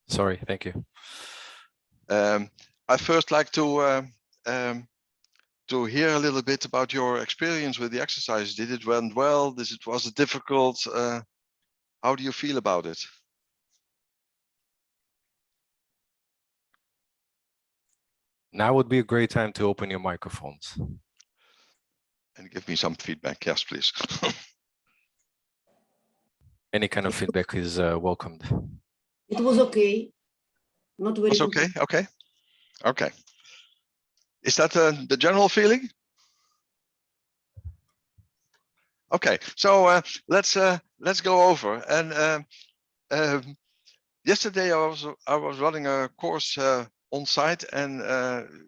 Sorry, thank you. I first like to hear a little bit about your experience with the exercise. Did it went well? Was it difficult? How do you feel about it? Now would be a great time to open your microphones. And give me some feedback. Yes, please. Any kind of feedback is welcomed. It was okay. Not very. It's okay. Okay. Okay. Is that the general feeling? Okay. So let's go over. And yesterday I was running a course on site, and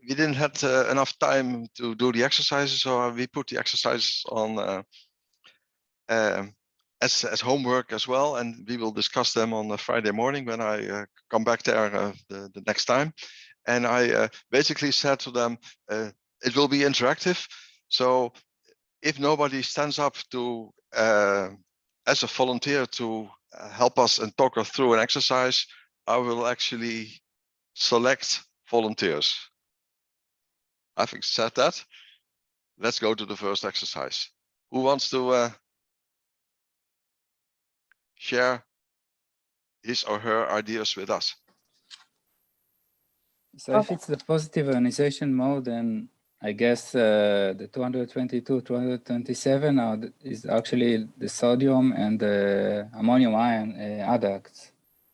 we didn't have enough time to do the exercises, so we put the exercises on as homework as well, and we will discuss them on a Friday morning when I come back there the next time. And I basically said to them, it will be interactive, so if nobody stands up to as a volunteer to help us and talk us through an exercise, I will actually select volunteers. Having said that, let's go to the first exercise. Who wants to share his or her ideas with us? So if it's the positive ionization mode, then I guess the 222, 227 is actually the sodium and the ammonium ion adducts,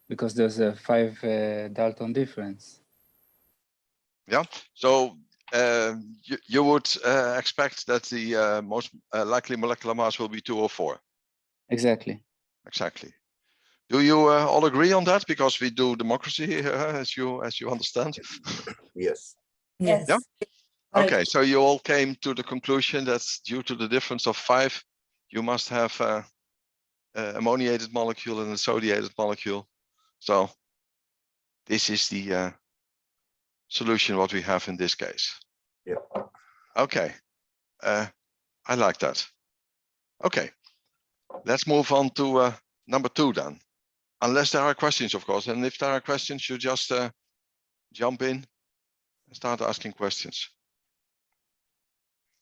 because there's a 5 Dalton difference. Yeah, so you would expect that the most likely molecular mass will be 204. Exactly. Exactly. Do you all agree on that? Because we do democracy here, as you understand. Yes. Yes. Yeah. Right. Okay, so you all came to the conclusion that due to the difference of 5, you must have an ammoniated molecule and a sodiated molecule. So this is the solution what we have in this case. Yeah. Okay, I like that. Okay, let's move on to number 2 then. Unless there are questions, of course, and if there are questions, you just jump in and start asking questions.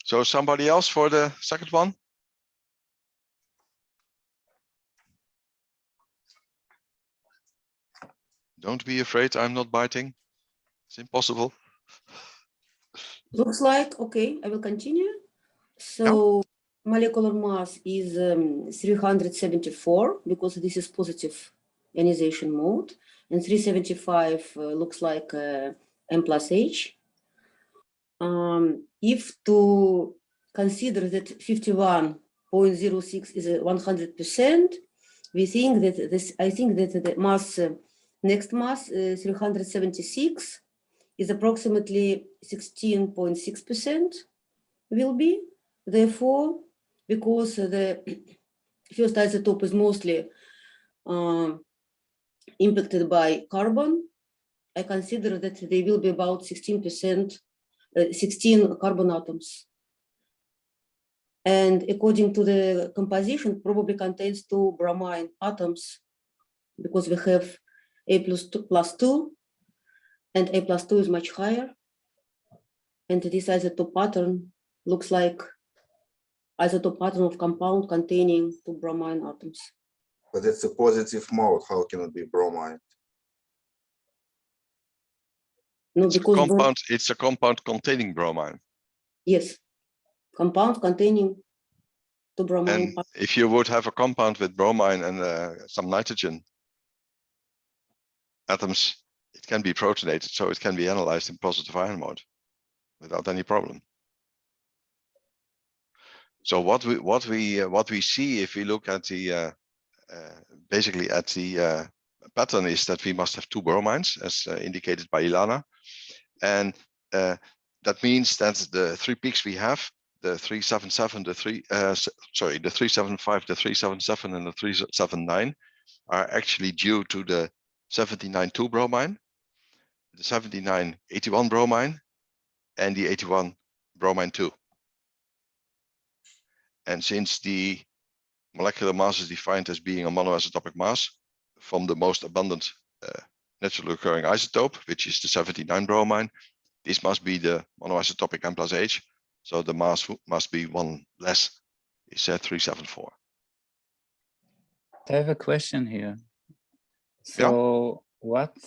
So somebody else for the second one? Don't be afraid, I'm not biting. It's impossible. Looks like, okay, I will continue. So molecular mass is 374, because this is positive ionization mode, and 375 looks like M plus H. If to consider that 51.06 is 100%, we think that this, I think that the mass, next mass, 376, is approximately 16.6% will be. Therefore, because the first isotope is mostly impacted by carbon, I consider that they will be about 16%, 16 carbon atoms. And according to the composition, probably contains 2 bromine atoms, because we have A plus 2, and A plus 2 is much higher. And this isotope pattern looks like isotope pattern of compound containing 2 bromine atoms. But it's a positive mode. How can it be bromide? No, It's because it's a compound containing bromine. yes, compound containing 2 bromine. And if you would have a compound with bromine and some nitrogen atoms, it can be protonated, so it can be analyzed in positive ion mode without any problem. So what we see if we look at the basically at the pattern is that we must have 2 bromines, as indicated by Ilana, and that means that the 3 peaks we have, the 377, the 375, the 377, and the 379, are actually due to the 79,2 bromine, the 79,81 bromine, and the 81 bromine 2. And since the molecular mass is defined as being a monoisotopic mass, from the most abundant naturally occurring isotope, which is the 79 bromine. This must be the monoisotopic M plus H. So the mass must be one less, is 374. I have a question here. So what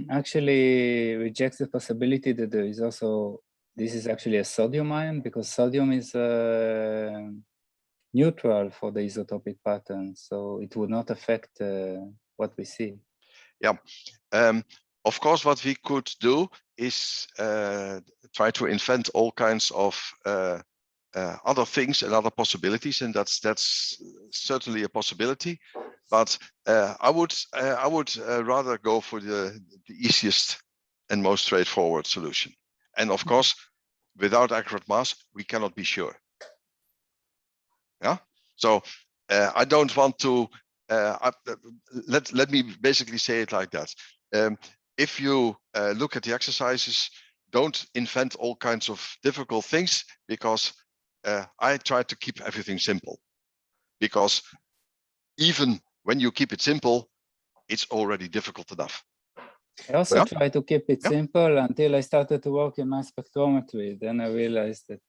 actually rejects the possibility that there is also, this is actually a sodium ion, because sodium is neutral for the isotopic pattern, so it would not affect what we see. Yeah, of course, what we could do is try to invent all kinds of other things and other possibilities, and that's certainly a possibility. But I would rather go for the easiest and most straightforward solution. And of course, without accurate mass, we cannot be sure. Yeah. So I don't want to. Let me basically say it like that. If you look at the exercises, don't invent all kinds of difficult things, because I try to keep everything simple. Because even when you keep it simple, it's already difficult enough. I also try to keep it simple until I started to work in mass spectrometry. Then I realized that.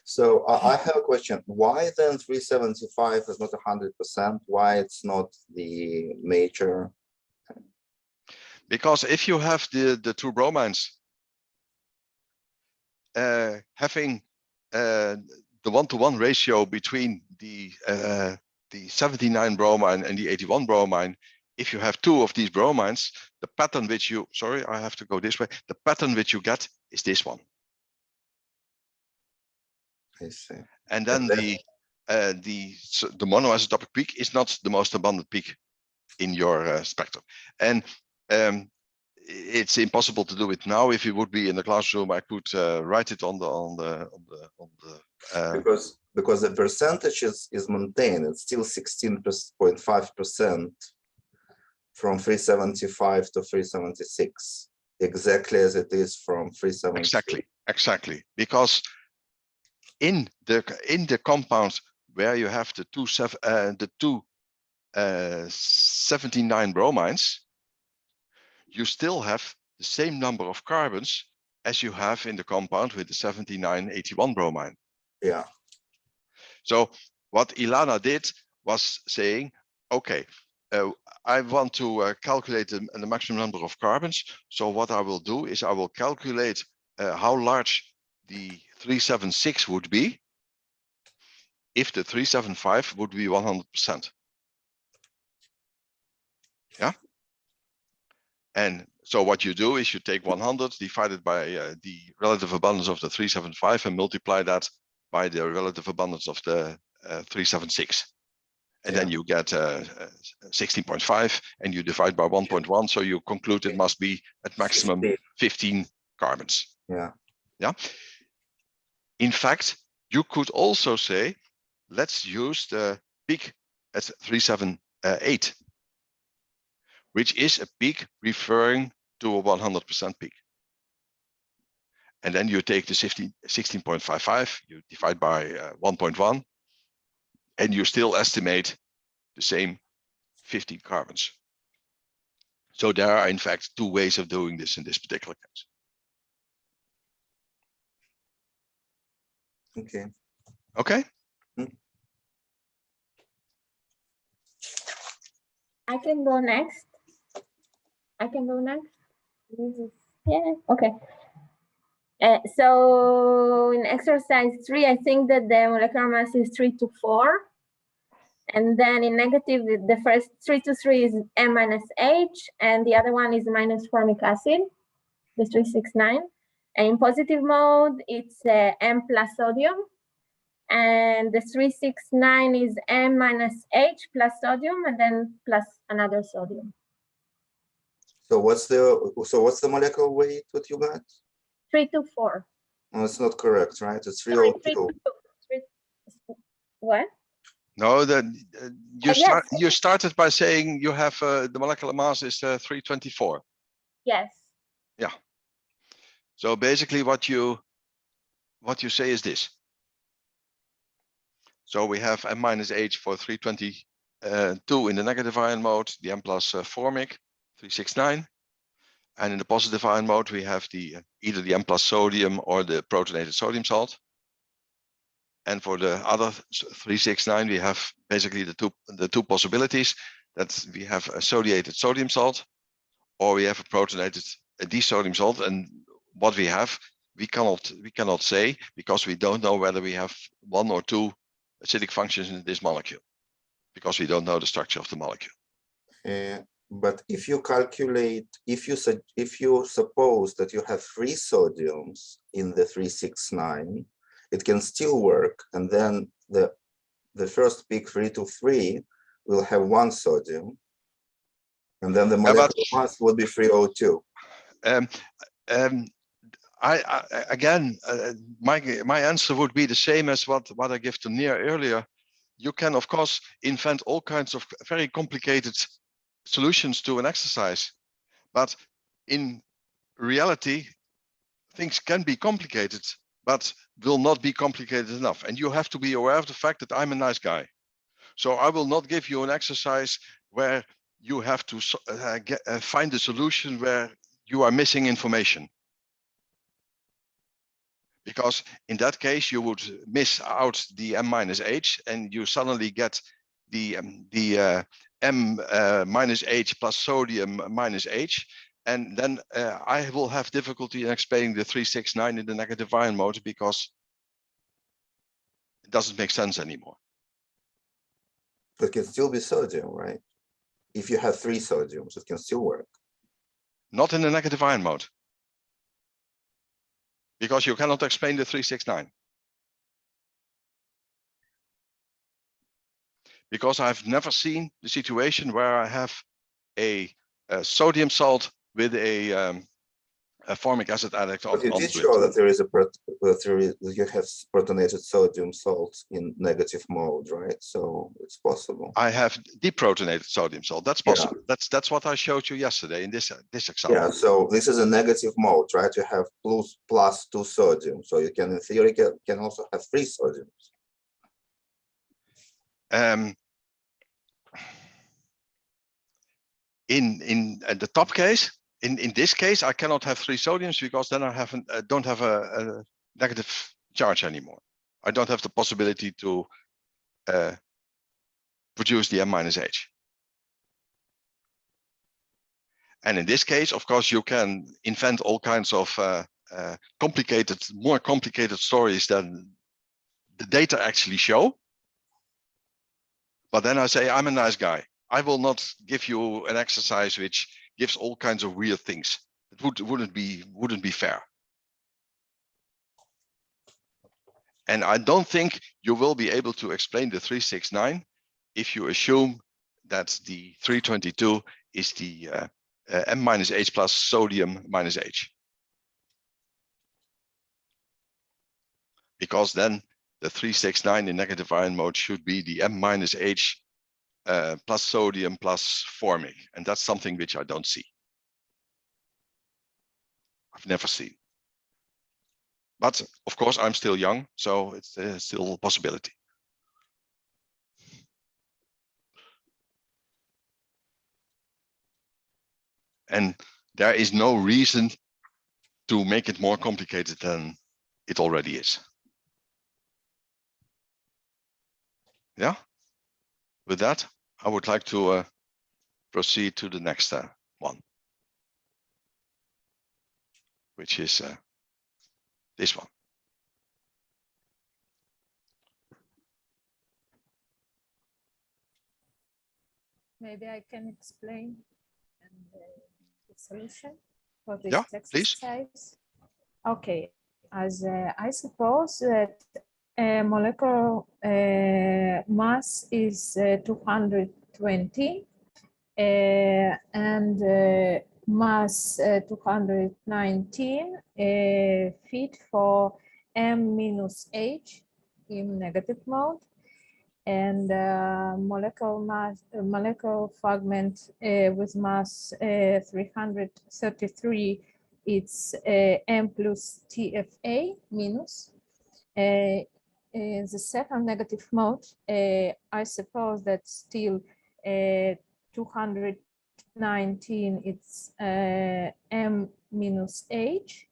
So I have a question. Why then 375 is not 100%? Why it's not the major? Because if you have the two bromines, having the 1-to-1 ratio between the 79 bromine and the 81 bromine, if you have two of these bromines, the pattern which you, sorry, I have to go this way. The pattern which you get is this one. I see. And then the monoisotopic peak is not the most abundant peak in your spectrum. And it's impossible to do it now. If you would be in the classroom, I could write it on the because the percentage is maintained. It's still 16.5% from 375 to 376, exactly as it is from 376. Exactly. Because in the compound where you have the two 79 bromines, you still have the same number of carbons as you have in the compound with the 79-81 bromine. Yeah. So what Ilana did was saying, okay, I want to calculate the maximum number of carbons. So what I will do is I will calculate how large the 376 would be if the 375 would be 100%. Yeah. And so what you do is you take 100 divided by the relative abundance of the 375 and multiply that by the relative abundance of the 376. And then you get 16.5 and you divide by 1.1. So you conclude it must be at maximum 15 carbons. Yeah. Yeah. In fact, you could also say, let's use the peak at 378. Which is a peak referring to a 100% peak. And then you take the 16.55, you divide by 1.1, and you still estimate the same 15 carbons. So there are, in fact, two ways of doing this in this particular case. Okay. Okay. I can go next. Yeah, okay. So in exercise 3, I think that the molecular mass is 3 to 4. And then in negative, the first 3 to 3 is M minus H, and the other one is minus formic acid, the 369. And in positive mode, it's M plus sodium. And the 369 is M minus H plus sodium, and then plus another sodium. So what's the molecular weight what you got? 3 to 4. No, it's not correct, right? It's 302. What? No, Yes. you started by saying you have the molecular mass is 324. Yes. Yeah. So basically, what you say is this. So we have M minus H for 324 2 in the negative ion mode, the M plus formic 369. And in the positive ion mode, we have the either the M plus sodium or the protonated sodium salt. And for the other 369, we have basically the two possibilities, that we have a sodiated sodium salt, or we have a protonated disodium salt. And what we have, we cannot say, because we don't know whether we have 1 or 2 acidic functions in this molecule, because we don't know the structure of the molecule. But if you calculate, if you suppose that you have 3 sodiums in the 369, it can still work, and then the first peak 323 will have 1 sodium, and then the molecular mass would be 302. My answer would be the same as what I gave to Neer earlier. You can, of course, invent all kinds of very complicated solutions to an exercise, but in reality, things can be complicated, but will not be complicated enough. And you have to be aware of the fact that I'm a nice guy. So I will not give you an exercise where you have to find a solution where you are missing information. Because in that case, you would miss out the M minus H, and you suddenly get the M minus H plus sodium minus H. And then I will have difficulty in explaining the 369 in the negative ion mode, because it doesn't make sense anymore. But it can still be sodium, right? If you have 3 sodiums, it can still work. Not in the negative ion mode, because you cannot explain the 369. Because I've never seen the situation where I have a sodium salt with a formic acid adduct on. But you did show that there is you have protonated sodium salt in negative mode, right? So it's possible. I have deprotonated sodium salt. That's possible. Yeah. That's what I showed you yesterday in this example. Yeah. So this is a negative mode, right? You have plus 2 sodium. So you can, in theory, can also have 3 sodiums. In the top case, in this case, I cannot have 3 sodiums, because then I don't have a negative charge anymore. I don't have the possibility to produce the M minus H. And in this case, of course, you can invent all kinds of more complicated stories than the data actually show. But then I say, I'm a nice guy. I will not give you an exercise which gives all kinds of weird things. It wouldn't be fair. And I don't think you will be able to explain the 369 if you assume that the 322 is the M minus H plus sodium minus H. Because then the 369 in negative ion mode should be the M minus H plus sodium plus formic. And that's something which I don't see. I've never seen. But of course, I'm still young, so it's still a possibility. And there is no reason to make it more complicated than it already is. Yeah. With that, I would like to proceed to the next one, which is this one. Maybe I can explain the solution for this exercise. Please. Okay, as I suppose that molecular mass is 220 and mass 219 fit for M minus H in negative mode, and molecular fragment with mass 333, it's M plus TFA minus. in the second negative mode, I suppose that still 219 it's m minus h,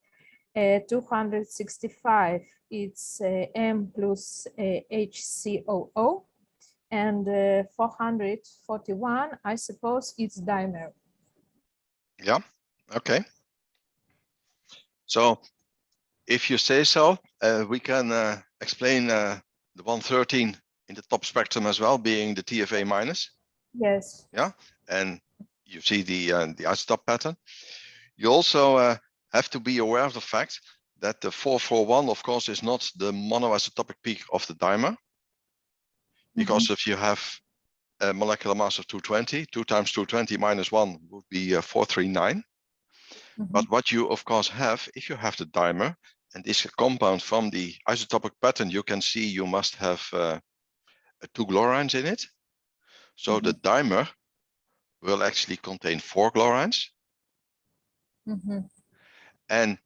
265 it's m plus HCOO, and 441 I suppose it's dimer. Yeah, okay. So if you say so, we can explain the 113 in the top spectrum as well, being the TFA minus. Yes. Yeah, and you see the isotope pattern. You also have to be aware of the fact that the 441, of course, is not the monoisotopic peak of the dimer, because if you have a molecular mass of 220, 2 times 220 minus 1 would be 439. But what you, of course, have, if you have the dimer, and this compound from the isotopic pattern, you can see you must have 2 chlorines in it. So the dimer will actually contain 4 chlorines. And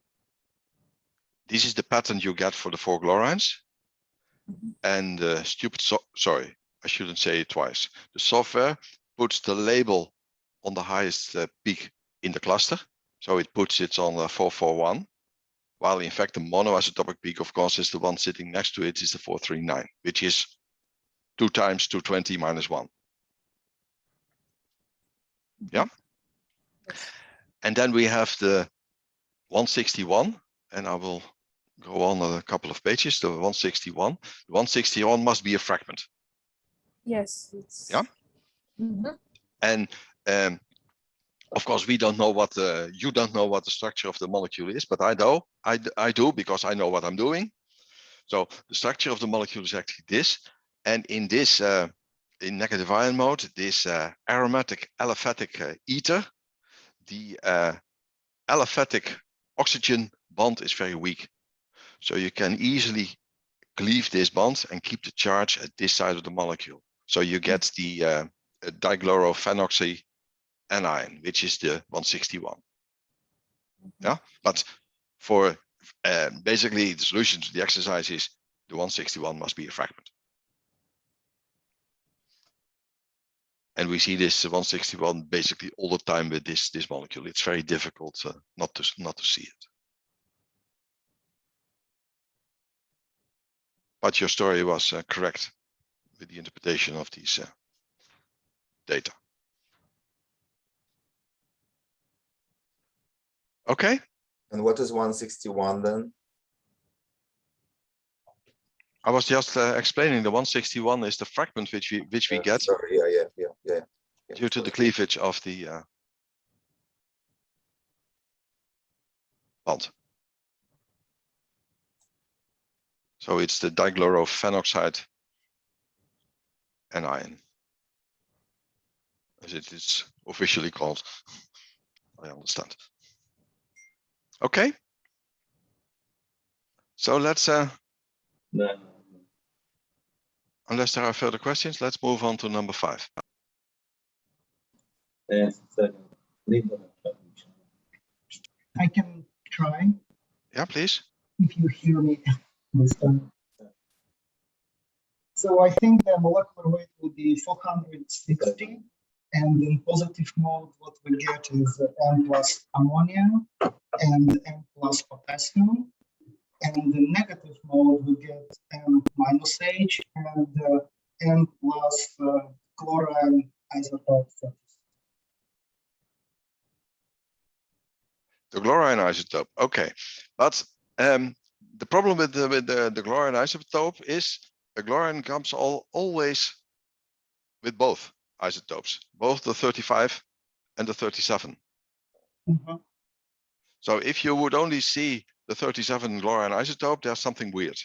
this is the pattern you get for the 4 chlorines. And sorry, I shouldn't say it twice. The software puts the label on the highest peak in the cluster. So it puts it on 441. While in fact, the monoisotopic peak, of course, is the one sitting next to it, is the 439, which is 2 times 220 minus 1. Yeah. And then we have the 161, and I will go on a couple of pages. The 161. The 161 must be a fragment. Yes. It's... Yeah. And of course, we don't know what you don't know what the structure of the molecule is, but I do. I do, because I know what I'm doing. So the structure of the molecule is actually this, and in this in negative ion mode, this aromatic aliphatic ether, the aliphatic oxygen bond is very weak, so you can easily cleave this bond and keep the charge at this side of the molecule. So you get the dichlorophenoxy anion, which is the 161. Yeah, but for basically the solution to the exercise is the 161 must be a fragment. And we see this 161 basically all the time with this molecule. It's very difficult not to see it. But your story was correct with the interpretation of these data. Okay. And what is 161 then? I was just explaining the 161 is the fragment which we get. Sorry, yeah. Due to the cleavage of the bond. So it's the dichlorophenoxide anion, as it is officially called. I understand. Okay. So let's unless there are further questions, let's move on to number 5. I can try. Yeah, please. If you hear me this time. So I think the molecular weight will be 460, and in positive mode, what we get is N plus ammonia and N plus potassium. And in the negative mode, we get N minus H and N plus chlorine isotope. The chlorine isotope. Okay, but the problem with the chlorine isotope is the chlorine comes always with both isotopes, both the 35 and the 37. So if you would only see the 37 chlorine isotope, there's something weird.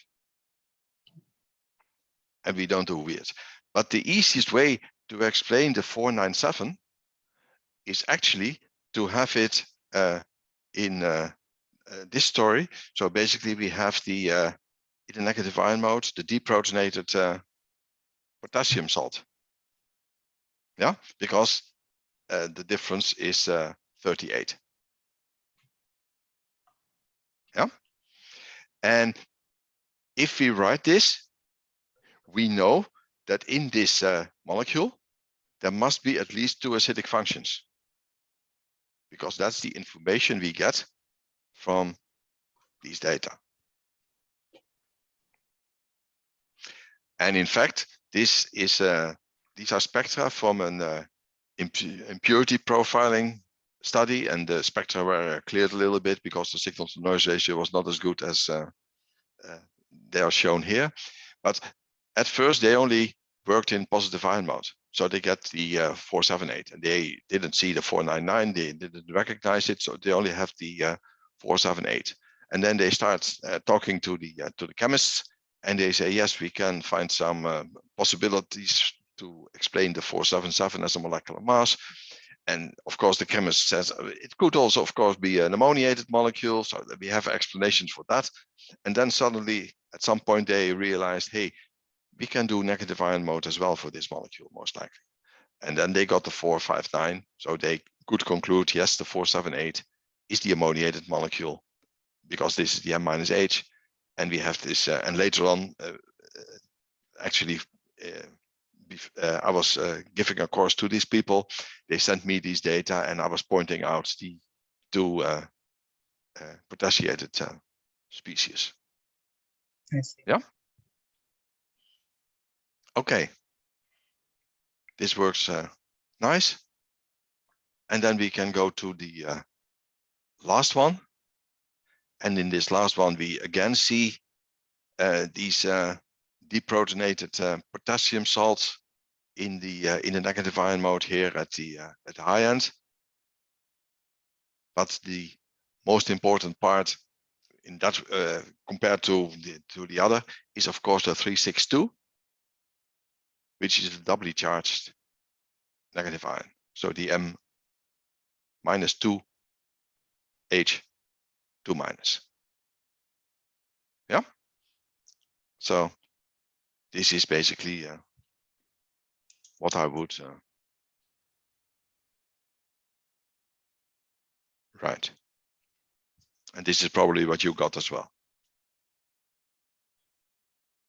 And we don't do weird. But the easiest way to explain the 497 is actually to have it in this story. So basically we have the in the negative ion mode, the deprotonated potassium salt. Yeah, because the difference is 38. Yeah, and if we write this we know that in this molecule, there must be at least 2 acidic functions, because that's the information we get from these data. And in fact, this is these are spectra from an impurity profiling study, and the spectra were cleared a little bit because the signal to noise ratio was not as good as they are shown here. But at first, they only worked in positive ion mode. So they get the 478, and they didn't see the 499, they didn't recognize it, so they only have the 478. And then they start talking to the chemists, and they say, yes, we can find some possibilities to explain the 477 as a molecular mass. And of course, the chemist says it could also, of course, be an ammoniated molecule, so that we have explanations for that. And then suddenly, at some point, they realized, hey, we can do negative ion mode as well for this molecule, most likely. And then they got the 459, so they could conclude, yes, the 478 is the ammoniated molecule, because this is the M-H, and we have this, and later on, actually, I was giving a course to these people. They sent me these data, and I was pointing out the 2 potassiated species. I see. Yeah. Okay. This works nice. And then we can go to the last one. And in this last one, we again see these deprotonated potassium salts in the negative ion mode here at the high end. But the most important part in that compared to the other is, of course, the 362, which is a doubly charged negative ion. So the M-2 H2-. Yeah. So this is basically what I would write. And this is probably what you got as well.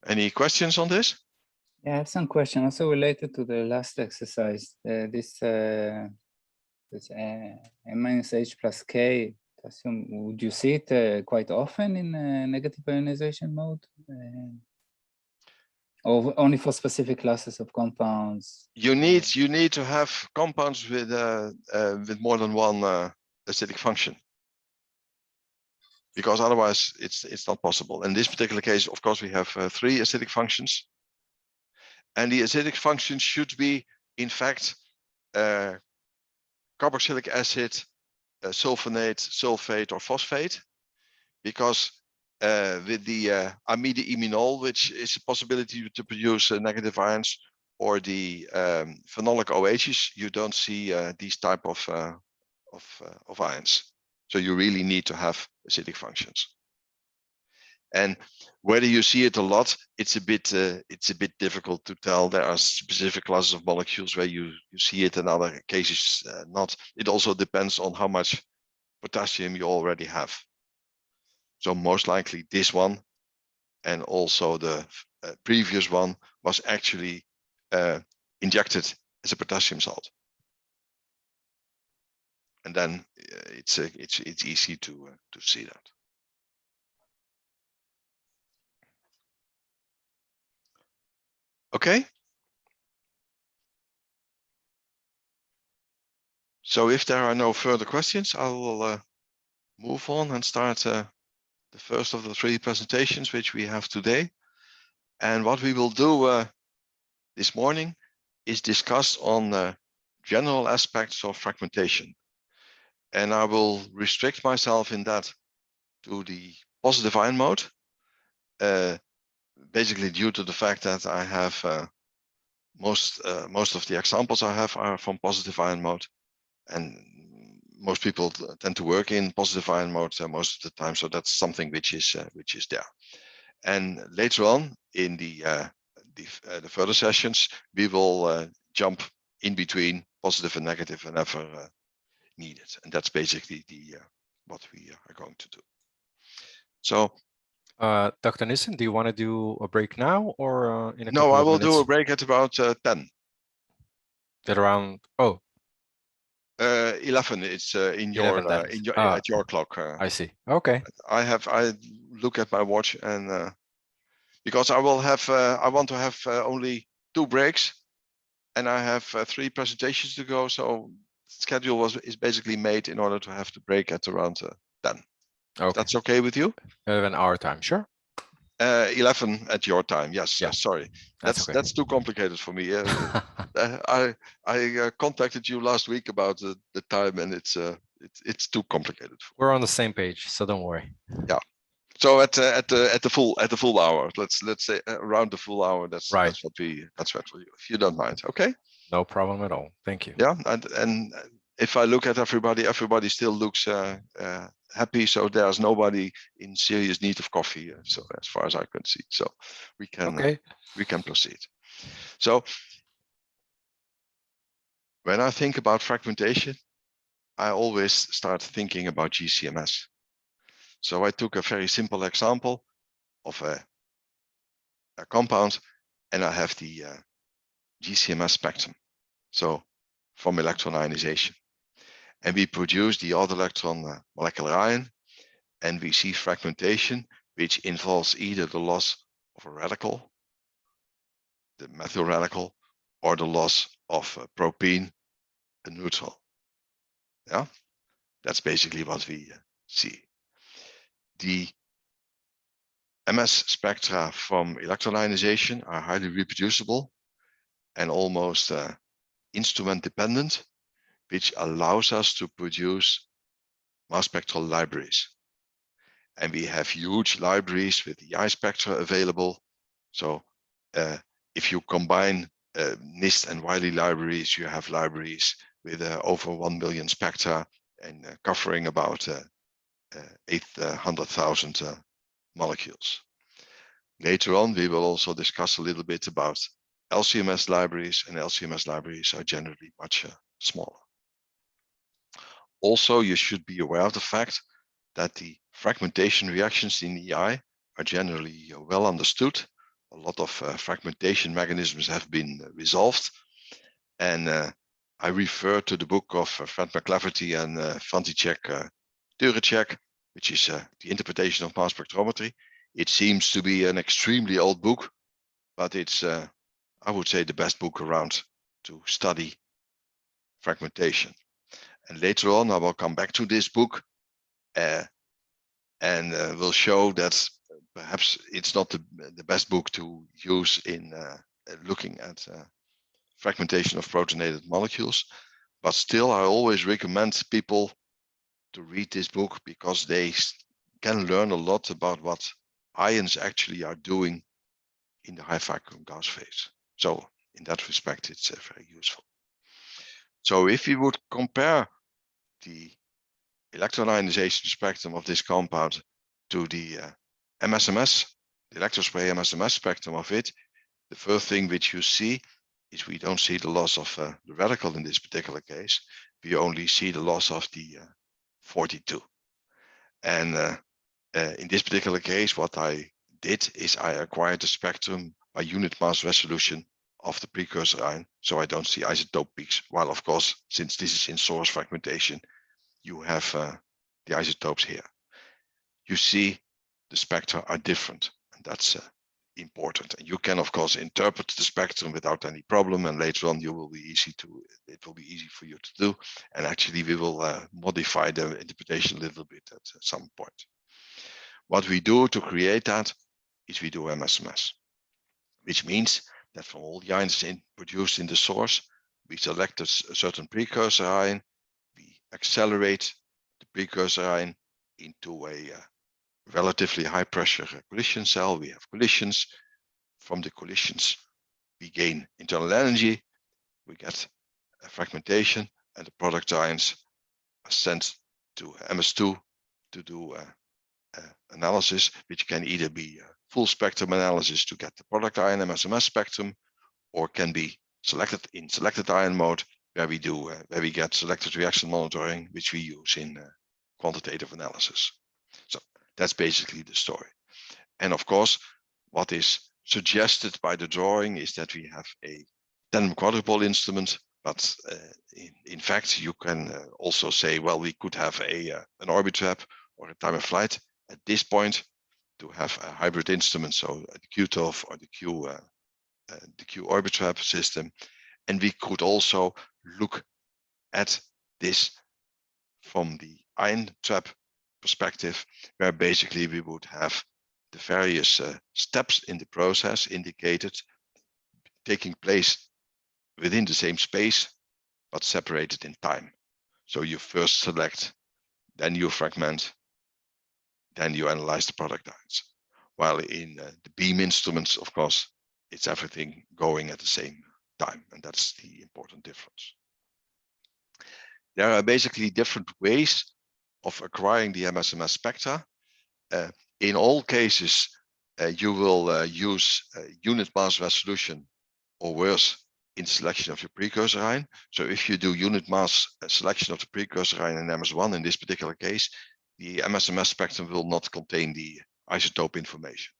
Any questions on this? Yeah, I have some question also related to the last exercise. This M-H plus K, would you see it quite often in negative ionization mode? Or only for specific classes of compounds? You need to have compounds with more than one acidic function, because otherwise it's not possible. In this particular case, of course, we have 3 acidic functions, and the acidic functions should be, in fact, carboxylic acid, sulfonate, sulfate, or phosphate, because with the imide-iminol, which is a possibility to produce negative ions, or the phenolic OHs, you don't see these type of ions. So you really need to have acidic functions. And whether you see it a lot, it's a bit difficult to tell. There are specific classes of molecules where you see it, in other cases not. It also depends on how much potassium you already have. So most likely this one, and also the previous one, was actually injected as a potassium salt. And then it's easy to see that. Okay. So if there are no further questions, I will move on and start the first of the 3 presentations which we have today. And what we will do this morning is discuss on general aspects of fragmentation. And I will restrict myself in that to the positive ion mode, basically due to the fact that I have most of the examples I have are from positive ion mode, and most people tend to work in positive ion mode most of the time, so that's something which is there. And later on in the further sessions, we will jump in between positive and negative whenever needed, and that's basically what we are going to do. So Dr. Niessen, do you want to do a break now or in a No, couple I of will do minutes? a break at about 10. At around 11. It's in your 11 then. at your clock. I see. Okay. I look at my watch and because I will have I want to have only 2 breaks, and I have 3 presentations to go. So schedule is basically made in order to have the break at around 10. Okay. That's okay with you? 11 our time, sure. 11 at your time. Yes. Yeah. Sorry. That's okay. That's too complicated for me. I contacted you last week about the time, and it's too complicated. We're on the same page, so don't worry. Yeah. So at the full hour, let's say around the full hour. That's Right. that's what we do, if you don't mind. Okay. No problem at all. Thank you. Yeah. And if I look at everybody still looks happy. So there's nobody in serious need of coffee. So as far as I can see, so we can proceed. So when I think about fragmentation, I always start thinking about GCMS. So I took a very simple example of a compound, and I have the GCMS spectrum. So from electron ionization, and we produce the odd electron molecular ion, and we see fragmentation, which involves either the loss of a radical, the methyl radical, or the loss of propene, a neutral. Yeah, that's basically what we see. The MS spectra from electron ionization are highly reproducible and almost instrument dependent, which allows us to produce mass spectral libraries. And we have huge libraries with the EI spectra available. So if you combine NIST and Wiley libraries, you have libraries with over 1 million spectra and covering about 800,000 molecules. Later on, we will also discuss a little bit about LCMS libraries, and LCMS libraries are generally much smaller. Also, you should be aware of the fact that the fragmentation reactions in EI are generally well understood. A lot of fragmentation mechanisms have been resolved, and I refer to the book of Fred McLafferty and František Tureček, which is the interpretation of mass spectrometry. It seems to be an extremely old book, but it's, I would say, the best book around to study fragmentation. And later on, I will come back to this book and will show that perhaps it's not the best book to use in looking at fragmentation of protonated molecules. But still, I always recommend people to read this book because they can learn a lot about what ions actually are doing in the high vacuum gas phase. So in that respect, it's very useful. So if we would compare the electron ionization spectrum of this compound to the MSMS, the electrospray MSMS spectrum of it, the first thing which you see is we don't see the loss of the radical in this particular case. We only see the loss of the 42. And in this particular case, what I did is I acquired the spectrum by unit mass resolution of the precursor ion, so I don't see isotope peaks. While of course, since this is in source fragmentation, you have the isotopes here. You see the spectra are different, and that's important. And you can of course interpret the spectrum without any problem, and later on it will be easy for you to do. And actually we will modify the interpretation a little bit at some point. What we do to create that is we do MSMS, which means that from all the ions produced in the source, we select a certain precursor ion, we accelerate the precursor ion into a relatively high pressure collision cell. We have collisions. From the collisions, we gain internal energy, we get a fragmentation, and the product ions are sent to MS2 to do analysis, which can either be full spectrum analysis to get the product ion MSMS spectrum, or can be selected in selected ion mode, where we get selected reaction monitoring, which we use in quantitative analysis. So that's basically the story. And of course, what is suggested by the drawing is that we have a tandem quadrupole instrument, but in fact, you can also say, well, we could have an orbit trap or a time of flight at this point to have a hybrid instrument, so the QTOF or the Q orbit trap system. And we could also look at this from the ion trap perspective, where basically we would have the various steps in the process indicated taking place within the same space, but separated in time. So you first select, then you fragment, then you analyze the product ions. While in the beam instruments, of course, it's everything going at the same time, and that's the important difference. There are basically different ways of acquiring the MSMS spectra. In all cases, you will use unit mass resolution or worse in selection of your precursor ion. So if you do unit mass selection of the precursor ion in MS1, in this particular case, the MSMS spectrum will not contain the isotope information.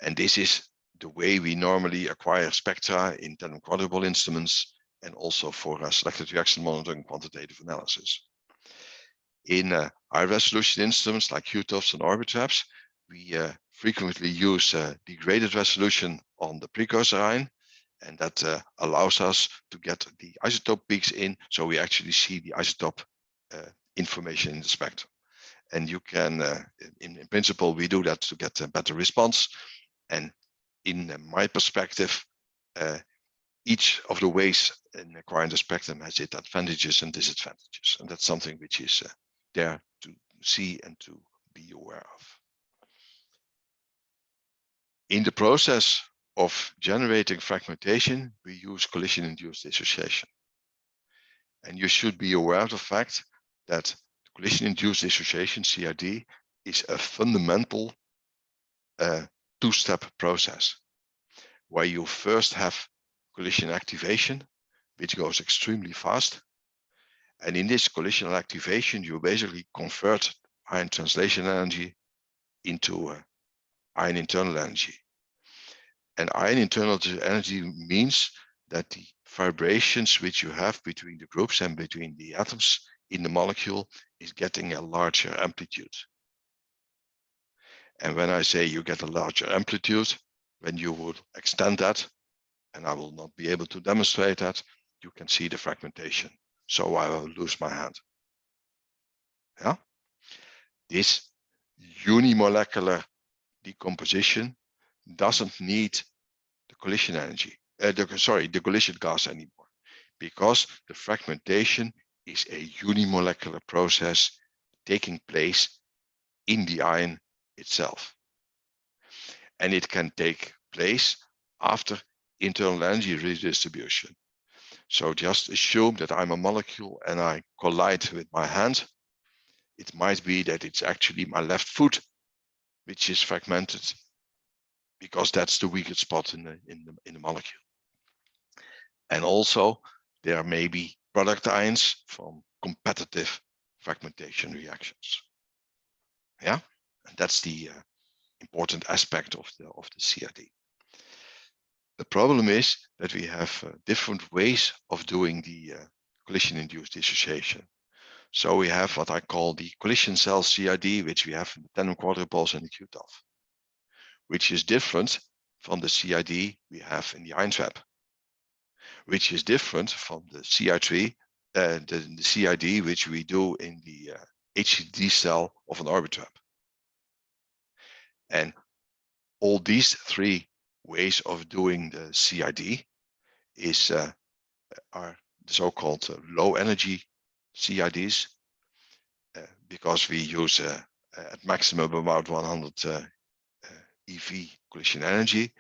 And this is the way we normally acquire spectra in tandem quadrupole instruments and also for selective reaction monitoring quantitative analysis. In high resolution instruments like QTOFs and orbit traps, we frequently use degraded resolution on the precursor ion, and that allows us to get the isotope peaks in, so we actually see the isotope information in the spectrum. And you can, in principle, we do that to get a better response. And in my perspective, each of the ways in acquiring the spectrum has its advantages and disadvantages, and that's something which is there to see and to be aware of. In the process of generating fragmentation, we use collision-induced dissociation. And you should be aware of the fact that collision-induced dissociation, CID, is a fundamental two-step process, where you first have collision activation, which goes extremely fast. And in this collisional activation, you basically convert ion translation energy into ion internal energy. And ion internal energy means that the vibrations which you have between the groups and between the atoms in the molecule is getting a larger amplitude. And when I say you get a larger amplitude, when you would extend that, and I will not be able to demonstrate that, you can see the fragmentation. So I will lose my hand. Yeah? This unimolecular decomposition doesn't need the collision energy, the collision gas anymore, because the fragmentation is a unimolecular process taking place in the ion itself. And it can take place after internal energy redistribution. So just assume that I'm a molecule and I collide with my hand. It might be that it's actually my left foot which is fragmented, because that's the weakest spot in the molecule. And also there may be product ions from competitive fragmentation reactions. Yeah, and that's the important aspect of the CID. The problem is that we have different ways of doing the collision-induced dissociation. So we have what I call the collision cell CID, which we have in the tandem quadrupoles and the QTOF, which is different from the CID we have in the ion trap, which is different from the CI3, the CID which we do in the HCD cell of an orbit trap. And all these three ways of doing the CID are the so-called low energy CIDs, because we use at maximum about 100 EV collision energy,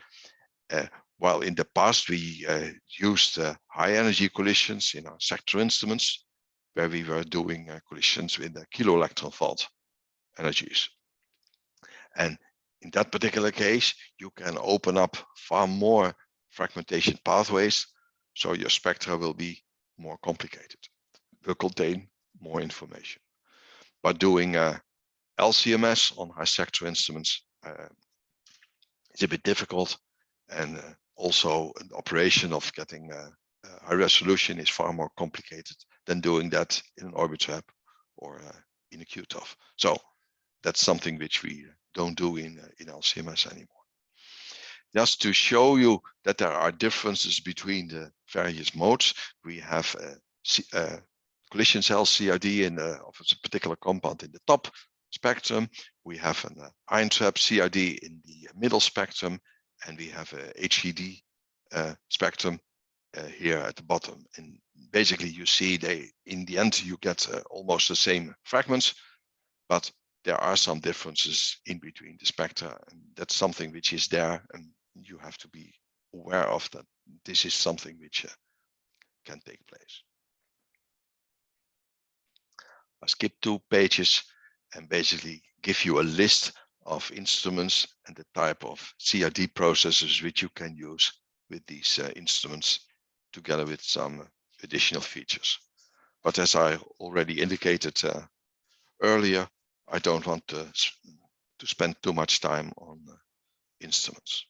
while in the past we used high energy collisions in our sector instruments, where we were doing collisions with the kilo electron volt energies. And in that particular case, you can open up far more fragmentation pathways, so your spectra will be more complicated, will contain more information. But doing LCMS on high sector instruments is a bit difficult, and also an operation of getting high resolution is far more complicated than doing that in an orbit trap or in a QTOF. So that's something which we don't do in LCMS anymore. Just to show you that there are differences between the various modes, we have a collision cell CRD of a particular compound in the top spectrum. We have an ion trap CRD in the middle spectrum, and we have a HED spectrum here at the bottom. And basically, you see in the end you get almost the same fragments, but there are some differences in between the spectra, and that's something which is there, and you have to be aware of that. This is something which can take place. I skip 2 pages and basically give you a list of instruments and the type of CRD processors which you can use with these instruments, together with some additional features. But as I already indicated earlier, I don't want to spend too much time on instruments.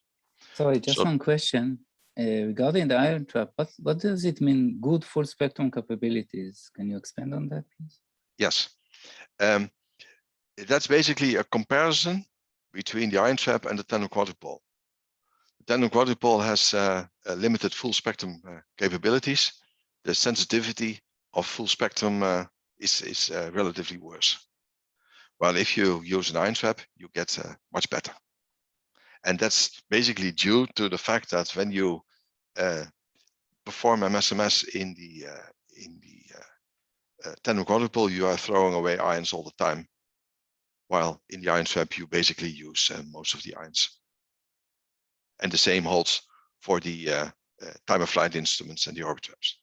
Sorry, just one question. Regarding the ion trap, what does it mean, good full spectrum capabilities? Can you expand on that, please? Yes. That's basically a comparison between the ion trap and the tandem quadrupole. The tandem quadrupole has limited full spectrum capabilities. The sensitivity of full spectrum is relatively worse. Well, if you use an ion trap, you get much better. And that's basically due to the fact that when you perform MSMS in the tandem quadrupole, you are throwing away ions all the time, while in the ion trap you basically use most of the ions. And the same holds for the time of flight instruments and the orbit traps,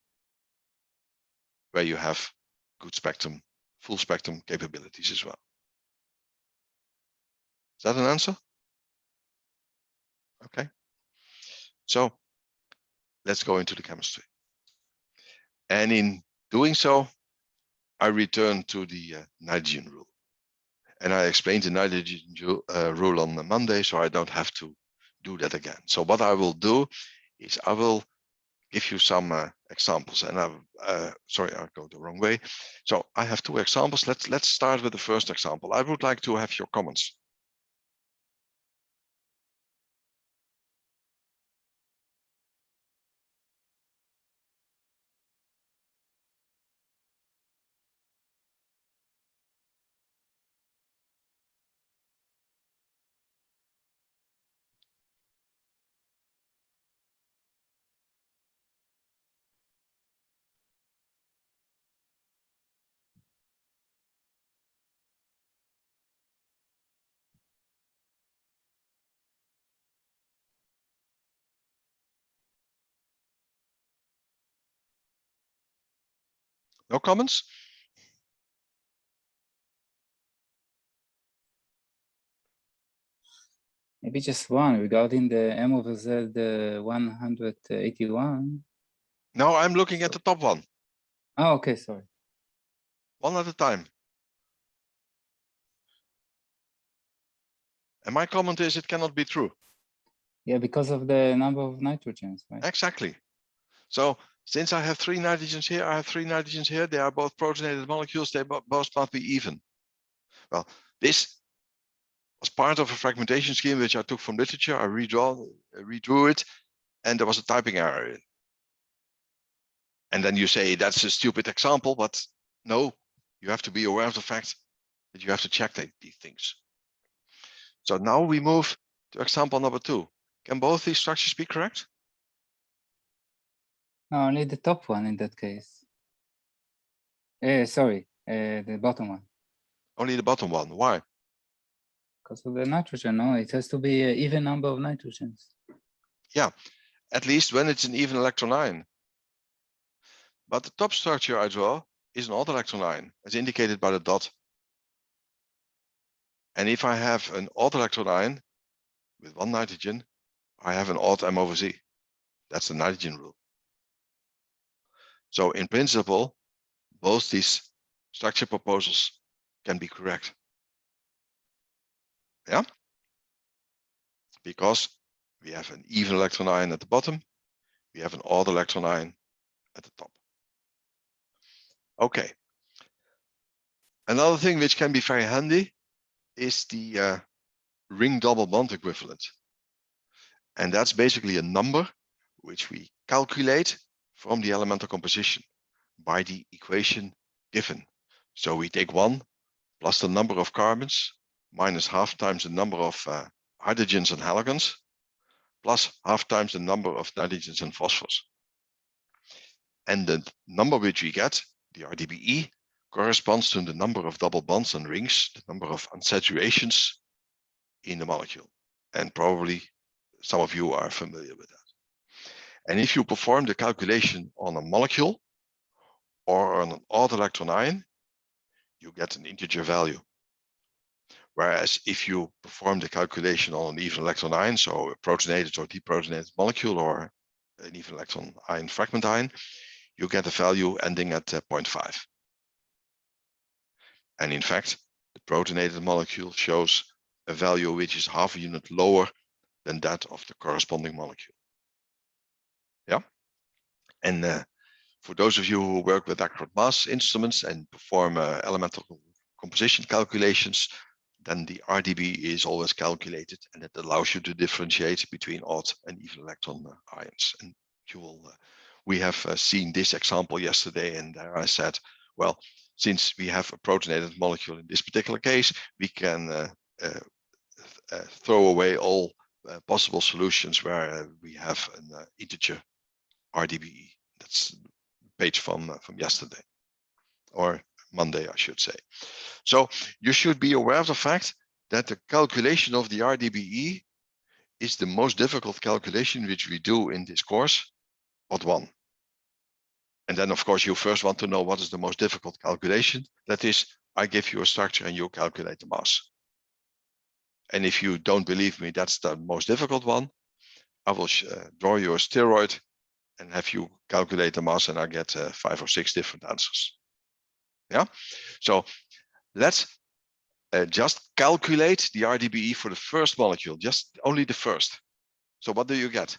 where you have good spectrum, full spectrum capabilities as well. Is that an answer? Okay. So let's go into the chemistry. And in doing so, I return to the nitrogen rule. And I explained the nitrogen rule on the Monday, so I don't have to do that again. So what I will do is I will give you some examples. And sorry, I go the wrong way. So I have 2 examples. Let's start with the first example. I would like to have your comments. No comments? Maybe just one regarding the M over Z 181. No, I'm looking at the top one. Oh, okay, sorry. One at a time. And my comment is it cannot be true. Yeah, because of the number of nitrogens, right? Exactly. So since I have 3 nitrogens here, I have 3 nitrogens here, they are both protonated molecules, they both must be even. Well, this was part of a fragmentation scheme which I took from literature. I redrew it, and there was a typing error. And then you say that's a stupid example, but no, you have to be aware of the fact that you have to check these things. So now we move to example number 2. Can both these structures be correct? No, only the top one in that case. Sorry, the bottom one. Only the bottom one. Why? Because of the nitrogen, no, it has to be an even number of nitrogens. Yeah, at least when it's an even electron ion. But the top structure I draw is an odd electron ion, as indicated by the dot. And if I have an odd electron ion with 1 nitrogen, I have an odd M over Z. That's the nitrogen rule. So in principle, both these structure proposals can be correct. Yeah? because we have an even electron ion at the bottom, we have an odd electron ion at the top. Okay. Another thing which can be very handy is the ring double bond equivalent. And that's basically a number which we calculate from the elemental composition by the equation given. So we take 1 plus the number of carbons minus half times the number of hydrogens and halogons plus half times the number of nitrogens and phosphors. And the number which we get, the RDBE, corresponds to the number of double bonds and rings, the number of unsaturations in the molecule. And probably some of you are familiar with that. And if you perform the calculation on a molecule or on an odd electron ion, you get an integer value. Whereas if you perform the calculation on an even electron ion, so a protonated or deprotonated molecule or an even electron ion fragment ion, you get a value ending at 0.5. And in fact, the protonated molecule shows a value which is half a unit lower than that of the corresponding molecule. Yeah. And for those of you who work with accurate mass instruments and perform elemental composition calculations, then the RDB is always calculated, and it allows you to differentiate between odd and even electron ions. And you will, we have seen this example yesterday, and there I said, well, since we have a protonated molecule in this particular case, we can throw away all possible solutions where we have an integer RDBE. That's the page from yesterday, or Monday, I should say. So you should be aware of the fact that the calculation of the RDBE is the most difficult calculation which we do in this course, but one. And then, of course, you first want to know what is the most difficult calculation. That is, I give you a structure and you calculate the mass. And if you don't believe me, that's the most difficult one. I will draw you a spheroid and have you calculate the mass, and I get 5 or 6 different answers. Yeah, so let's just calculate the RDBE for the first molecule, just only the first. So what do you get?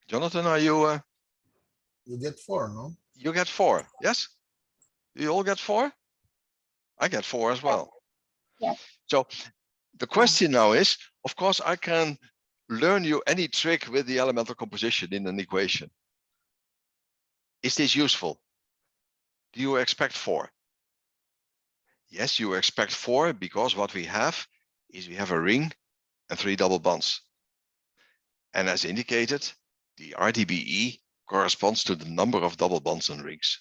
Jonathan, are you? You get 4, no? You get 4, yes? You all get 4? I get 4 as well. Yeah. So the question now is, of course, I can learn you any trick with the elemental composition in an equation. Is this useful? Do you expect 4? Yes, you expect 4 because what we have is we have a ring and 3 double bonds. And as indicated, the RDBE corresponds to the number of double bonds and rings.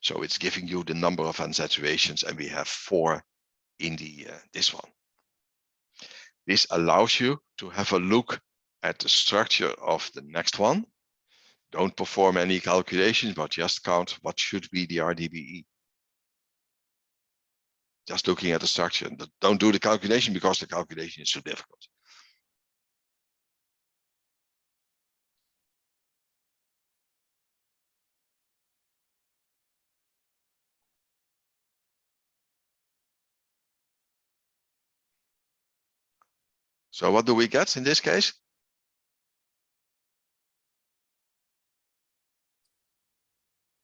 So it's giving you the number of unsaturations, and we have 4 in the this one. This allows you to have a look at the structure of the next one. Don't perform any calculations, but just count what should be the RDBE. Just looking at the structure. Don't do the calculation because the calculation is too difficult. So what do we get in this case?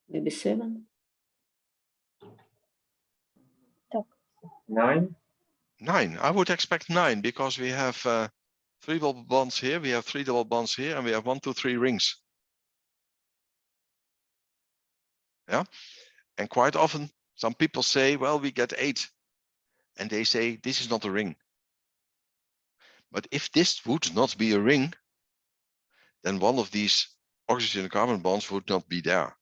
Maybe 7. 9. 9. I would expect 9 because we have 3 double bonds here, we have 3 double bonds here, and we have 1, 2, 3 rings. Yeah, and quite often some people say, well, we get 8, and they say this is not a ring. But if this would not be a ring, then one of these oxygen and carbon bonds would not be there.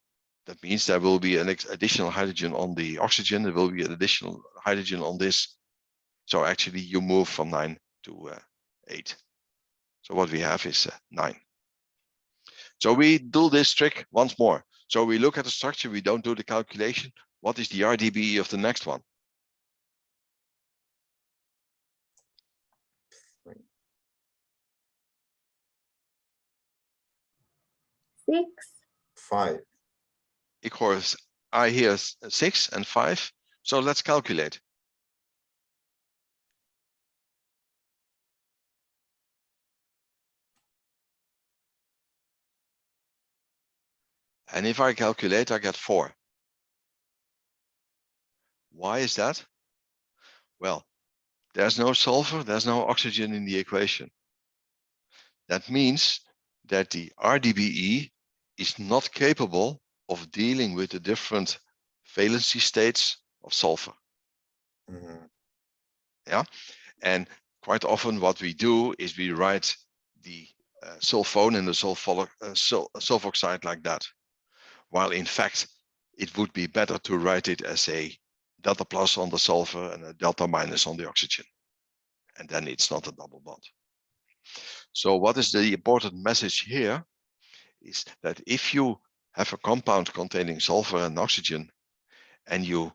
That means there will be an additional hydrogen on the oxygen, there will be an additional hydrogen on this. So actually you move from 9 to 8. So what we have is 9. So we do this trick once more. So we look at the structure, we don't do the calculation. What is the RDBE of the next one? 6. 5. Ik hoor I hear 6 and 5. So let's calculate. And if I calculate, I get 4. Why is that? Well, there's no sulfur, there's no oxygen in the equation. That means that the RDBE is not capable of dealing with the different valency states of sulfur. Yeah, and quite often what we do is we write the sulfone and the sulfoxide like that, while in fact it would be better to write it as a delta plus on the sulfur and a delta minus on the oxygen, and then it's not a double bond. So what is the important message here is that if you have a compound containing sulfur and oxygen and you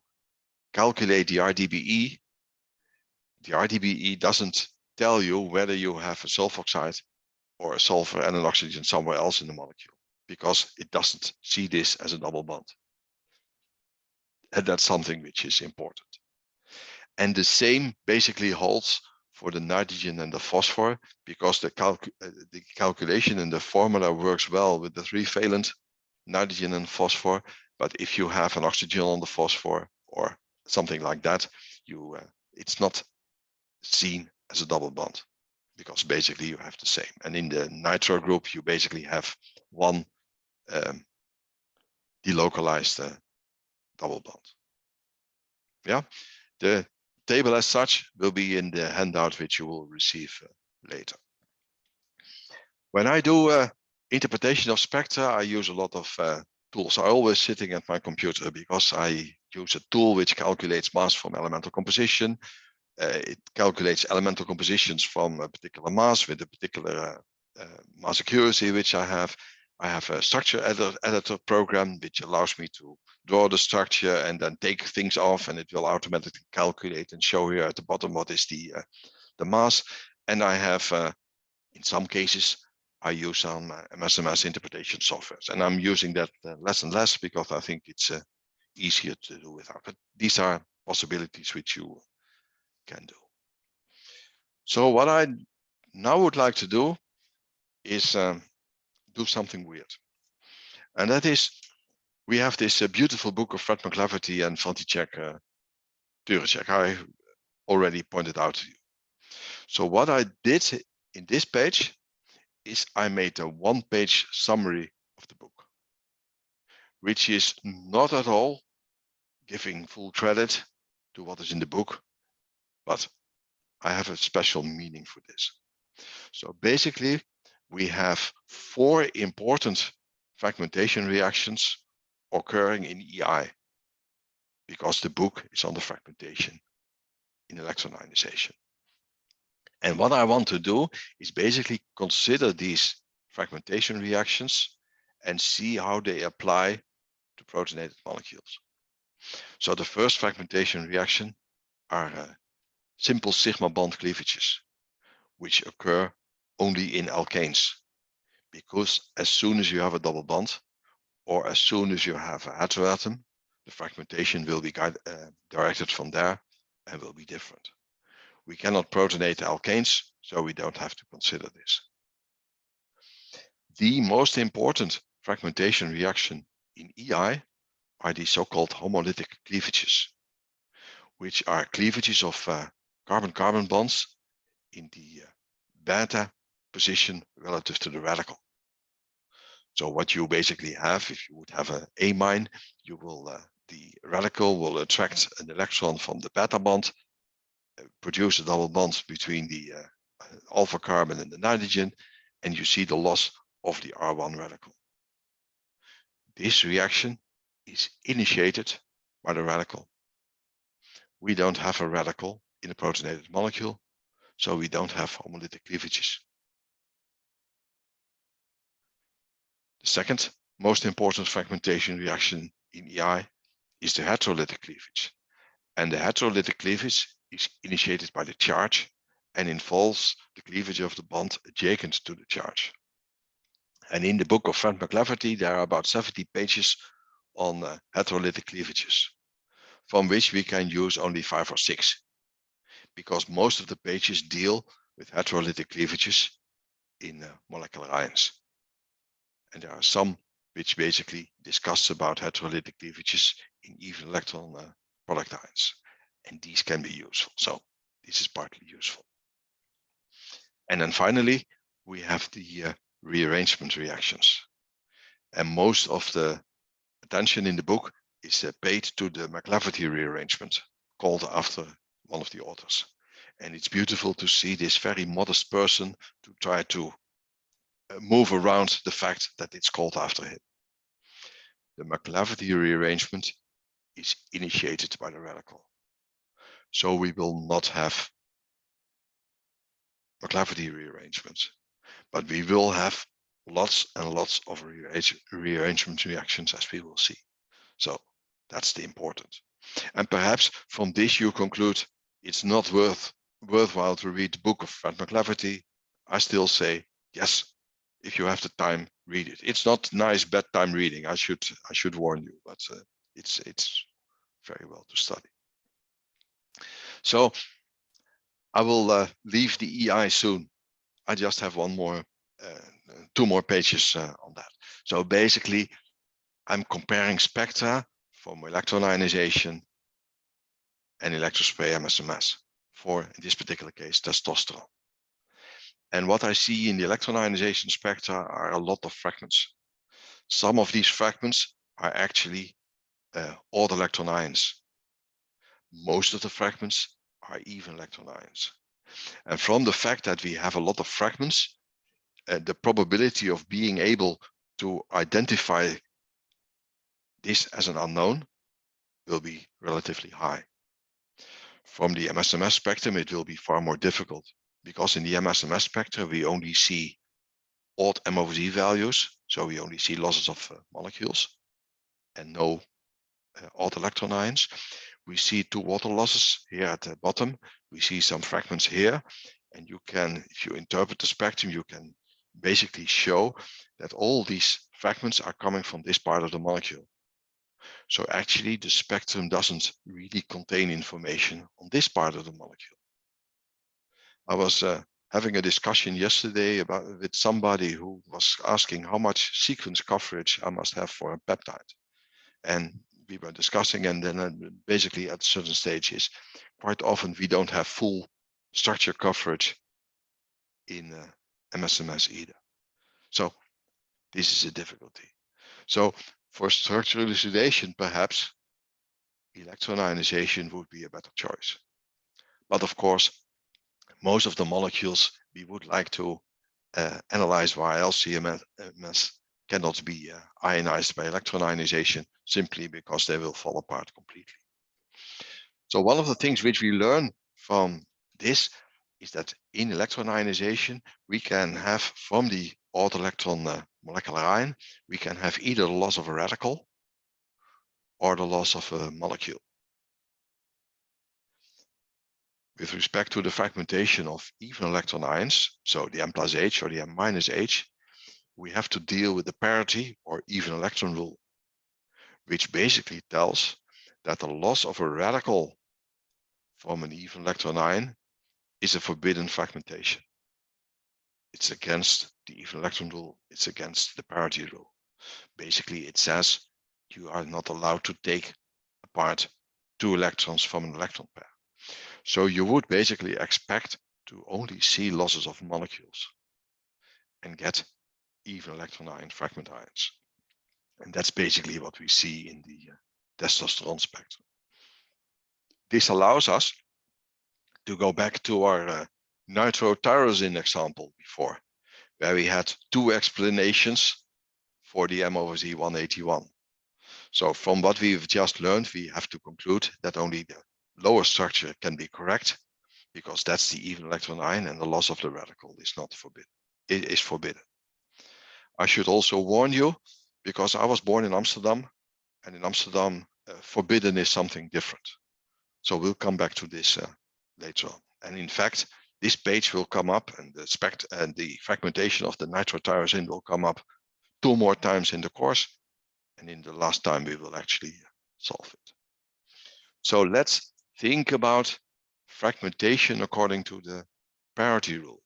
calculate the RDBE doesn't tell you whether you have a sulfoxide or a sulfur and an oxygen somewhere else in the molecule, because it doesn't see this as a double bond. And that's something which is important. And the same basically holds for the nitrogen and the phosphor, because the calculation and the formula works well with the 3-valent nitrogen and phosphor. But if you have an oxygen on the phosphor or something like that, it's not seen as a double bond, because basically you have the same. And in the nitro group, you basically have one delocalized double bond. Yeah, the table as such will be in the handout which you will receive later. When I do interpretation of spectra, I use a lot of tools. I'm always sitting at my computer because I use a tool which calculates mass from elemental composition. It calculates elemental compositions from a particular mass with a particular mass accuracy which I have. I have a structure editor program which allows me to draw the structure and then take things off, and it will automatically calculate and show here at the bottom what is the mass. And I have, in some cases, I use some MSMS interpretation softwares, and I'm using that less and less because I think it's easier to do without. But these are possibilities which you can do. So what I now would like to do is do something weird, and that is we have this beautiful book of Fred McLafferty and František Tureček. I already pointed out to you. So what I did in this page is I made a one-page summary of the book, which is not at all giving full credit to what is in the book, but I have a special meaning for this. So basically, we have 4 important fragmentation reactions occurring in EI, because the book is on the fragmentation in electron ionization. And what I want to do is basically consider these fragmentation reactions and see how they apply to protonated molecules. So the first fragmentation reaction are simple sigma bond cleavages, which occur only in alkanes, because as soon as you have a double bond, or as soon as you have a heteroatom, the fragmentation will be directed from there and will be different. We cannot protonate alkanes, so we don't have to consider this. The most important fragmentation reaction in EI are the so-called homolytic cleavages, which are cleavages of carbon-carbon bonds in the beta position relative to the radical. So what you basically have, if you would have an amine, you will the radical will attract an electron from the beta bond, produce a double bond between the alpha carbon and the nitrogen, and you see the loss of the R1 radical. This reaction is initiated by the radical. We don't have a radical in a protonated molecule, so we don't have homolytic cleavages. The second most important fragmentation reaction in EI is the heterolytic cleavage. And the heterolytic cleavage is initiated by the charge and involves the cleavage of the bond adjacent to the charge. And in the book of Frank McLafferty, there are about 70 pages on heterolytic cleavages, from which we can use only 5 or 6, because most of the pages deal with heterolytic cleavages in molecular ions. And there are some which basically discuss about heterolytic cleavages in even electron product ions. And these can be useful. So this is partly useful. And then finally, we have the rearrangement reactions. And most of the attention in the book is paid to the McLafferty rearrangement, called after one of the authors. And it's beautiful to see this very modest person to try to move around the fact that it's called after him. The McLafferty rearrangement is initiated by the radical. So we will not have McLafferty rearrangements, but we will have lots and lots of rearrangement reactions, as we will see. So that's the important. And perhaps from this you conclude it's not worthwhile to read the book of Frank McLafferty. I still say yes, if you have the time, read it. It's not nice bedtime reading. I should warn you, but it's very well to study. So I will leave the EI soon. I just have two more pages on that. So basically, I'm comparing spectra from electron ionization and electrospray MSMS for, in this particular case, testosterone. And what I see in the electron ionization spectra are a lot of fragments. Some of these fragments are actually odd electron ions. Most of the fragments are even electron ions. And from the fact that we have a lot of fragments, the probability of being able to identify this as an unknown will be relatively high. From the MSMS spectrum, it will be far more difficult, because in the MSMS spectrum, we only see odd MOZ values. So we only see losses of molecules and no odd electron ions. We see 2 water losses here at the bottom. We see some fragments here. And you can, if you interpret the spectrum, you can basically show that all these fragments are coming from this part of the molecule. So actually the spectrum doesn't really contain information on this part of the molecule. I was having a discussion yesterday with somebody who was asking how much sequence coverage I must have for a peptide. And we were discussing, and then basically at certain stages, quite often we don't have full structure coverage in MSMS either. So this is a difficulty. So for structural elucidation, perhaps electron ionization would be a better choice. But of course, most of the molecules we would like to analyze via LC-MS cannot be ionized by electron ionization, simply because they will fall apart completely. So one of the things which we learn from this is that in electron ionization, we can have from the odd electron molecular ion, we can have either the loss of a radical or the loss of a molecule. With respect to the fragmentation of even electron ions, so the M+H or the M-H, we have to deal with the parity or even electron rule, which basically tells that the loss of a radical from an even electron ion is a forbidden fragmentation. It's against the even electron rule, it's against the parity rule. Basically, it says you are not allowed to take apart 2 electrons from an electron pair. So you would basically expect to only see losses of molecules and get even electron ion fragment ions. And that's basically what we see in the testosterone spectrum. This allows us to go back to our nitrotyrosine example before, where we had 2 explanations for the M/Z 181. So from what we've just learned, we have to conclude that only the lower structure can be correct, because that's the even electron ion, and the loss of the radical is not forbidden. It is forbidden. I should also warn you, because I was born in Amsterdam, and in Amsterdam, forbidden is something different. So we'll come back to this later on. And in fact, this page will come up, and the fragmentation of the nitrotyrosine will come up 2 more times in the course, and in the last time we will actually solve it. So let's think about fragmentation according to the parity rule.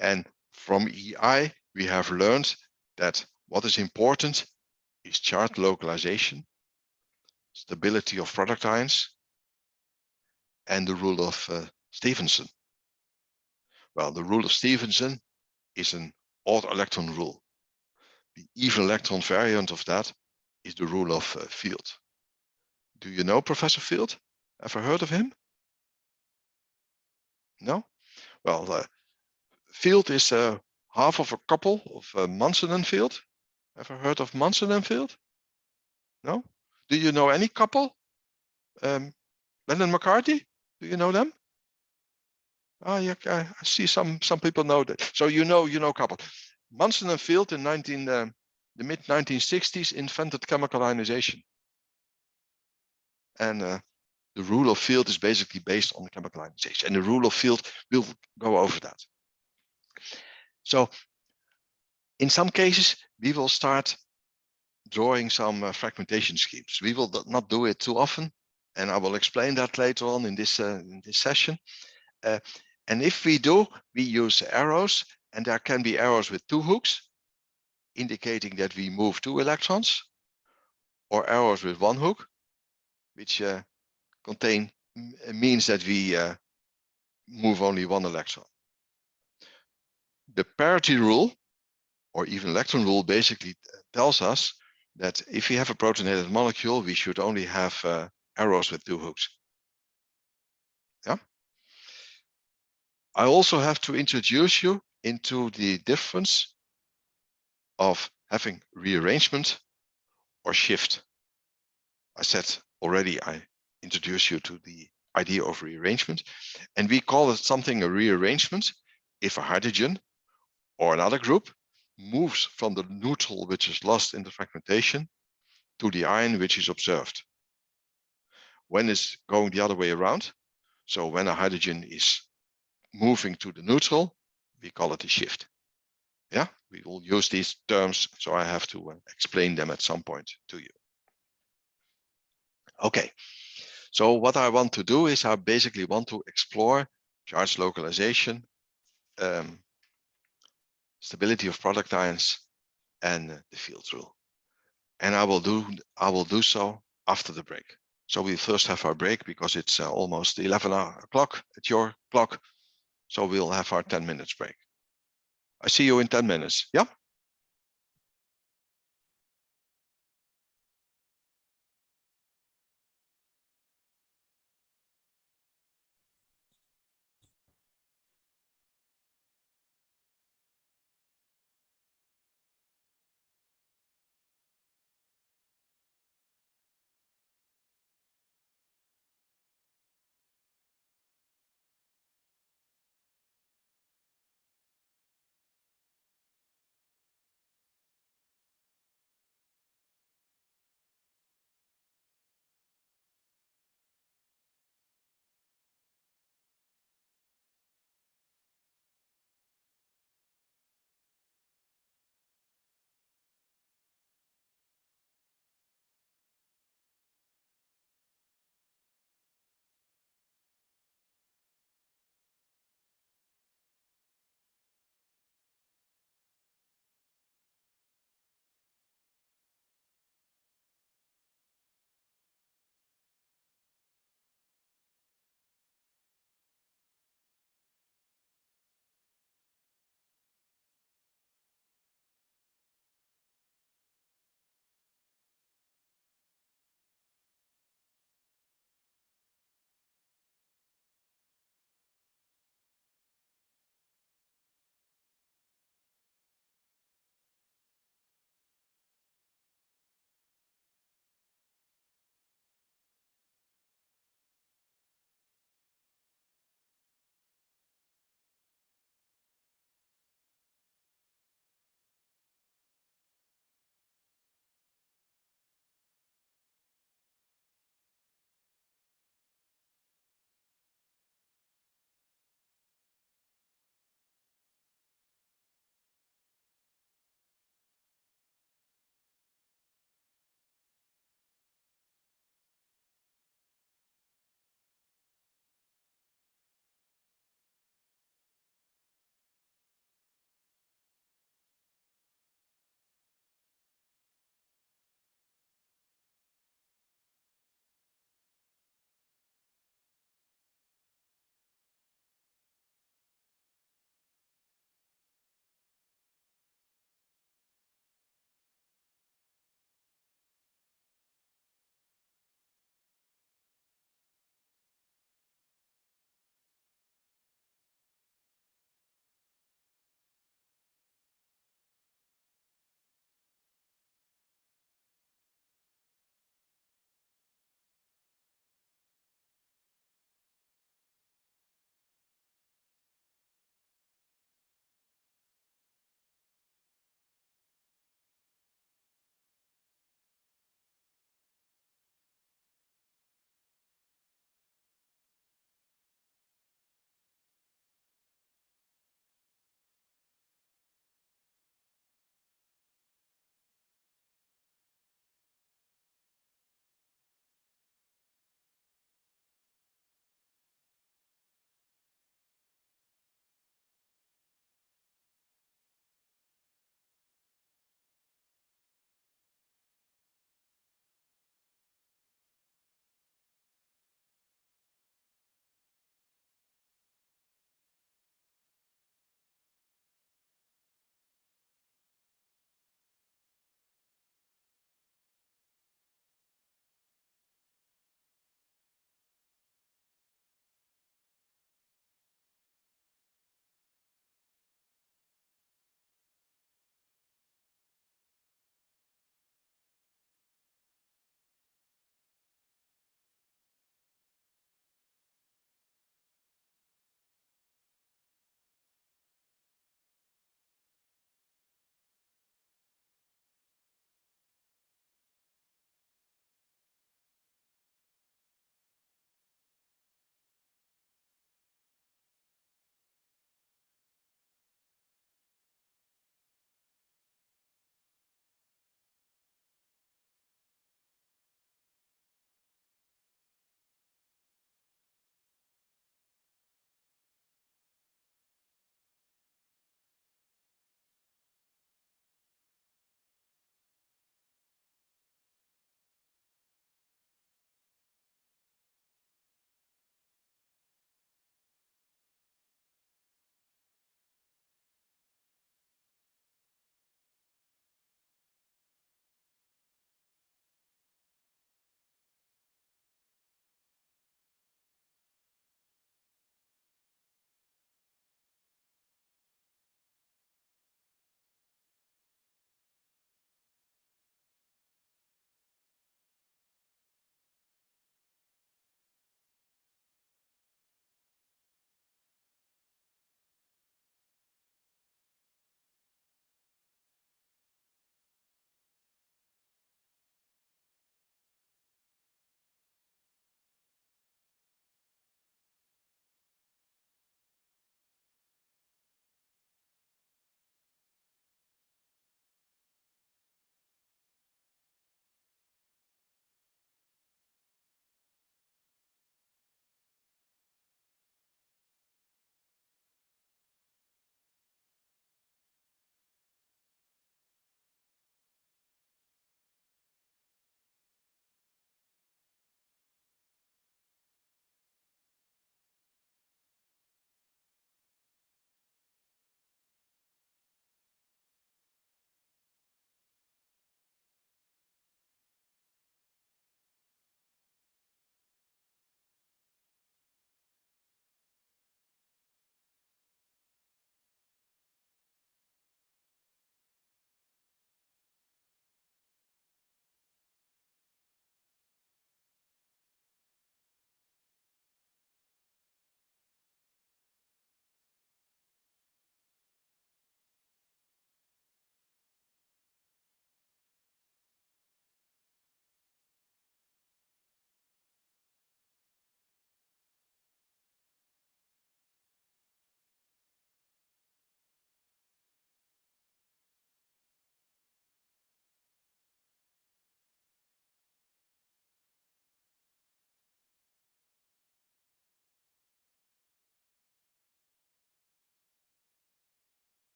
And from EI, we have learned that what is important is chart localization, stability of product ions, and the rule of Stevenson. Well, the rule of Stevenson is an odd electron rule. The even electron variant of that is the rule of Field. Do you know Professor Field? Ever heard of him? No? Well, Field is half of a couple of Munson and Field. Ever heard of Munson and Field? No? Do you know any couple? Lennon McCarthy? Do you know them? Oh, yeah, I see some people know that. So you know couple. Munson and Field in the mid 1960s invented chemical ionization. And the rule of Field is basically based on chemical ionization. And the rule of Field will go over that. So in some cases, we will start drawing some fragmentation schemes. We will not do it too often, and I will explain that later on in this session. And if we do, we use arrows, and there can be arrows with 2 hooks, indicating that we move 2 electrons, or arrows with 1 hook, which means that we move only 1 electron. The parity rule, or even electron rule, basically tells us that if we have a protonated molecule, we should only have arrows with 2 hooks. Yeah. I also have to introduce you into the difference of having rearrangement or shift. I said already, I introduced you to the idea of rearrangement, and we call it something a rearrangement if a hydrogen or another group moves from the neutral, which is lost in the fragmentation, to the ion which is observed. When it's going the other way around, so when a hydrogen is moving to the neutral, we call it a shift. Yeah, we will use these terms, so I have to explain them at some point to you. Okay, so what I want to do is I basically want to explore charge localization, stability of product ions, and the Field rule. And I will do so after the break. So we first have our break because it's almost 11 o'clock at your clock. So we'll have our 10 minutes break. I see you in 10 minutes. Yeah.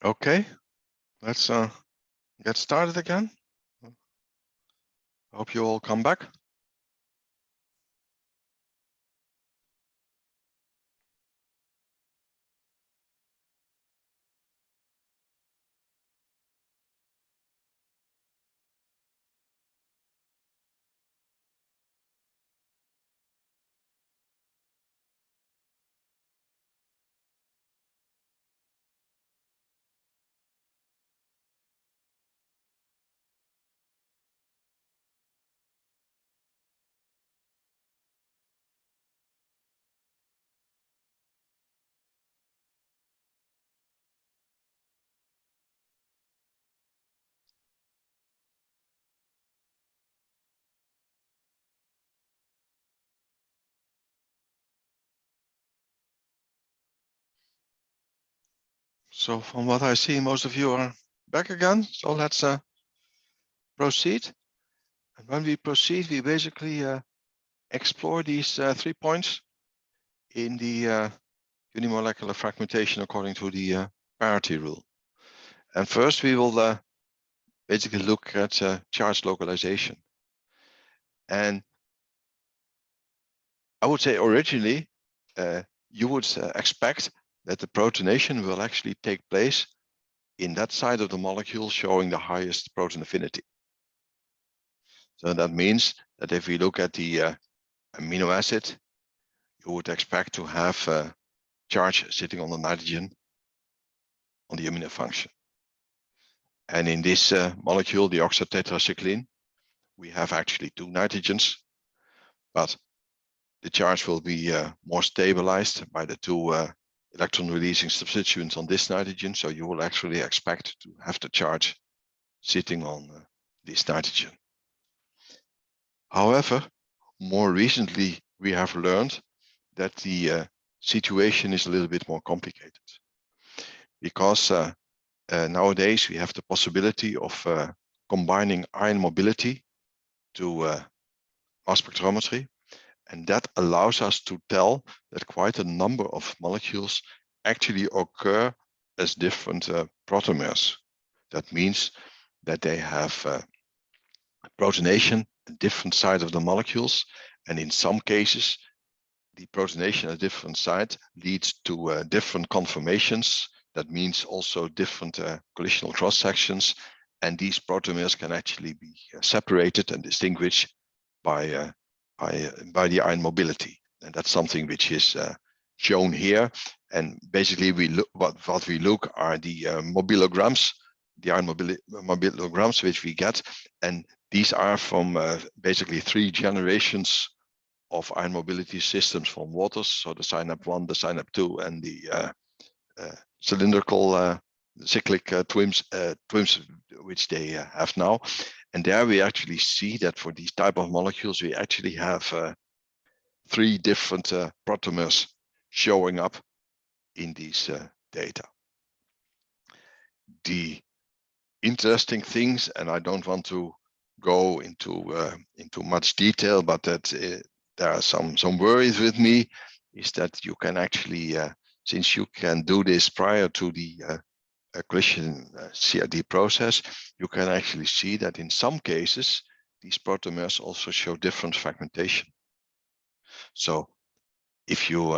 Okay, let's get started again. Hope you all come back. So from what I see, most of you are back again. So let's proceed. And when we proceed, we basically explore these 3 points in the unimolecular fragmentation according to the parity rule. And first we will basically look at charge localization. And I would say originally, you would expect that the protonation will actually take place in that side of the molecule showing the highest proton affinity. So that means that if we look at the amino acid, you would expect to have a charge sitting on the nitrogen on the amino function. And in this molecule, the oxytetracycline, we have actually 2 nitrogens, but the charge will be more stabilized by the 2 electron releasing substituents on this nitrogen. So you will actually expect to have the charge sitting on this nitrogen. However, more recently, we have learned that the situation is a little bit more complicated, because nowadays we have the possibility of combining ion mobility to mass spectrometry, and that allows us to tell that quite a number of molecules actually occur as different protomers. That means that they have protonation at different sides of the molecules, and in some cases the protonation at different sites leads to different conformations. That means also different collisional cross sections, and these protomers can actually be separated and distinguished by the ion mobility, and that's something which is shown here. And basically, we look what we look are the mobilograms, the ion mobilograms which we get, and these are from basically 3 generations of ion mobility systems from waters. So the synap 1, the synap 2, and the cylindrical cyclic twins which they have now. And there we actually see that for these type of molecules, we actually have 3 different protomers showing up in these data. The interesting things, and I don't want to go into much detail, but that there are some worries with me, is that you can actually, since you can do this prior to the collision CRD process, you can actually see that in some cases, these protomers also show different fragmentation. So if you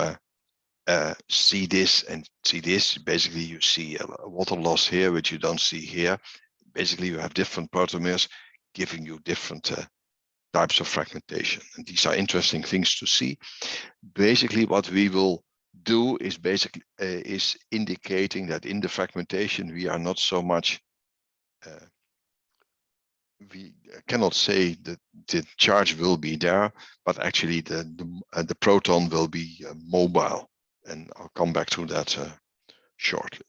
see this and see this, basically you see a water loss here, which you don't see here. Basically, you have different protomers giving you different types of fragmentation. And these are interesting things to see. Basically, what we will do is is indicating that in the fragmentation, we are not so much, we cannot say that the charge will be there, but actually the proton will be mobile. And I'll come back to that shortly.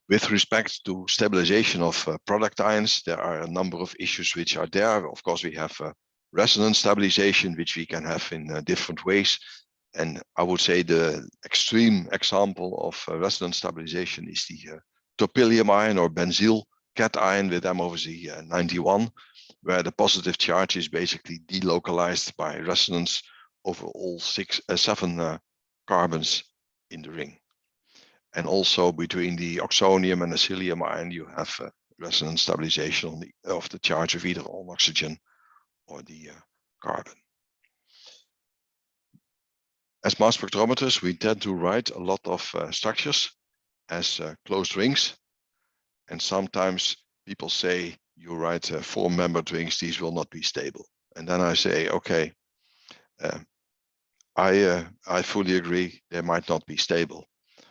With respect to stabilization of product ions, there are a number of issues which are there. Of course, we have resonance stabilization, which we can have in different ways. And I would say the extreme example of resonance stabilization is the topilium ion or benzyl cation with M over Z 91, where the positive charge is basically delocalized by resonance over all 7 carbons in the ring. And also between the oxonium and the cilium ion, you have resonance stabilization of the charge of either on oxygen or the carbon. As mass spectrometers, we tend to write a lot of structures as closed rings. And sometimes people say, you write 4-membered rings, these will not be stable. And then I say, okay, I fully agree, they might not be stable,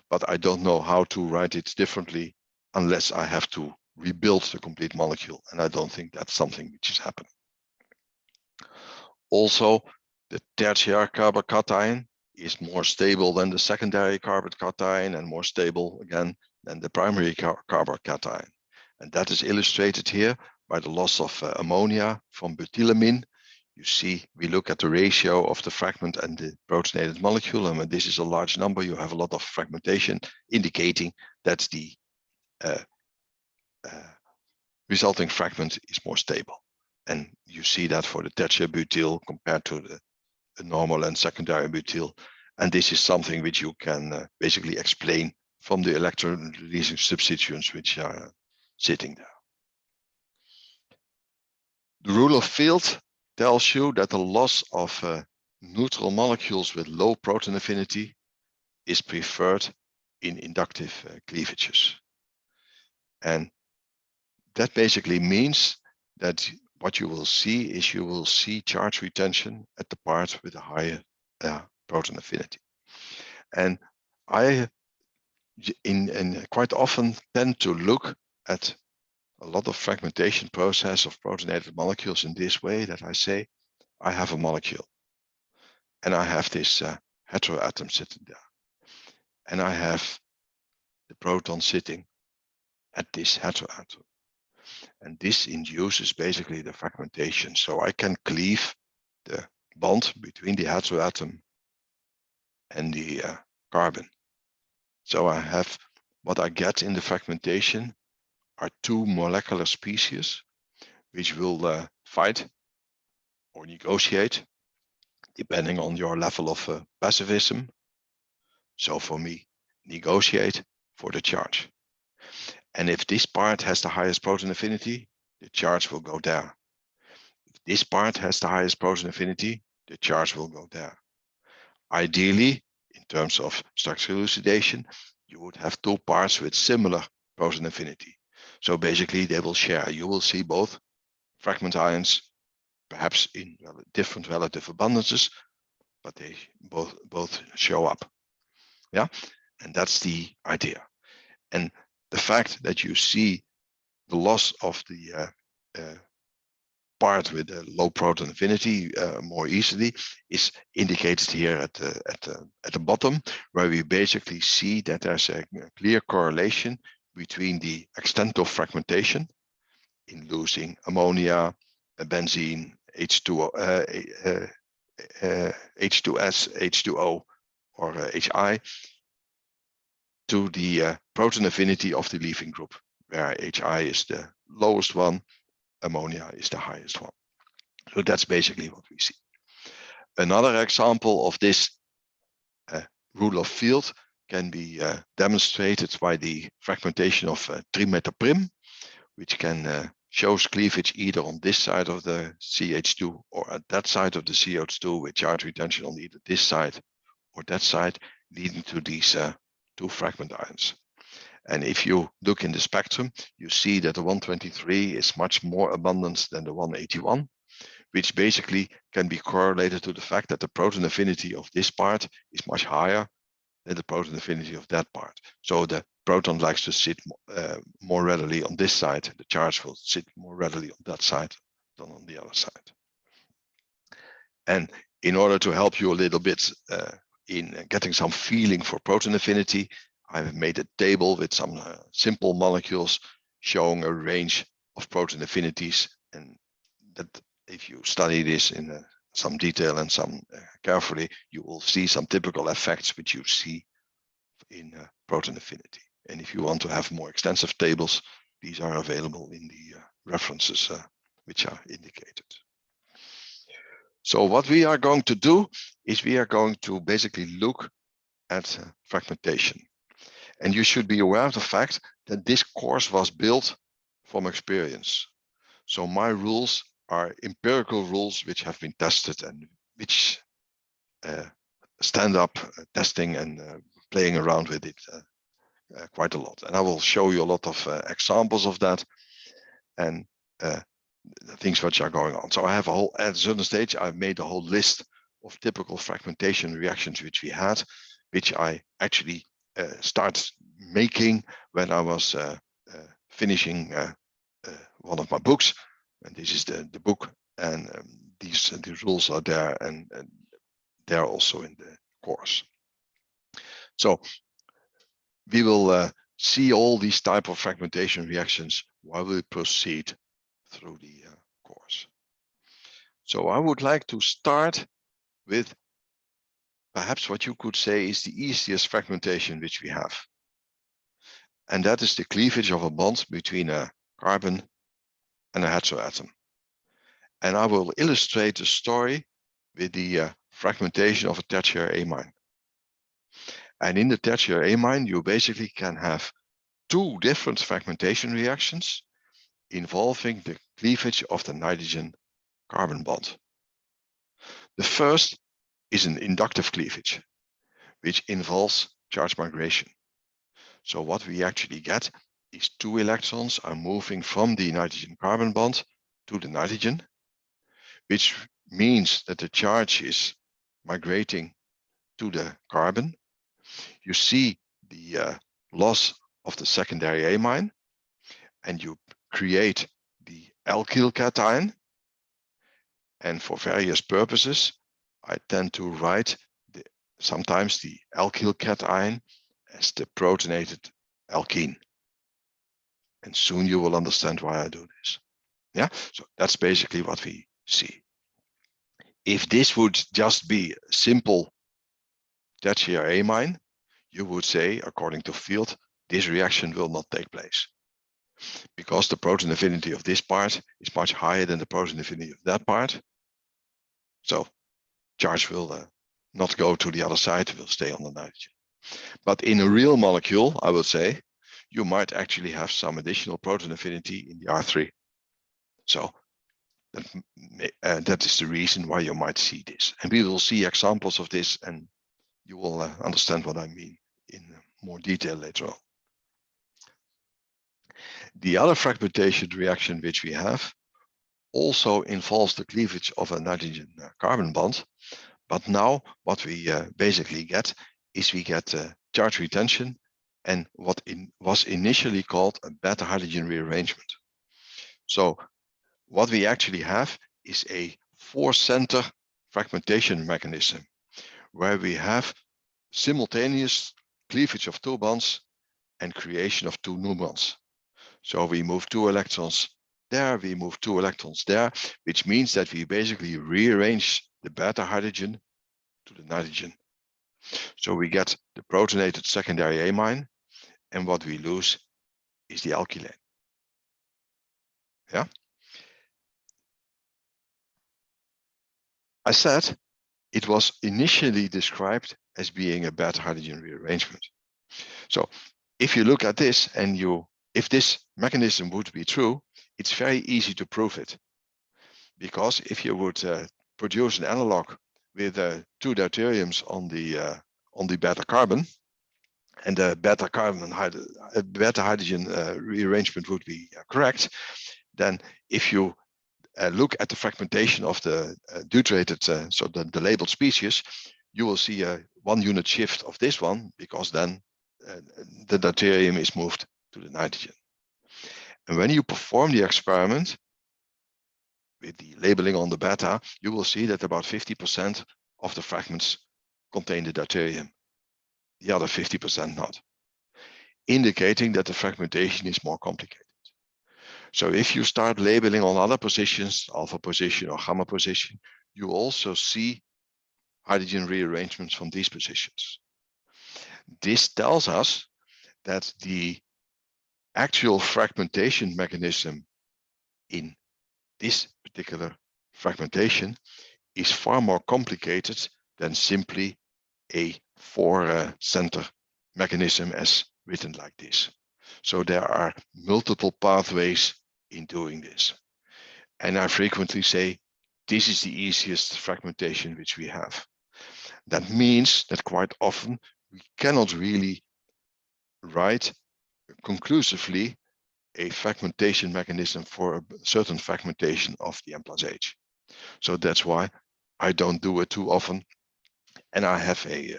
but I don't know how to write it differently unless I have to rebuild the complete molecule. And I don't think that's something which is happening. Also, the tertiary carbon cation is more stable than the secondary carbon cation and more stable again than the primary carbon cation. And that is illustrated here by the loss of ammonia from butylamine. You see, we look at the ratio of the fragment and the protonated molecule, and when this is a large number, you have a lot of fragmentation, indicating that the resulting fragment is more stable. And you see that for the tertiary butyl compared to the normal and secondary butyl. And this is something which you can basically explain from the electron releasing substituents which are sitting there. The rule of field tells you that the loss of neutral molecules with low proton affinity is preferred in inductive cleavages. And that basically means that what you will see is you will see charge retention at the part with a higher proton affinity. And I quite often tend to look at a lot of fragmentation process of protonated molecules in this way, that I say, I have a molecule and I have this heteroatom sitting there. And I have the proton sitting at this heteroatom. And this induces basically the fragmentation. So I can cleave the bond between the heteroatom and the carbon. So I have, what I get in the fragmentation are 2 molecular species which will fight or negotiate depending on your level of pacifism. So for me, negotiate for the charge. And if this part has the highest proton affinity, the charge will go there. If this part has the highest proton affinity, the charge will go there. Ideally, in terms of structural elucidation, you would have 2 parts with similar proton affinity. So basically they will share. You will see both fragment ions, perhaps in different relative abundances, but they both show up. Yeah, and that's the idea. And the fact that you see the loss of the part with a low proton affinity more easily is indicated here at the bottom, where we basically see that there's a clear correlation between the extent of fragmentation in losing ammonia, benzene, H2S, H2O, or HI, to the proton affinity of the leaving group, where HI is the lowest one, ammonia is the highest one. So that's basically what we see. Another example of this rule of field can be demonstrated by the fragmentation of trimethoprim, which can shows cleavage either on this side of the CH2 or at that side of the CH2 with charge retention on either this side or that side, leading to these 2 fragment ions. And if you look in the spectrum, you see that the 123 is much more abundant than the 181, which basically can be correlated to the fact that the proton affinity of this part is much higher than the proton affinity of that part. So the proton likes to sit more readily on this side. The charge will sit more readily on that side than on the other side. And in order to help you a little bit in getting some feeling for proton affinity, I've made a table with some simple molecules showing a range of proton affinities, and that if you study this in some detail and some carefully, you will see some typical effects which you see in proton affinity. And if you want to have more extensive tables, these are available in the references which are indicated. So what we are going to do is we are going to basically look at fragmentation. And you should be aware of the fact that this course was built from experience. So my rules are empirical rules which have been tested and which stand up testing and playing around with it quite a lot. And I will show you a lot of examples of that and the things which are going on. So I have a whole, at a certain stage, I've made a whole list of typical fragmentation reactions which we had, which I actually started making when I was finishing one of my books. And this is the book, and these rules are there, and they're also in the course. So we will see all these type of fragmentation reactions while we proceed through the course. So I would like to start with perhaps what you could say is the easiest fragmentation which we have. And that is the cleavage of a bond between a carbon and a heteroatom. And I will illustrate the story with the fragmentation of a tertiary amine. And in the tertiary amine, you basically can have two different fragmentation reactions involving the cleavage of the nitrogen carbon bond. The first is an inductive cleavage, which involves charge migration. So what we actually get is two electrons are moving from the nitrogen carbon bond to the nitrogen, which means that the charge is migrating to the carbon. You see the loss of the secondary amine, and you create the alkyl cation. And for various purposes, I tend to write sometimes the alkyl cation as the protonated alkene. And soon you will understand why I do this. Yeah, so that's basically what we see. If this would just be a simple tertiary amine, you would say, according to Field, this reaction will not take place, because the proton affinity of this part is much higher than the proton affinity of that part. So charge will not go to the other side, it will stay on the nitrogen. But in a real molecule, I would say, you might actually have some additional proton affinity in the R3. So that is the reason why you might see this. And we will see examples of this, and you will understand what I mean in more detail later on. The other fragmentation reaction which we have also involves the cleavage of a nitrogen carbon bond. But now what we basically get is we get charge retention and what was initially called a beta hydrogen rearrangement. So what we actually have is a four-center fragmentation mechanism where we have simultaneous cleavage of two bonds and creation of two new bonds. So we move two electrons there, we move two electrons there, which means that we basically rearrange the beta hydrogen to the nitrogen. So we get the protonated secondary amine, and what we lose is the alkylane. Yeah. I said it was initially described as being a beta hydrogen rearrangement. So if you look at this and if this mechanism would be true, it's very easy to prove it. Because if you would produce an analog with two deuteriums on the beta carbon, and the beta hydrogen rearrangement would be correct, then if you look at the fragmentation of the deuterated, so the labeled species, you will see a 1 unit shift of this one, because then the deuterium is moved to the nitrogen. And when you perform the experiment with the labeling on the beta, you will see that about 50% of the fragments contain the deuterium, the other 50% not, indicating that the fragmentation is more complicated. So if you start labeling on other positions, alpha position or gamma position, you also see hydrogen rearrangements from these positions. This tells us that the actual fragmentation mechanism in this particular fragmentation is far more complicated than simply a four-center mechanism as written like this. So there are multiple pathways in doing this. And I frequently say, this is the easiest fragmentation which we have. That means that quite often we cannot really write conclusively a fragmentation mechanism for a certain fragmentation of the M plus H. So that's why I don't do it too often. And I have a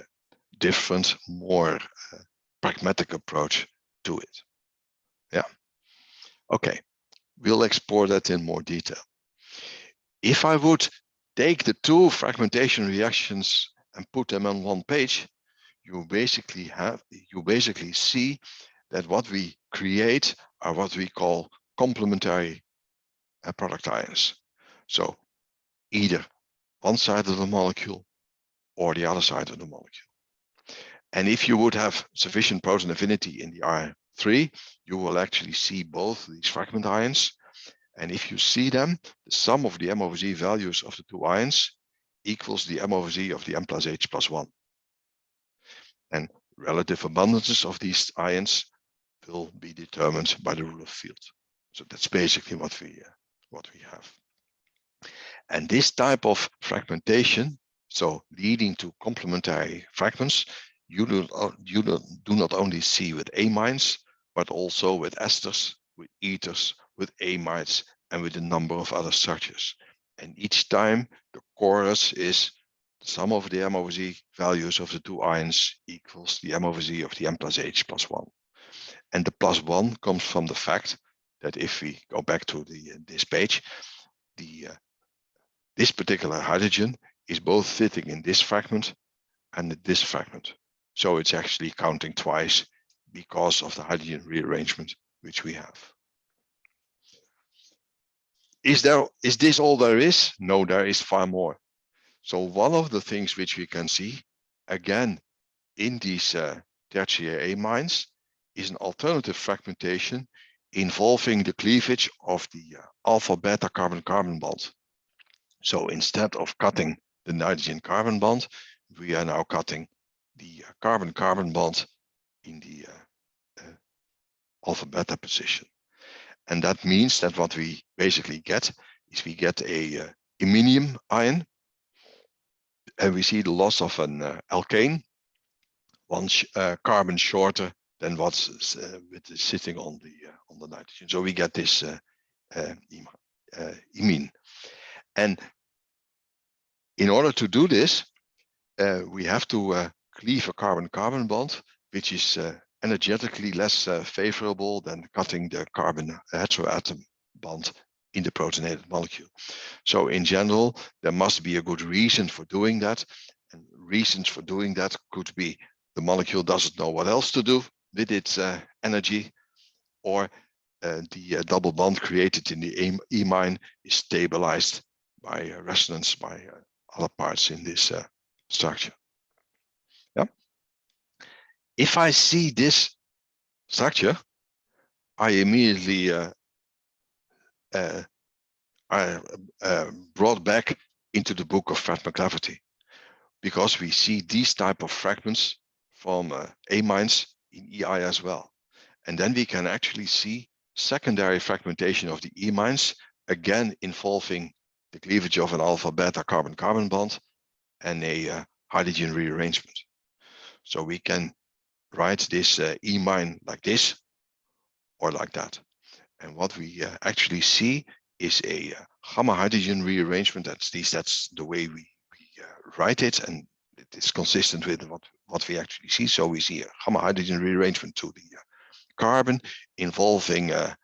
different, more pragmatic approach to it. Yeah. Okay. We'll explore that in more detail. If I would take the two fragmentation reactions and put them on one page, you basically see that what we create are what we call complementary product ions. So either one side of the molecule or the other side of the molecule. And if you would have sufficient proton affinity in the R3, you will actually see both these fragment ions. And if you see them, the sum of the M over Z values of the two ions equals the M over Z of the M plus H plus 1. And relative abundances of these ions will be determined by the rule of field. So that's basically what we have. And this type of fragmentation, so leading to complementary fragments, you do not only see with amines, but also with esters, with ethers, with amides, and with a number of other structures. And each time the chorus is the sum of the M over Z values of the two ions equals the M over Z of the M plus H plus 1. And the plus 1 comes from the fact that if we go back to this page, this particular hydrogen is both sitting in this fragment and in this fragment. So it's actually counting twice because of the hydrogen rearrangement which we have. Is this all there is? No, there is far more. So one of the things which we can see, again, in these tertiary amines is an alternative fragmentation involving the cleavage of the alpha-beta carbon-carbon bond. So instead of cutting the nitrogen-carbon bond, we are now cutting the carbon-carbon bond in the alpha-beta position. And that means that what we basically get is we get a iminium ion, and we see the loss of an alkane, one carbon shorter than what's sitting on the nitrogen. So we get this imine. And in order to do this, we have to cleave a carbon-carbon bond, which is energetically less favorable than cutting the carbon heteroatom bond in the protonated molecule. So in general, there must be a good reason for doing that. And reasons for doing that could be the molecule doesn't know what else to do with its energy, or the double bond created in the imine is stabilized by resonance by other parts in this structure. Yeah. If I see this structure, I immediately brought back into the book of Fred McClafferty, because we see these type of fragments from amines in EI as well. And then we can actually see secondary fragmentation of the amines, again imvolving the cleavage of an alpha-beta carbon-carbon bond and a hydrogen rearrangement. So we can write this imine like this or like that. And what we actually see is a gamma hydrogen rearrangement. At least that's the way we write it, and it is consistent with what we actually see. So we see a gamma hydrogen rearrangement to the carbon involving a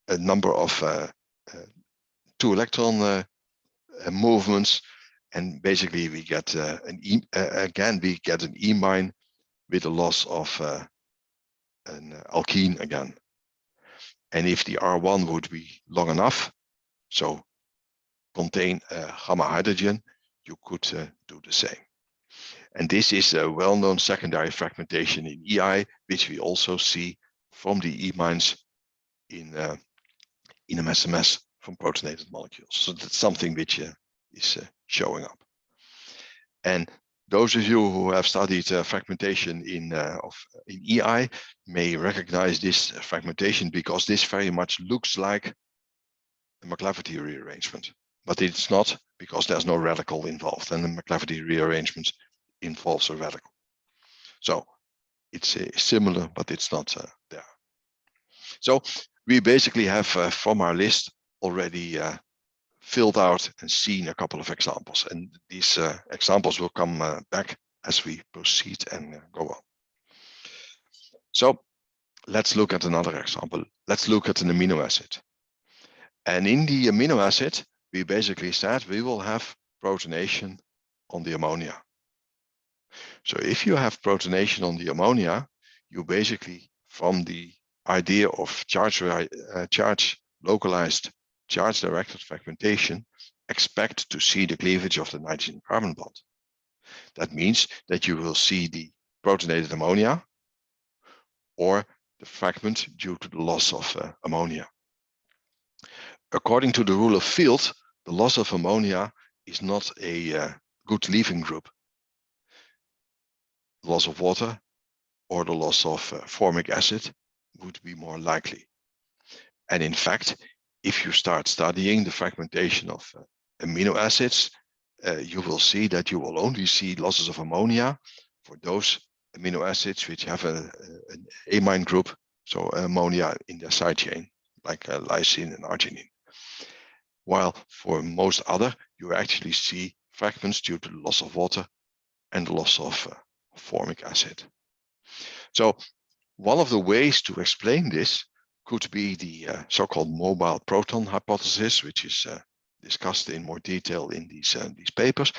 number of 2 electron movements, and basically we get again we get an imine with a loss of an alkene again. And if the R1 would be long enough, so contain gamma hydrogen, you could do the same. And this is a well-known secondary fragmentation in EI, which we also see from the imines in MSMS from protonated molecules. So that's something which is showing up. And Those of you who have studied fragmentation in EI may recognize this fragmentation because this very much looks like a McLafferty rearrangement, but it's not because there's no radical involved, and the McLafferty rearrangement involves a radical. So it's similar, but it's not there. So we basically have from our list already filled out and seen a couple of examples, and these examples will come back as we proceed and go on. So let's look at another example. Let's look at an amino acid. And in the amino acid, we basically said we will have protonation on the ammonia. So if you have protonation on the ammonia, you basically, from the idea of charge localized charge-directed fragmentation, expect to see the cleavage of the nitrogen carbon bond. That means that you will see the protonated ammonia or the fragment due to the loss of ammonia. According to the rule of field, the loss of ammonia is not a good leaving group. The loss of water or the loss of formic acid would be more likely. And in fact, if you start studying the fragmentation of amino acids, you will see that you will only see losses of ammonia for those amino acids which have an amine group, so ammonia in their side chain, like lysine and arginine. While for most other, you actually see fragments due to the loss of water and the loss of formic acid. So one of the ways to explain this could be the so-called mobile proton hypothesis, which is discussed in more detail in these papers,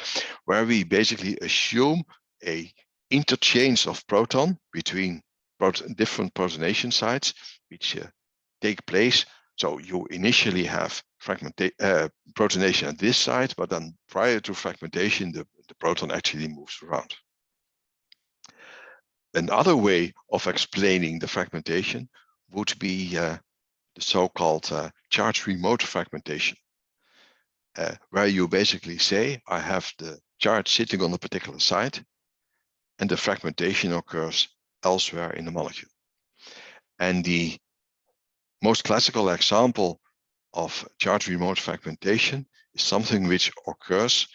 where we basically assume a interchange of proton between different protonation sites, which take place. So you initially have protonation at this site, but then prior to fragmentation, the proton actually moves around. Another way of explaining the fragmentation would be the so-called charge remote fragmentation, where you basically say, I have the charge sitting on a particular site, and the fragmentation occurs elsewhere in the molecule. And the most classical example of charge remote fragmentation is something which occurs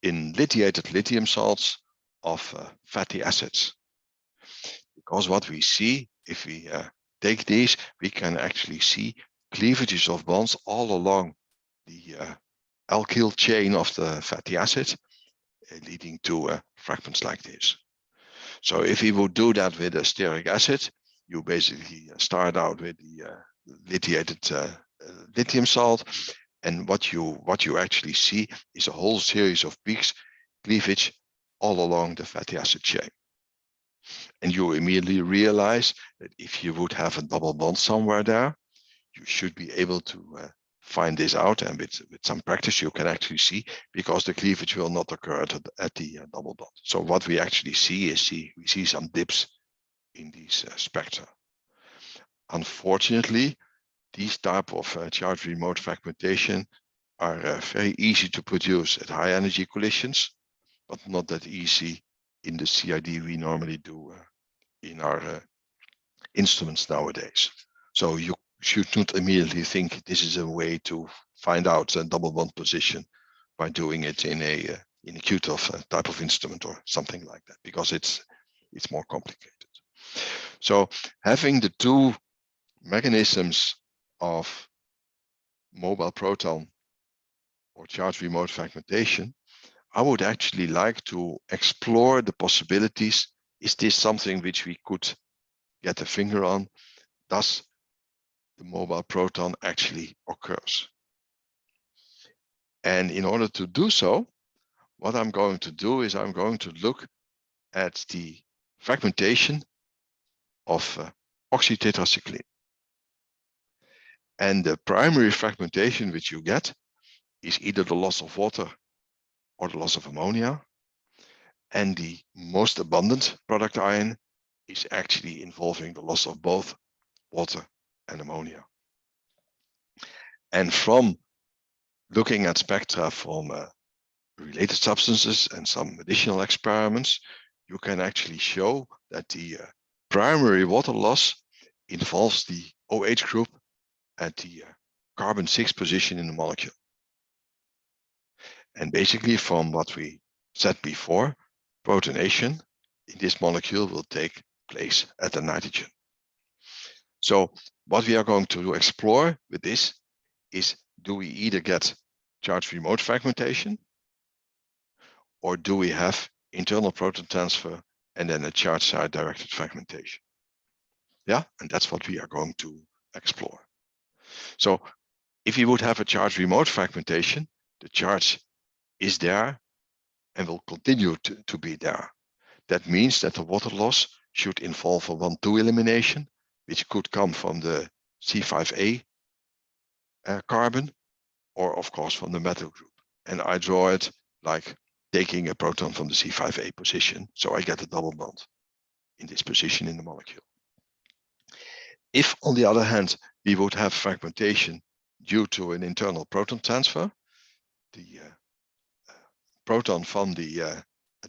in lithiated lithium salts of fatty acids. Because what we see, if we take these, we can actually see cleavages of bonds all along the alkyl chain of the fatty acid, leading to fragments like this. So if we would do that with a stearic acid, you basically start out with the lithiated lithium salt, and what you actually see is a whole series of peaks, cleavage all along the fatty acid chain. And you immediately realize that if you would have a double bond somewhere there, you should be able to find this out, and with some practice you can actually see, because the cleavage will not occur at the double bond. So what we actually see is we see some dips in these spectra. Unfortunately, these type of charge remote fragmentation are very easy to produce at high energy collisions, but not that easy in the CID we normally do in our instruments nowadays. So you should not immediately think this is a way to find out a double bond position by doing it in a Q-TOF type of instrument or something like that, because it's more complicated. So having the two mechanisms of mobile proton or charge remote fragmentation, I would actually like to explore the possibilities. Is this something which we could get a finger on? Does the mobile proton actually occurs? And in order to do so, what I'm going to do is I'm going to look at the fragmentation of oxytetracycline. And the primary fragmentation which you get is either the loss of water or the loss of ammonia. And the most abundant product ion is actually involving the loss of both water and ammonia. And from looking at spectra from related substances and some additional experiments, you can actually show that the primary water loss involves the OH group at the carbon 6 position in the molecule. And basically, from what we said before, protonation in this molecule will take place at the nitrogen. So what we are going to explore with this is, do we either get charge remote fragmentation, or do we have internal proton transfer and then a charge side directed fragmentation? Yeah, and that's what we are going to explore. So if you would have a charge remote fragmentation, the charge is there and will continue to be there. That means that the water loss should involve a 1,2 elimination, which could come from the C5a carbon, or of course from the metal group. And I draw it like taking a proton from the C5a position, so I get a double bond in this position in the molecule. If, on the other hand, we would have fragmentation due to an internal proton transfer, the proton from the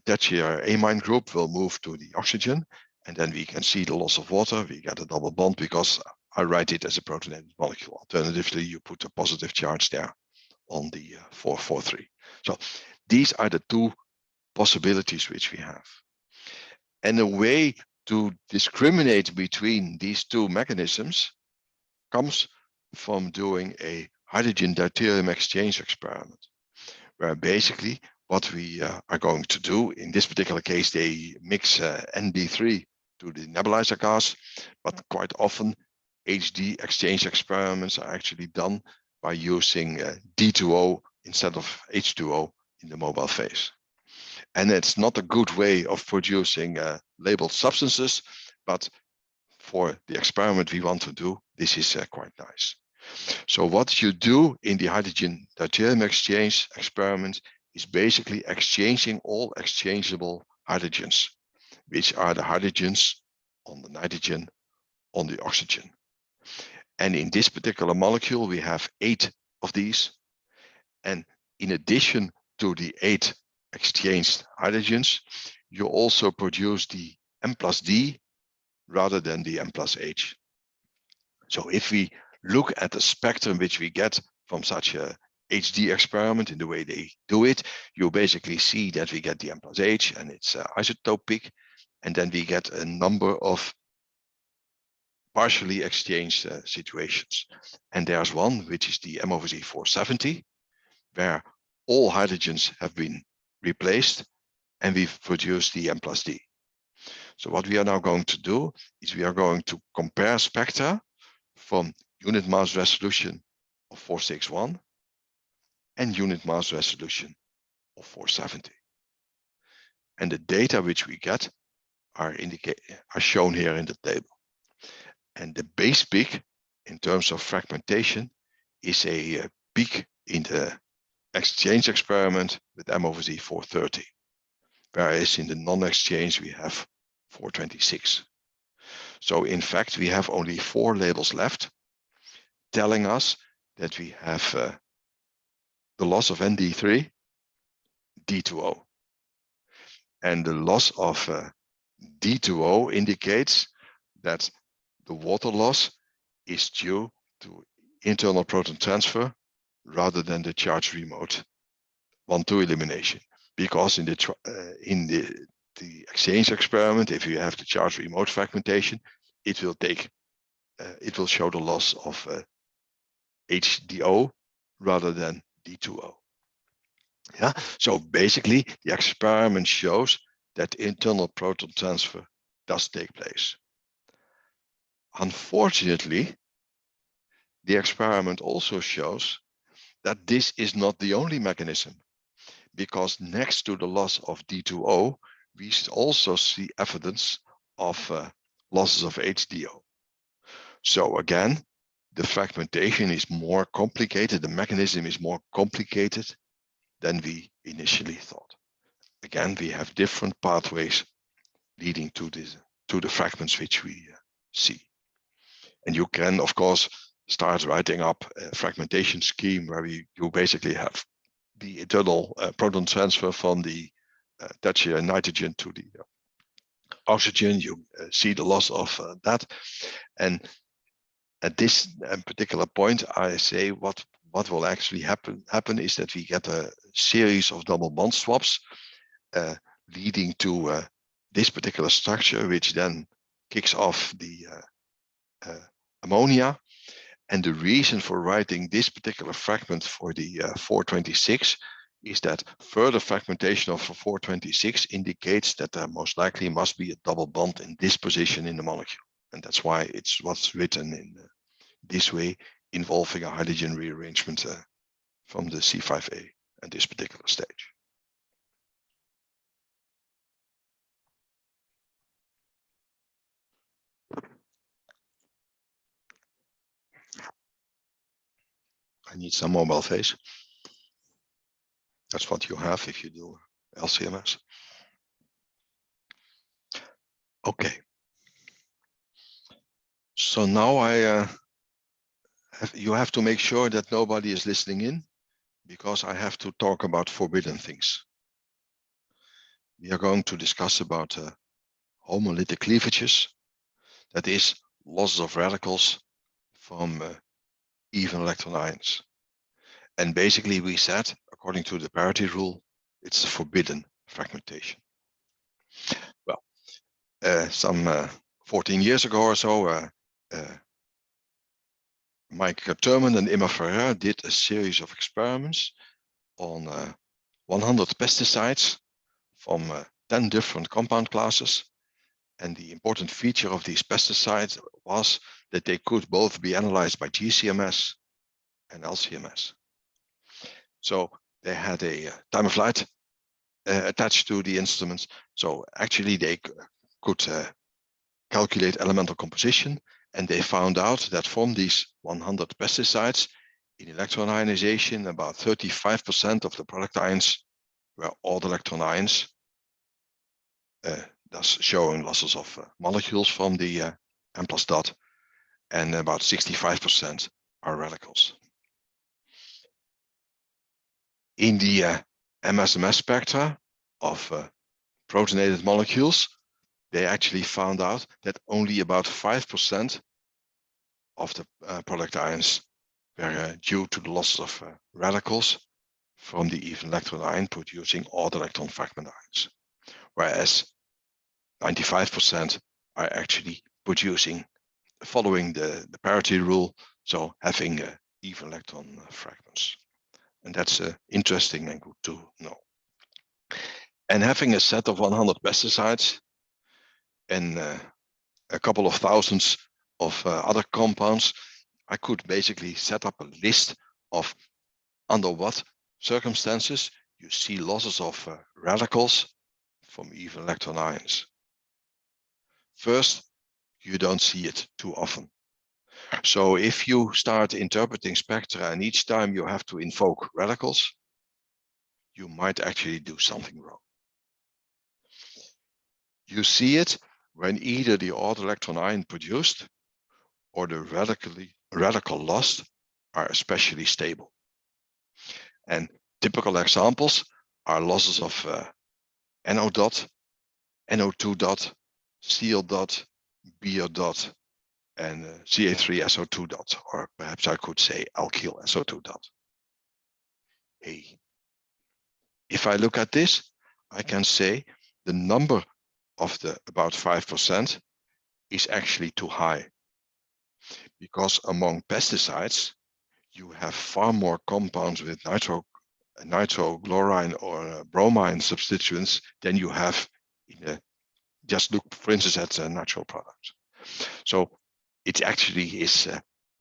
tertiary amine group will move to the oxygen, and then we can see the loss of water. We get a double bond because I write it as a protonated molecule. Alternatively, you put a positive charge there on the 443. So these are the two possibilities which we have. And a way to discriminate between these two mechanisms comes from doing a hydrogen deuterium exchange experiment, where basically what we are going to do, in this particular case, they mix ND3 to the nebulizer gas, but quite often HD exchange experiments are actually done by using D2O instead of H2O in the mobile phase. And it's not a good way of producing labeled substances, but for the experiment we want to do, this is quite nice. So what you do in the hydrogen deuterium exchange experiment is basically exchanging all exchangeable hydrogens, which are the hydrogens on the nitrogen, on the oxygen. And in this particular molecule, we have 8 of these. And in addition to the 8 exchanged hydrogens, you also produce the M plus D rather than the M plus H. So if we look at the spectrum which we get from such a HD experiment in the way they do it, you basically see that we get the M plus H and it's isotopic, and then we get a number of partially exchanged situations. And there's one which is the M/Z 470, where all hydrogens have been replaced and we've produced the M plus D. So what we are now going to do is we are going to compare spectra from unit mass resolution of 461 and unit mass resolution of 470. And the data which we get are shown here in the table. And the base peak in terms of fragmentation is a peak in the exchange experiment with M/Z 430, whereas in the non-exchange we have 426. So in fact, we have only 4 labels left, telling us that we have the loss of ND3, D2O. And the loss of D2O indicates that the water loss is due to internal proton transfer rather than the charge remote 1,2 elimination. Because in the exchange experiment, if you have the charge remote fragmentation, it will show the loss of HDO rather than D2O. Yeah, so basically the experiment shows that internal proton transfer does take place. Unfortunately, the experiment also shows that this is not the only mechanism, because next to the loss of D2O, we also see evidence of losses of HDO. So again, the fragmentation is more complicated, the mechanism is more complicated than we initially thought. Again, we have different pathways leading to the fragments which we see. And you can, of course, start writing up a fragmentation scheme where you basically have the internal proton transfer from the tertiary nitrogen to the oxygen. You see the loss of that. And at this particular point, I say what will actually happen is that we get a series of double bond swaps leading to this particular structure, which then kicks off the ammonia. And the reason for writing this particular fragment for the 426 is that further fragmentation of 426 indicates that there most likely must be a double bond in this position in the molecule. And that's why it's what's written in this way, involving a hydrogen rearrangement from the C5a at this particular stage. I need some mobile phase. That's what you have if you do LCMS. Okay. So now you have to make sure that nobody is listening in, because I have to talk about forbidden things. We are going to discuss about homolytic cleavages, that is, losses of radicals from even electron ions. And basically we said, according to the parity rule, it's a forbidden fragmentation. Well, some 14 years ago or so, Mike Thurman and Emma Ferrer did a series of experiments on 100 pesticides from 10 different compound classes. And the important feature of these pesticides was that they could both be analyzed by GCMS and LCMS. So they had a time of flight attached to the instruments. So actually they could calculate elemental composition, and they found out that from these 100 pesticides, in electron ionization, about 35% of the product ions were odd electron ions, thus showing losses of molecules from the M+ dot, and about 65% are radicals. In the MSMS spectra of protonated molecules, they actually found out that only about 5% of the product ions were due to the loss of radicals from the even electron ion producing odd electron fragment ions, whereas 95% are actually producing, following the parity rule, so having even electron fragments. And that's interesting and good to know. And having a set of 100 pesticides and a couple of thousands of other compounds, I could basically set up a list of under what circumstances you see losses of radicals from even electron ions. First, you don't see it too often. So if you start interpreting spectra and each time you have to invoke radicals, you might actually do something wrong. You see it when either the odd electron ion produced or the radical lost are especially stable. And typical examples are losses of NO dot, NO2 dot, Cl dot, Br dot, and Ca3SO2 dot, or perhaps I could say alkyl SO2 dot. Hey, if I look at this, I can say the number of the about 5% is actually too high, because among pesticides, you have far more compounds with nitrochlorine or bromine substituents than you have in just look, for instance, at natural products. So it actually is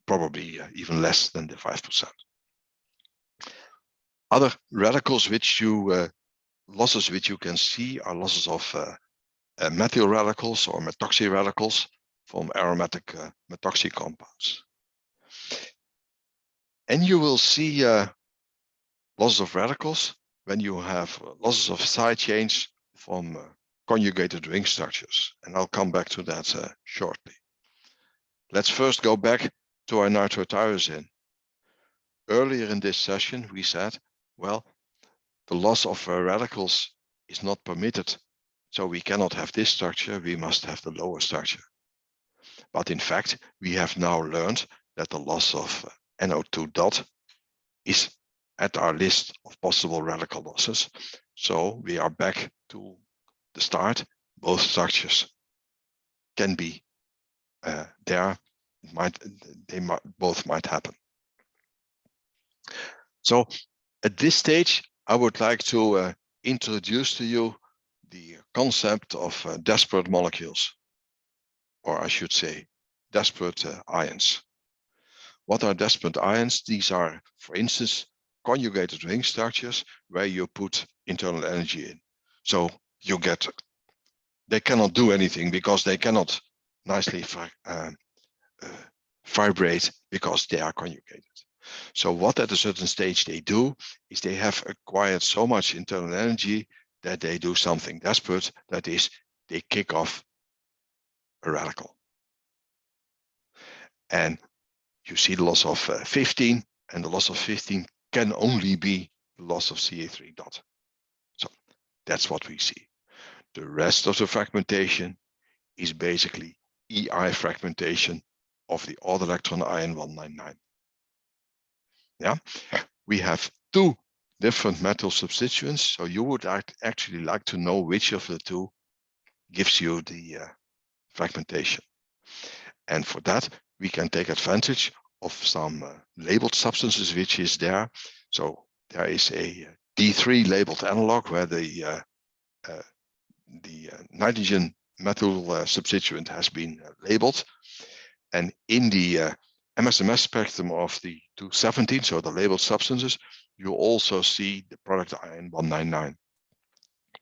probably even less than the 5%. Other radicals which you losses which you can see are losses of methyl radicals or methoxy radicals from aromatic methoxy compounds. And you will see losses of radicals when you have losses of side chains from conjugated ring structures. And I'll come back to that shortly. Let's first go back to our nitrotyrosine. Earlier in this session, we said, well, the loss of radicals is not permitted. So we cannot have this structure, we must have the lower structure. But in fact, we have now learned that the loss of NO2 dot is at our list of possible radical losses. So we are back to the start. Both structures can be there. Both might happen. So at this stage, I would like to introduce to you the concept of disparate molecules, or I should say disparate ions. What are disparate ions? These are, for instance, conjugated ring structures where you put internal energy in. So you get, they cannot do anything because they cannot nicely vibrate because they are conjugated. So what at a certain stage they do is they have acquired so much internal energy that they do something desperate, that is, they kick off a radical. And you see the loss of 15, and the loss of 15 can only be the loss of Ca3 dot. So that's what we see. The rest of the fragmentation is basically EI fragmentation of the odd electron ion 199. Yeah, we have two different metal substituents, so you would actually like to know which of the two gives you the fragmentation. And for that, we can take advantage of some labeled substances which is there. So there is a D3 labeled analog where the nitrogen metal substituent has been labeled. And in the MSMS spectrum of the 217, so the labeled substances, you also see the product ion 199,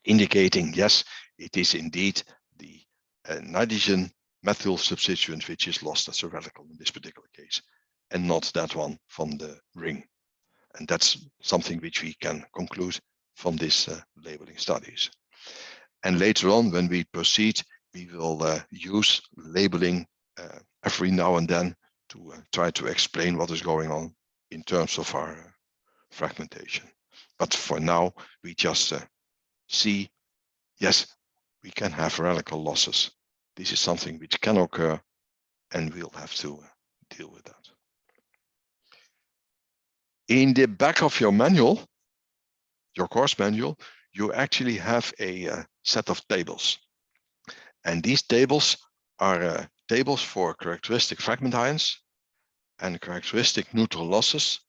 indicating, yes, it is indeed the nitrogen methyl substituent which is lost as a radical in this particular case, and not that one from the ring. And that's something which we can conclude from this labeling studies. And later on, when we proceed, we will use labeling every now and then to try to explain what is going on in terms of our fragmentation. But for now, we just see, yes, we can have radical losses. This is something which can occur, and we'll have to deal with that. In the back of your manual, your course manual, you actually have a set of tables. And these tables are tables for characteristic fragment ions and characteristic neutral losses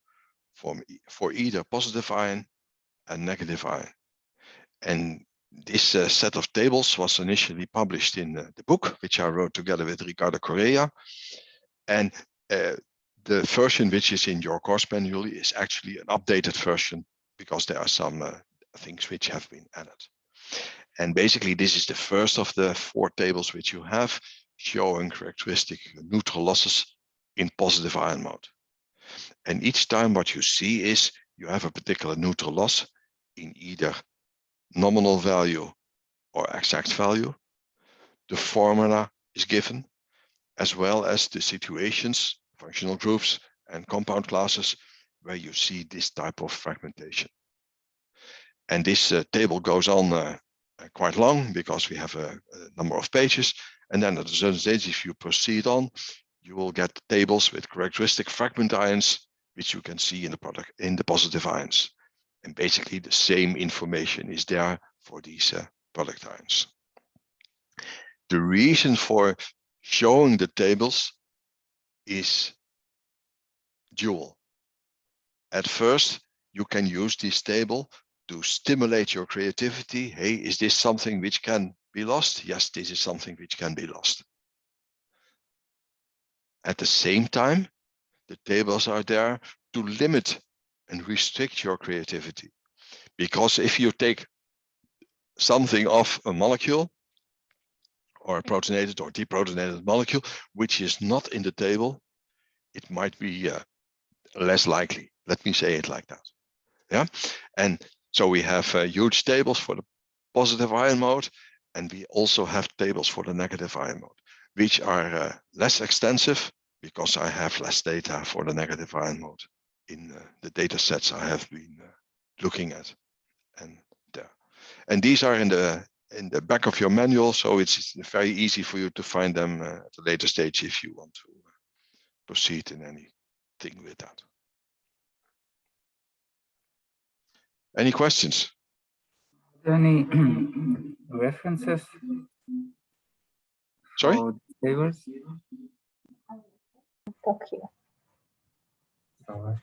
for either positive ion and negative ion. And this set of tables was initially published in the book, which I wrote together with Ricardo Correa. And the version which is in your course manual is actually an updated version because there are some things which have been added. And basically, this is the first of the 4 tables which you have showing characteristic neutral losses in positive ion mode. And each time what you see is you have a particular neutral loss in either nominal value or exact value. The formula is given, as well as the situations, functional groups, and compound classes where you see this type of fragmentation. And this table goes on quite long because we have a number of pages. And then at a certain stage, if you proceed on, you will get tables with characteristic fragment ions, which you can see in the product in the positive ions. And basically the same information is there for these product ions. The reason for showing the tables is dual. At first, you can use this table to stimulate your creativity. Hey, is this something which can be lost? Yes, this is something which can be lost. At the same time, the tables are there to limit and restrict your creativity. Because if you take something off a molecule, or a protonated or deprotonated molecule, which is not in the table, it might be less likely. Let me say it like that. Yeah, and so we have huge tables for the positive ion mode, and we also have tables for the negative ion mode, which are less extensive because I have less data for the negative ion mode in the data sets I have been looking at. and there. And these are in the back of your manual, so it's very easy for you to find them at a later stage if you want to proceed in anything with that. Any questions? Are there any references? Sorry? For tables? Talk here. Sorry.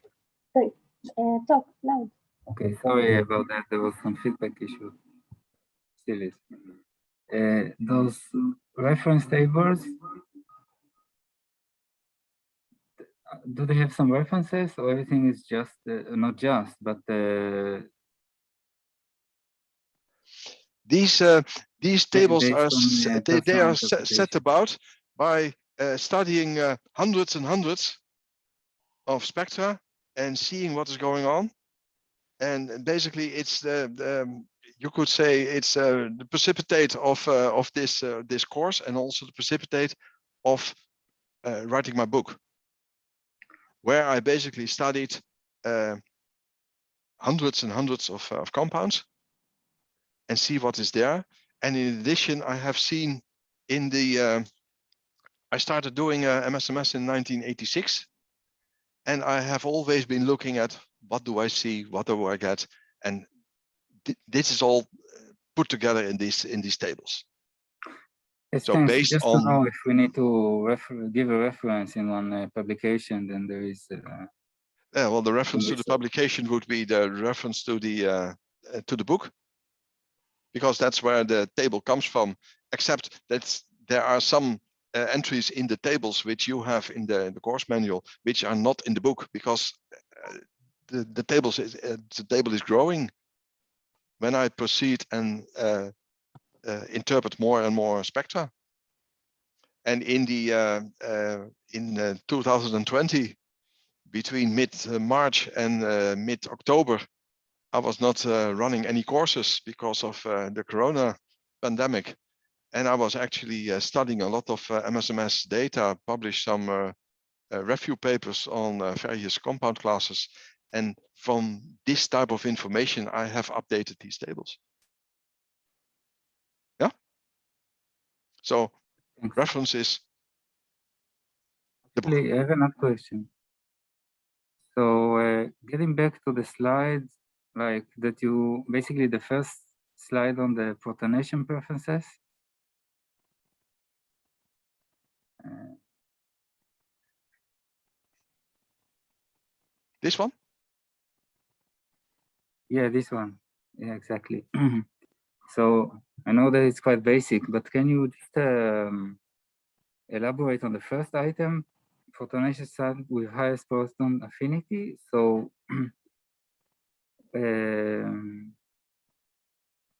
Sorry, talk loud. Okay, sorry about that. There was some feedback issue. Still is. Those reference tables, do they have some references, or everything is just not just, but these tables are they are personal set about by studying hundreds and hundreds of spectra and seeing what is going on. And basically, it's you could say it's the precipitate of this course, and also the precipitate of writing my book, where I basically studied hundreds and hundreds of compounds and see what is there. And in addition, I have seen in the I started doing MSMS in 1986, and I have always been looking at what do I see, what do I get, and this is all put together in these tables. Yes, So thanks. based Just on to know if we need to give a reference in one publication, then there is. Yeah, well, the reference to the publication would be the reference to the book, because that's where the table comes from. Except that there are some entries in the tables which you have in the course manual, which are not in the book, because the table is growing when I proceed and interpret more and more spectra. And in the in 2020, between mid-March and mid-October, I was not running any courses because of the Corona pandemic. And I was actually studying a lot of MSMS data, published some review papers on various compound classes. And from this type of information, I have updated these tables. Yeah. So references. Actually, I have another question. So getting back to the slides, like that you basically the first slide on the protonation preferences. This one? Yeah, this one. Yeah, exactly. So I know that it's quite basic, but can you just elaborate on the first item, protonation site with highest proton affinity? So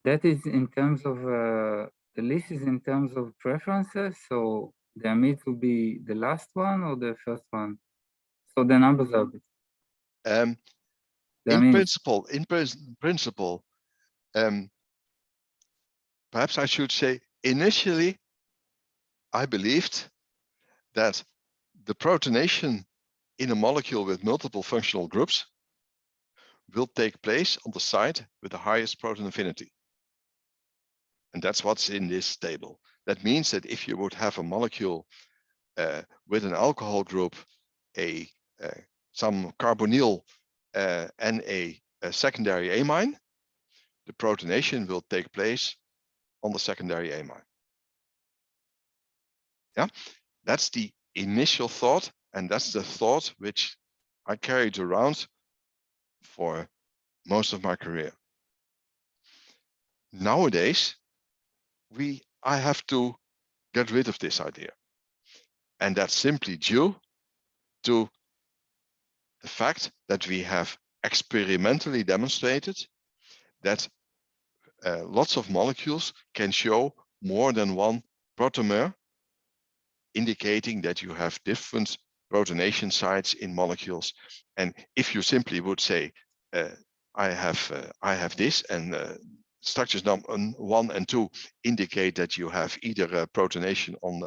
that is in terms of the list is in terms of preferences. So the amide will be the last one or the first one. So the numbers are. In principle, perhaps I should say initially, I believed that the protonation in a molecule with multiple functional groups will take place on the site with the highest proton affinity. And that's what's in this table. That means that if you would have a molecule with an alcohol group, some carbonyl and a secondary amine, the protonation will take place on the secondary amine. Yeah, that's the initial thought, and that's the thought which I carried around for most of my career. Nowadays, I have to get rid of this idea, and that's simply due to the fact that we have experimentally demonstrated that lots of molecules can show more than one protomer, indicating that you have different protonation sites in molecules. And if you simply would say, I have this, and structures number 1 and 2 indicate that you have either a protonation on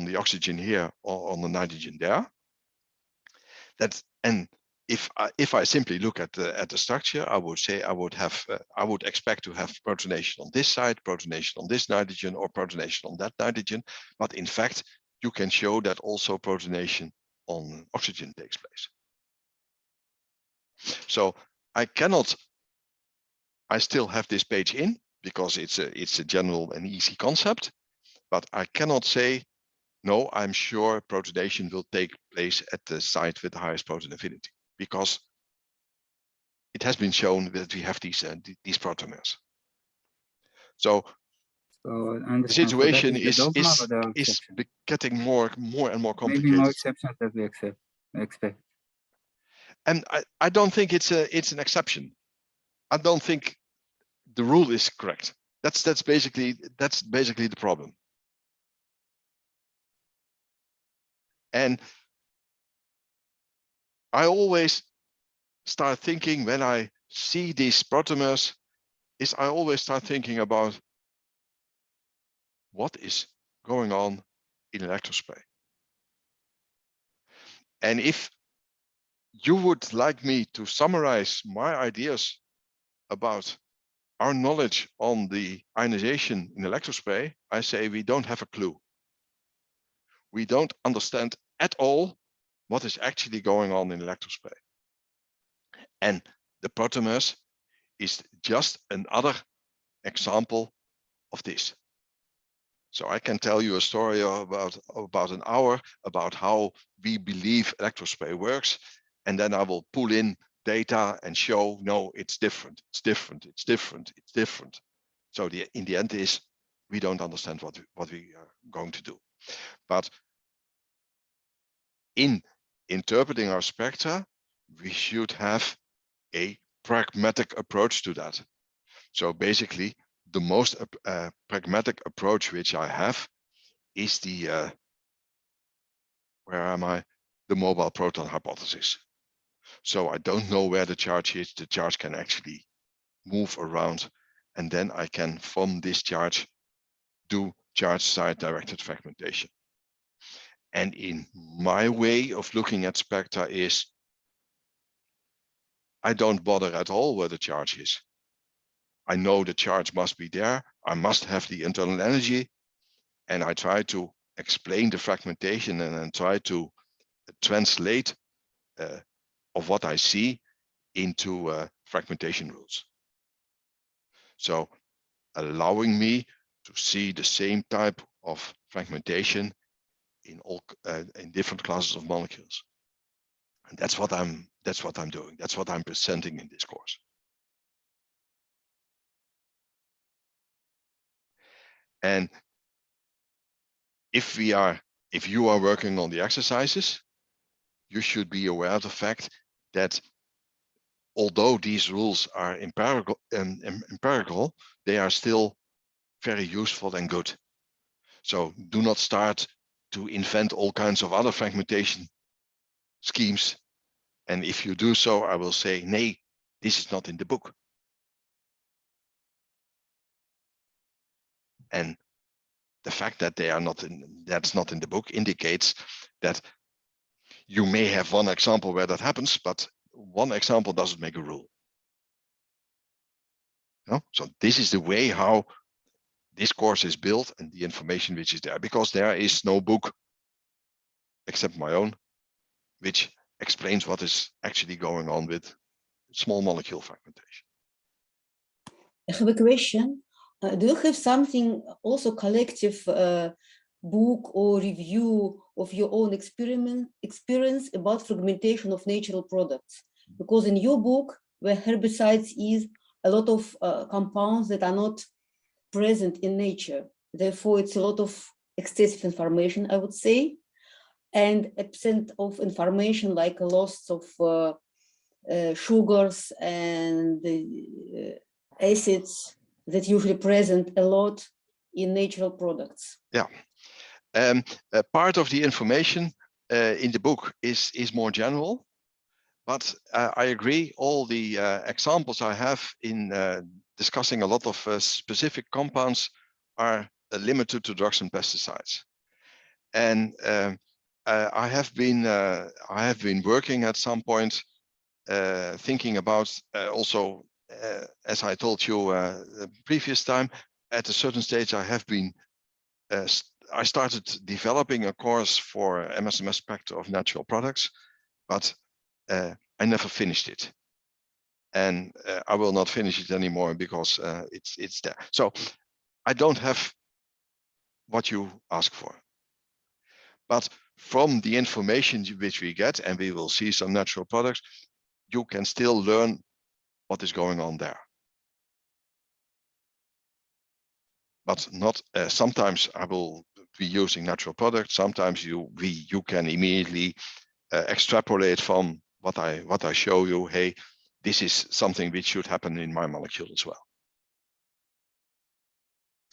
the oxygen here or on the nitrogen there. And if I simply look at the structure, I would say I would expect to have protonation on this side, protonation on this nitrogen, or protonation on that nitrogen. But in fact, you can show that also protonation on oxygen takes place. So I still have this page in because it's a general and easy concept, but I cannot say, no, I'm sure protonation will take place at the site with the highest proton affinity, because it has been shown that we have these protomers. So the situation is getting more and more complicated. Maybe more exceptions that we expect. And I don't think it's an exception. I don't think the rule is correct. That's basically the problem. And I always start thinking, when I see these protomers, I always start thinking about what is going on in electrospray. And if you would like me to summarize my ideas about our knowledge on the ionization in electrospray, I say we don't have a clue. We don't understand at all what is actually going on in electrospray. And the protomers is just another example of this. So I can tell you a story about an hour about how we believe electrospray works, and then I will pull in data and show, no, it's different, it's different, it's different, it's different. So in the end is, we don't understand what we are going to do. But in interpreting our spectra, we should have a pragmatic approach to that. So basically, the most pragmatic approach which I have is the the mobile proton hypothesis. So I don't know where the charge is. The charge can actually move around, and then I can, from this charge, do charge side directed fragmentation. And in my way of looking at spectra is, I don't bother at all where the charge is. I know the charge must be there. I must have the internal energy, and I try to explain the fragmentation and then try to translate of what I see into fragmentation rules. So allowing me to see the same type of fragmentation in all in different classes of molecules. And that's what I'm doing. That's what I'm presenting in this course. And if you are working on the exercises, you should be aware of the fact that although these rules are empirical, they are still very useful and good. So do not start to invent all kinds of other fragmentation schemes. And if you do so, I will say, nay, this is not in the book. And the fact that that's not in the book indicates that you may have one example where that happens, but one example doesn't make a rule. No? So this is the way how this course is built and the information which is there, because there is no book except my own, which explains what is actually going on with small molecule fragmentation. I have a question. Do you have something also collective book or review of your own experience about fragmentation of natural products? Because in your book, where herbicides is a lot of compounds that are not present in nature. Therefore, it's a lot of excessive information, I would say, and absent of information like a loss of sugars and acids that usually present a lot in natural products. Yeah, part of the information in the book is more general, but I agree. All the examples I have in discussing a lot of specific compounds are limited to drugs and pesticides. And I have been working at some point thinking about also, as I told you the previous time, at a certain stage I have been, I started developing a course for MSMS Spectre of Natural Products, but I never finished it. And I will not finish it anymore because it's there. So I don't have what you ask for. But from the information which we get, and we will see some natural products, you can still learn what is going on there. But not sometimes I will be using natural products. Sometimes you can immediately extrapolate from what I show you. Hey, this is something which should happen in my molecule as well.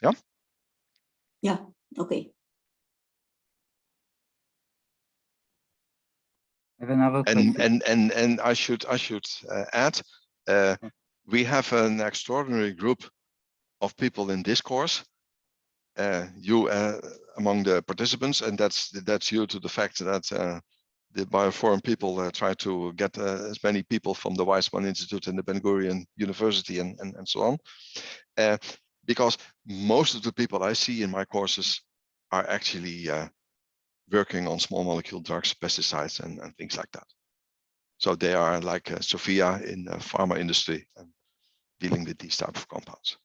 Yeah. Yeah. Okay. I have another question. And I should add, we have an extraordinary group of people in this course. You among the participants, and that's due to the fact that the Bioforum people try to get as many people from the Weizmann Institute and the Ben Gurion University and so on. Because most of the people I see in my courses are actually working on small molecule drugs, pesticides, and things like that. So they are like Sophia in the pharma industry and dealing with these type of compounds.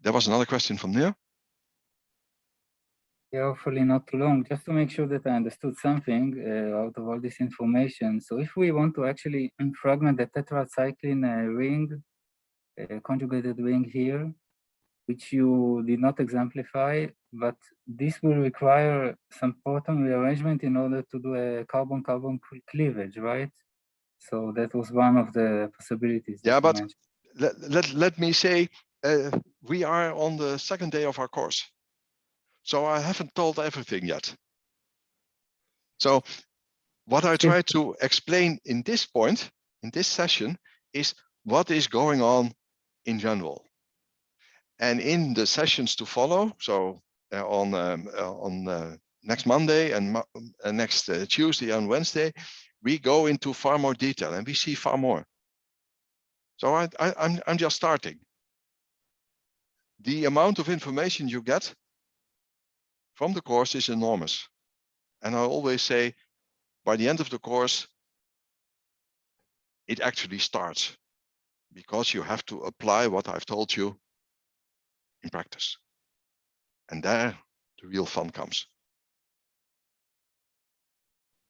There was another question from there. Yeah, hopefully not too long, just to make sure that I understood something out of all this information. So if we want to actually fragment the tetracycline ring, conjugated ring here, which you did not exemplify, but this will require some proton rearrangement in order to do a carbon-carbon cleavage, right? So that was one of the possibilities. Yeah, but let me say, we are on the second day of our course. So I haven't told everything yet. So what I try to explain in this point, in this session, is what is going on in general. And in the sessions to follow, so on next Monday and next Tuesday and Wednesday, we go into far more detail and we see far more. So I'm just starting. The amount of information you get from the course is enormous. And I always say, by the end of the course, it actually starts, because you have to apply what I've told you in practice. And there the real fun comes.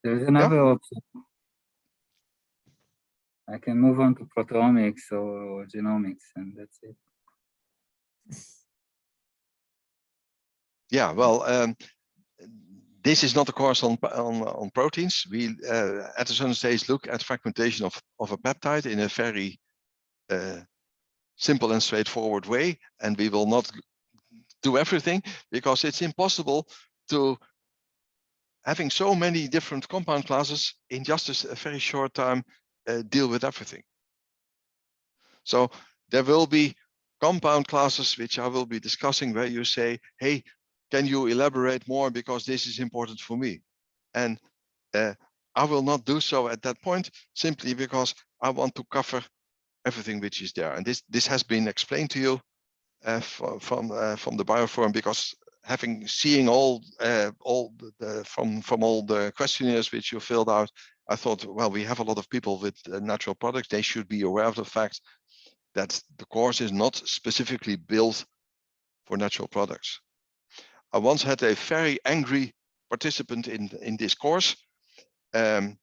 There's another option. I can move on to proteomics or genomics, and that's it. Yeah, well, this is not a course on proteins. We at a certain stage look at fragmentation of a peptide in a very simple and straightforward way, and we will not do everything because it's impossible to having so many different compound classes in just a very short time deal with everything. So there will be compound classes which I will be discussing where you say, hey, can you elaborate more because this is important for me? And I will not do so at that point simply because I want to cover everything which is there. And this has been explained to you from the Bioforum, because seeing all from all the questionnaires which you filled out, I thought, well, we have a lot of people with natural products. They should be aware of the fact that the course is not specifically built for natural products. I once had a very angry participant in this course. It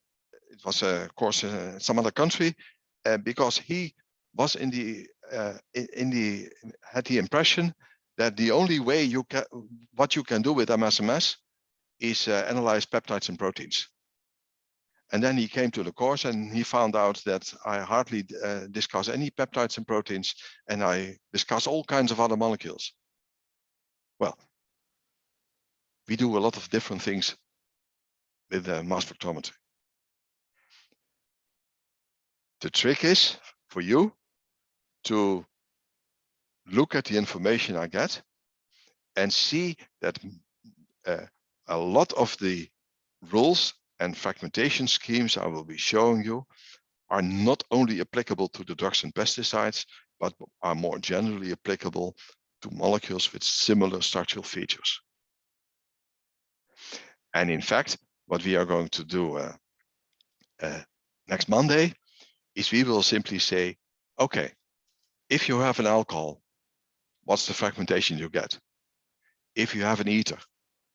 was a course in some other country, because he was had the impression that the only way what you can do with MSMS is analyze peptides and proteins. And then he came to the course and he found out that I hardly discuss any peptides and proteins, and I discuss all kinds of other molecules. Well, we do a lot of different things with mass spectrometry. The trick is for you to look at the information I get and see that a lot of the rules and fragmentation schemes I will be showing you are not only applicable to the drugs and pesticides, but are more generally applicable to molecules with similar structural features. And in fact, what we are going to do next Monday is we will simply say, okay, if you have an alcohol, what's the fragmentation you get? If you have an ether,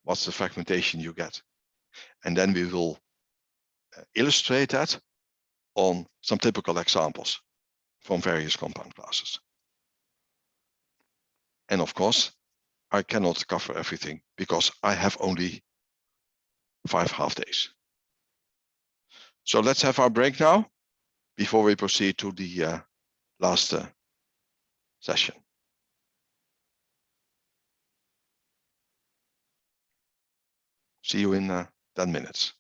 what's the fragmentation you get? And then we will illustrate that on some typical examples from various compound classes. And of course, I cannot cover everything because I have only 5 half days. So let's have our break now before we proceed to the last session. See you in 10 minutes.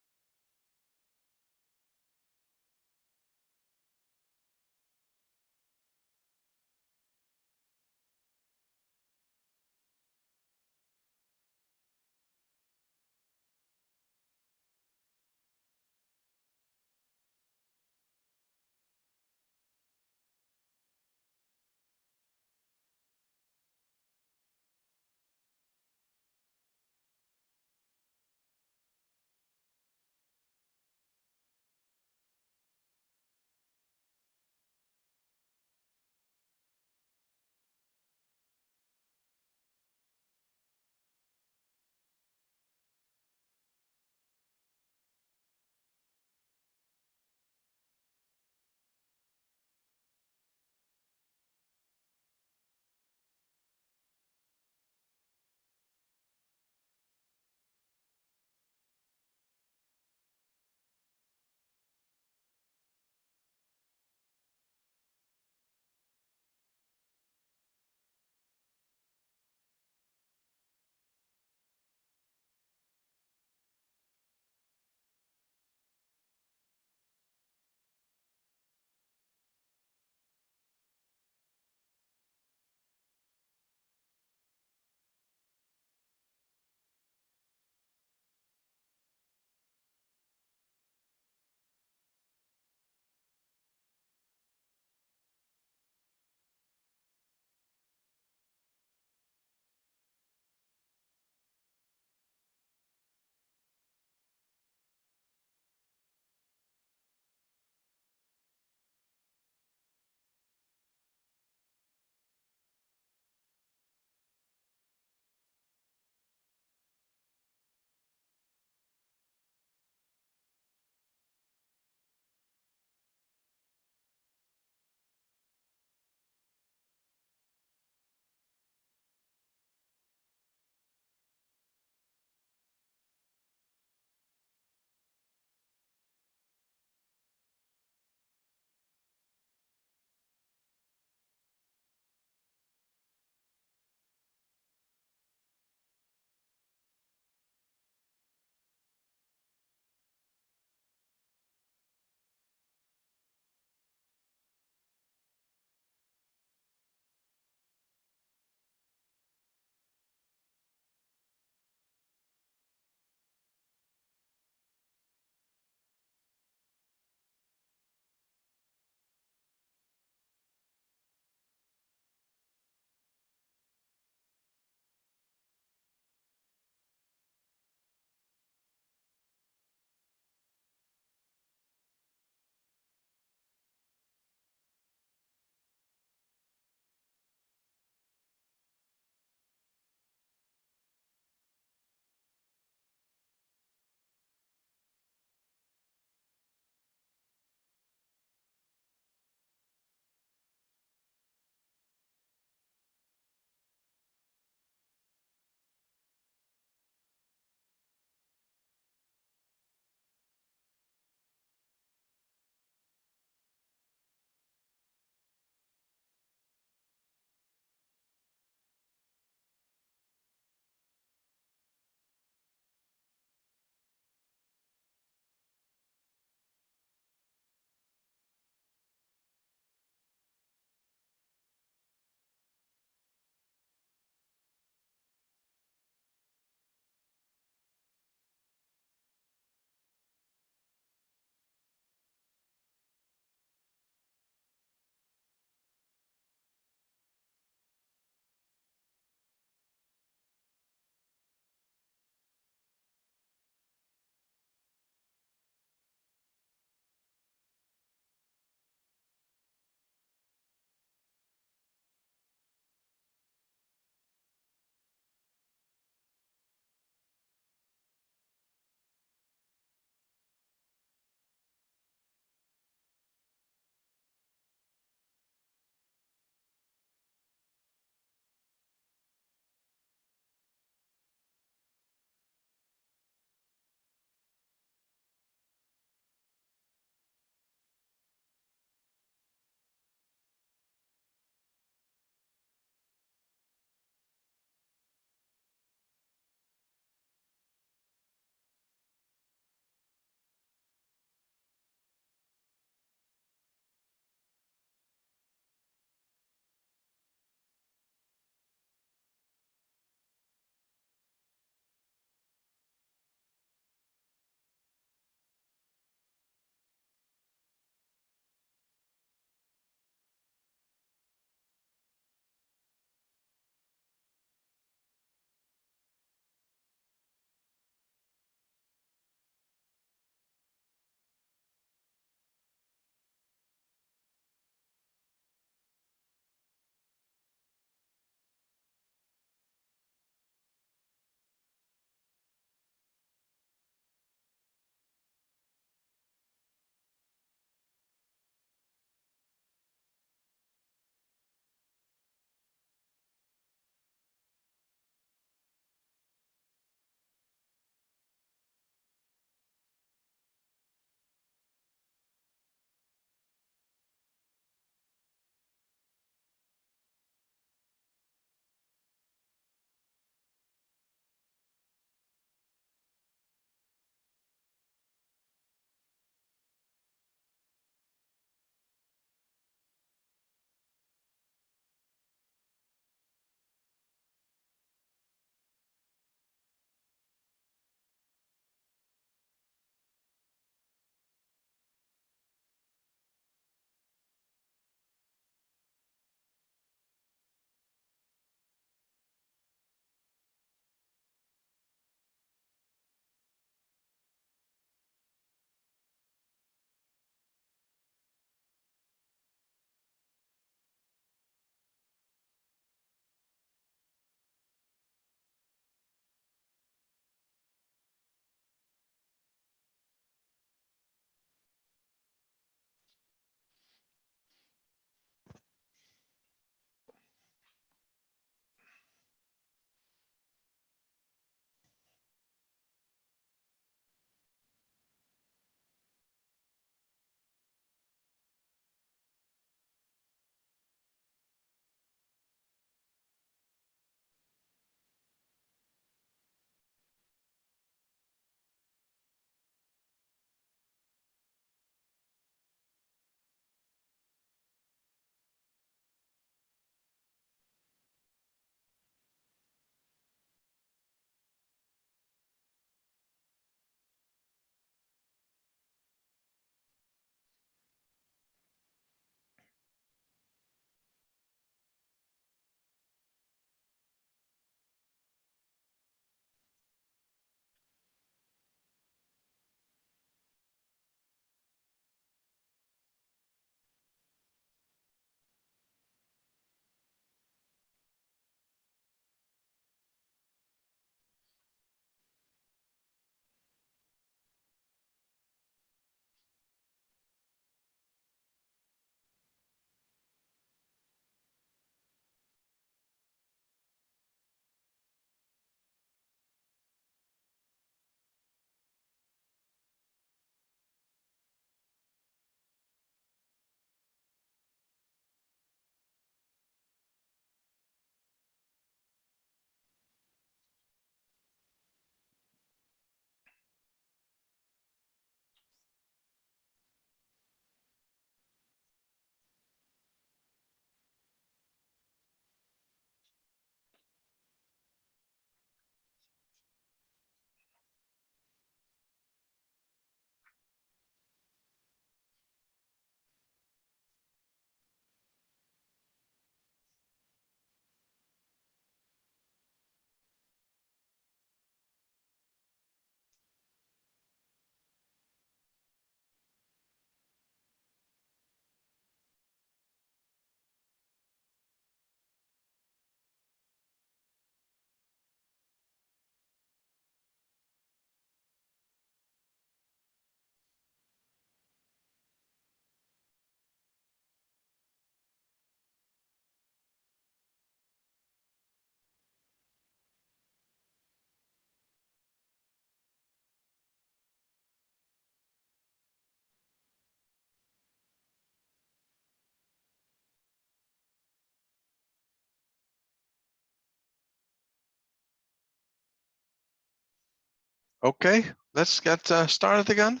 Okay, let's get started again.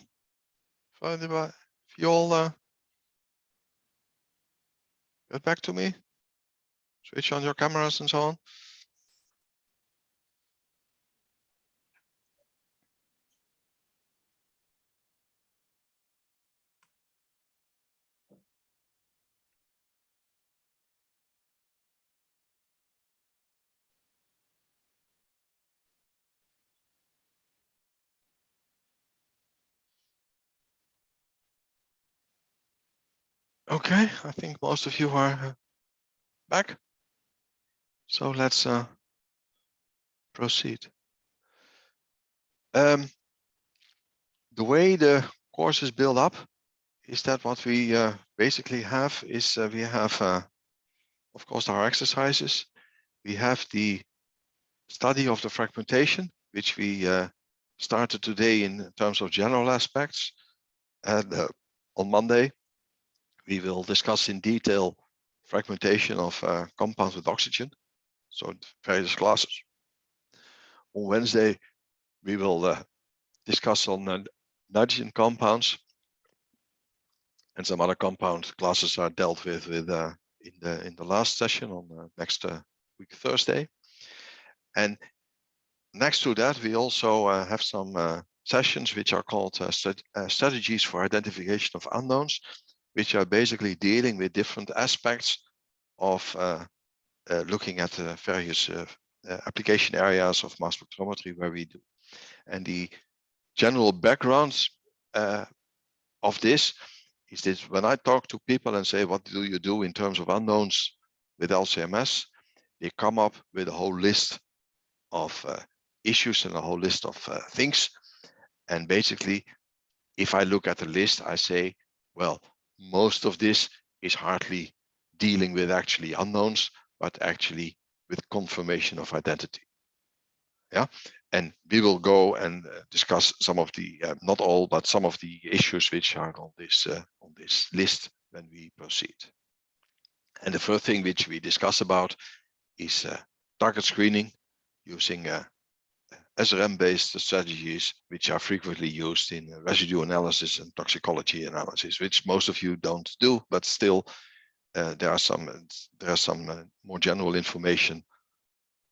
If you all get back to me, switch on your cameras and so on. Okay, I think most of you are back. So let's proceed. The way the course is built up is that what we basically have is we have, of course, our exercises. We have the study of the fragmentation, which we started today in terms of general aspects. And on Monday, we will discuss in detail fragmentation of compounds with oxygen, so various classes. On Wednesday, we will discuss on nitrogen compounds, and some other compound classes are dealt with in the last session on next week Thursday. And next to that, we also have some sessions which are called strategies for identification of unknowns, which are basically dealing with different aspects of looking at various application areas of mass spectrometry where we do. And the general backgrounds of this is that when I talk to people and say, what do you do in terms of unknowns with LCMS, they come up with a whole list of issues and a whole list of things. And basically, if I look at the list, I say, well, most of this is hardly dealing with actually unknowns, but actually with confirmation of identity. Yeah, and we will go and discuss some of the, not all, but some of the issues which are on this list when we proceed. And the first thing which we discuss about is target screening using SRM-based strategies, which are frequently used in residue analysis and toxicology analysis, which most of you don't do, but still there are some more general information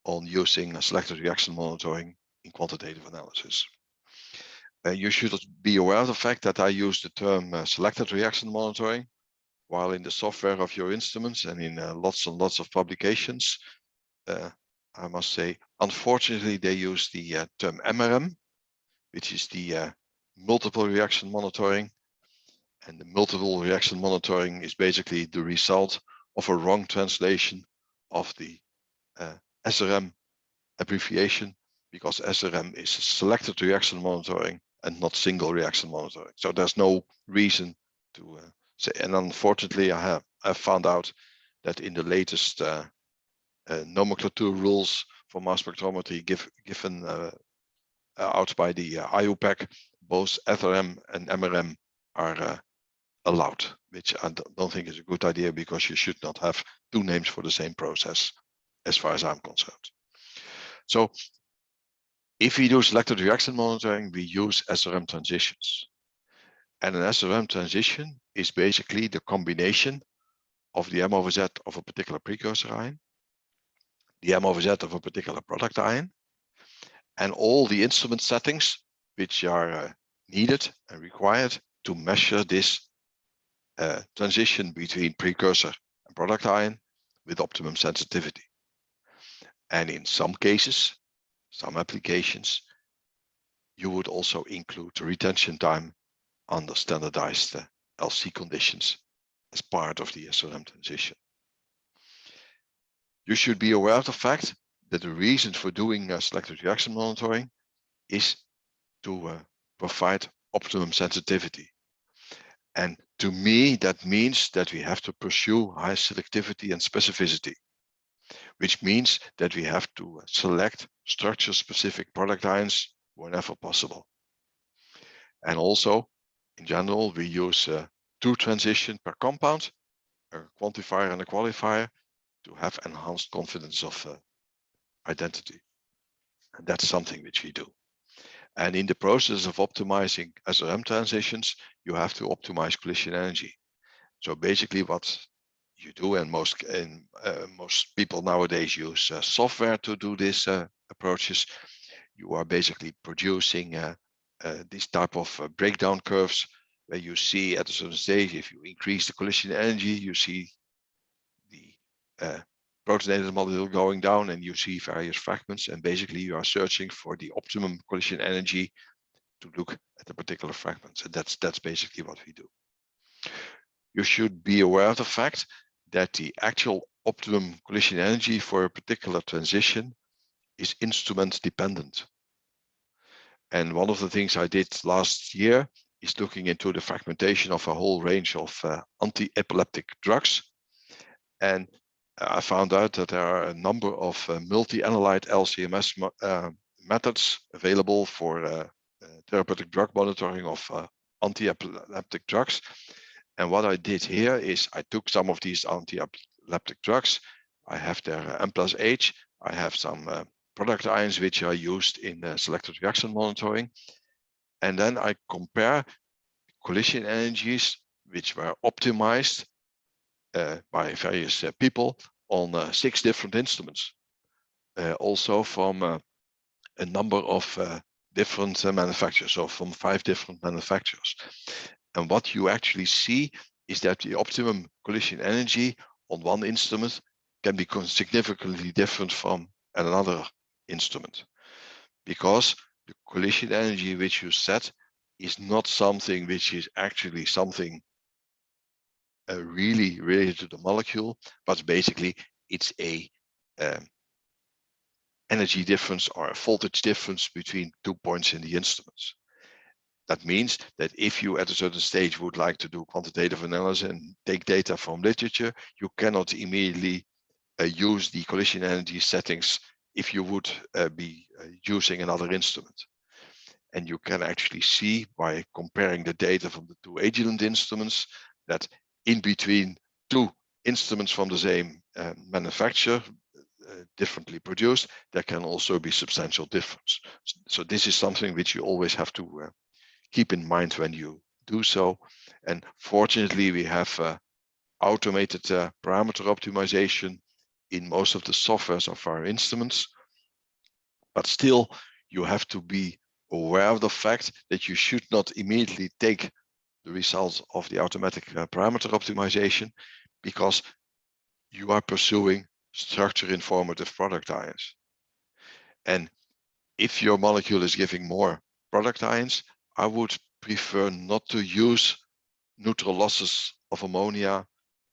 on using selected reaction monitoring in quantitative analysis. You should be aware of the fact that I use the term selected reaction monitoring, while in the software of your instruments and in lots and lots of publications, I must say, unfortunately, they use the term MRM, which is the multiple reaction monitoring. And the multiple reaction monitoring is basically the result of a wrong translation of the SRM abbreviation, because SRM is selected reaction monitoring and not single reaction monitoring. So there's no reason to say, and unfortunately I have found out that in the latest nomenclature rules for mass spectrometry given out by the IUPAC, both SRM and MRM are allowed, which I don't think is a good idea, because you should not have two names for the same process, as far as I'm concerned. So if we do selected reaction monitoring, we use SRM transitions. And an SRM transition is basically the combination of the M over Z of a particular precursor ion, the M over Z of a particular product ion, and all the instrument settings which are needed and required to measure this transition between precursor and product ion with optimum sensitivity. And in some cases, some applications, you would also include the retention time under standardized LC conditions as part of the SRM transition. You should be aware of the fact that the reason for doing selected reaction monitoring is to provide optimum sensitivity. And to me, that means that we have to pursue high selectivity and specificity, which means that we have to select structure-specific product ions whenever possible. And also, in general, we use 2 transitions per compound, a quantifier and a qualifier, to have enhanced confidence of identity. And that's something which we do. And in the process of optimizing SRM transitions, you have to optimize collision energy. So basically what you do, and most people nowadays use software to do these approaches, you are basically producing these type of breakdown curves where you see at a certain stage, if you increase the collision energy, you see the protonated molecule going down and you see various fragments, and basically you are searching for the optimum collision energy to look at the particular fragments. And that's basically what we do. You should be aware of the fact that the actual optimum collision energy for a particular transition is instrument dependent. And one of the things I did last year is looking into the fragmentation of a whole range of anti-epileptic drugs. And I found out that there are a number of multi-analyte LCMS methods available for therapeutic drug monitoring of anti-epileptic drugs. And what I did here is I took some of these anti-epileptic drugs. I have their M+H. I have some product ions which are used in selective reaction monitoring. And then I compare collision energies which were optimized by various people on 6 different instruments. Also from a number of different manufacturers, so from 5 different manufacturers. And what you actually see is that the optimum collision energy on one instrument can be significantly different from another instrument, because the collision energy which you set is not something which is actually something really related to the molecule, but basically it's a energy difference or a voltage difference between 2 points in the instruments. That means that if you at a certain stage would like to do quantitative analysis and take data from literature, you cannot immediately use the collision energy settings if you would be using another instrument. And you can actually see by comparing the data from the 2 Agilent instruments that in between 2 instruments from the same manufacturer, differently produced, there can also be substantial difference. So this is something which you always have to keep in mind when you do so. And fortunately, we have automated parameter optimization in most of the softwares of our instruments. But still, you have to be aware of the fact that you should not immediately take the results of the automatic parameter optimization, because you are pursuing structure informative product ions. And if your molecule is giving more product ions, I would prefer not to use neutral losses of ammonia,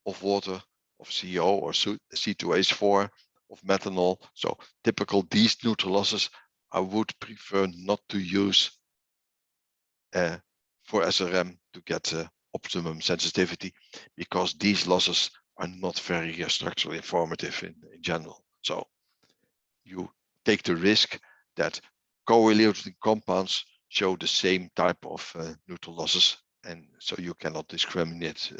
of water, of CO or C2H4, of methanol. So typical these neutral losses, I would prefer not to use for SRM to get optimum sensitivity, because these losses are not very structurally informative in general. So you take the risk that co-evaluating compounds show the same type of neutral losses, and so you cannot discriminate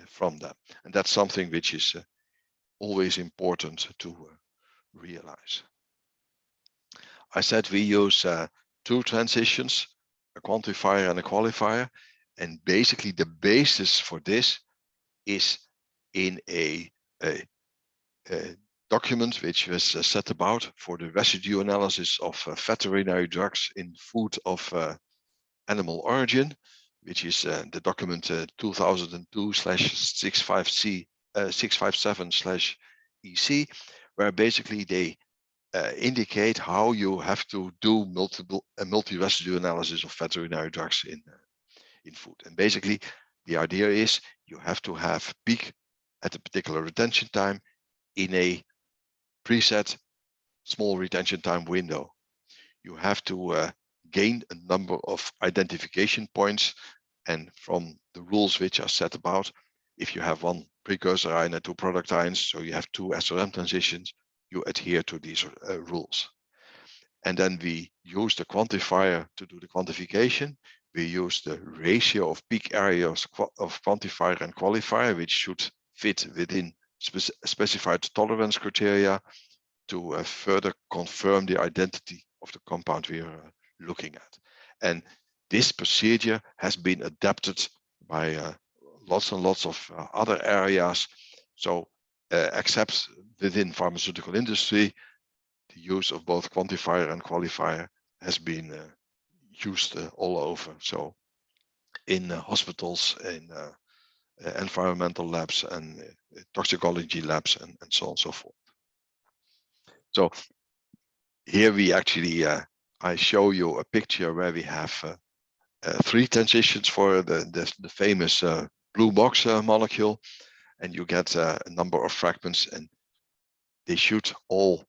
from them. And that's something which is always important to realize. I said we use 2 transitions, a quantifier and a qualifier, and basically the basis for this is in a document which was set about for the residue analysis of veterinary drugs in food of animal origin, which is the document 2002/657/EC, where basically they indicate how you have to do multi-residue analysis of veterinary drugs in food. And basically the idea is you have to have peak at a particular retention time in a preset small retention time window. You have to gain a number of identification points, and from the rules which are set about, if you have 1 precursor ion and 2 product ions, so you have 2 SRM transitions, you adhere to these rules. And then we use the quantifier to do the quantification. We use the ratio of peak areas of quantifier and qualifier, which should fit within specified tolerance criteria to further confirm the identity of the compound we are looking at. And this procedure has been adapted by lots and lots of other areas. So except within pharmaceutical industry, the use of both quantifier and qualifier has been used all over. So in hospitals, in environmental labs and toxicology labs and so on and so forth. So here we actually, I show you a picture where we have 3 transitions for the famous blue box molecule, and you get a number of fragments, and they should all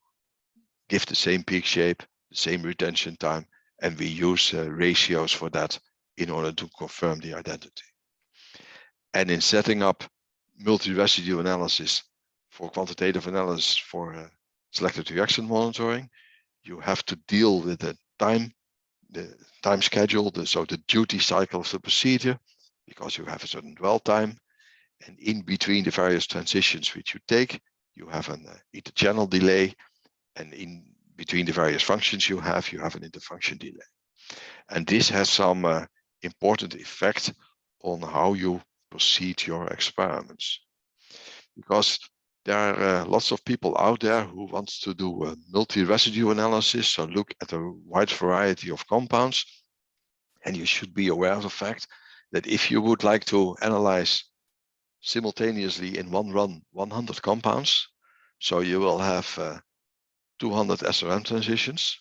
give the same peak shape, the same retention time, and we use ratios for that in order to confirm the identity. And in setting up multi-residue analysis for quantitative analysis for selective reaction monitoring, you have to deal with the time schedule, so the duty cycle of the procedure, because you have a certain dwell time, and in between the various transitions which you take, you have an interchannel delay, and in between the various functions you have an interfunction delay. And this has some important effect on how you proceed your experiments, because there are lots of people out there who want to do a multi-residue analysis, so look at a wide variety of compounds. And you should be aware of the fact that if you would like to analyze simultaneously in one run 100 compounds, so you will have 200 SRM transitions.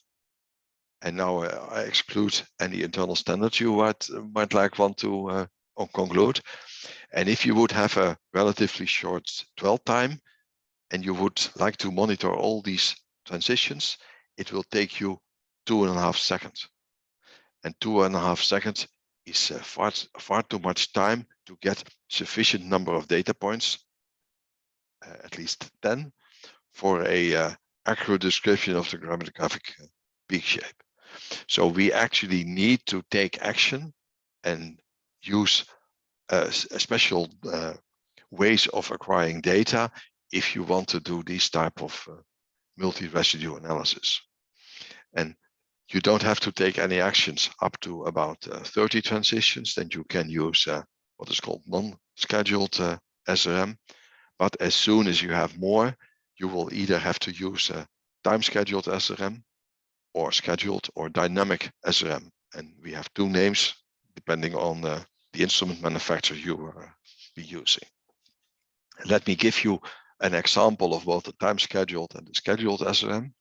And now I exclude any internal standards you want to conclude. And if you would have a relatively short dwell time, and you would like to monitor all these transitions, it will take you 2.5 seconds. And 2.5 seconds is far too much time to get sufficient number of data points, at least 10, for a accurate description of the chromatographic peak shape. So we actually need to take action and use special ways of acquiring data if you want to do these type of multi-residue analysis. And you don't have to take any actions up to about 30 transitions. Then you can use what is called non-scheduled SRM. But as soon as you have more, you will either have to use time-scheduled SRM or scheduled or dynamic SRM. And we have 2 names depending on the instrument manufacturer you will be using. Let me give you an example of both the time-scheduled and the scheduled SRM.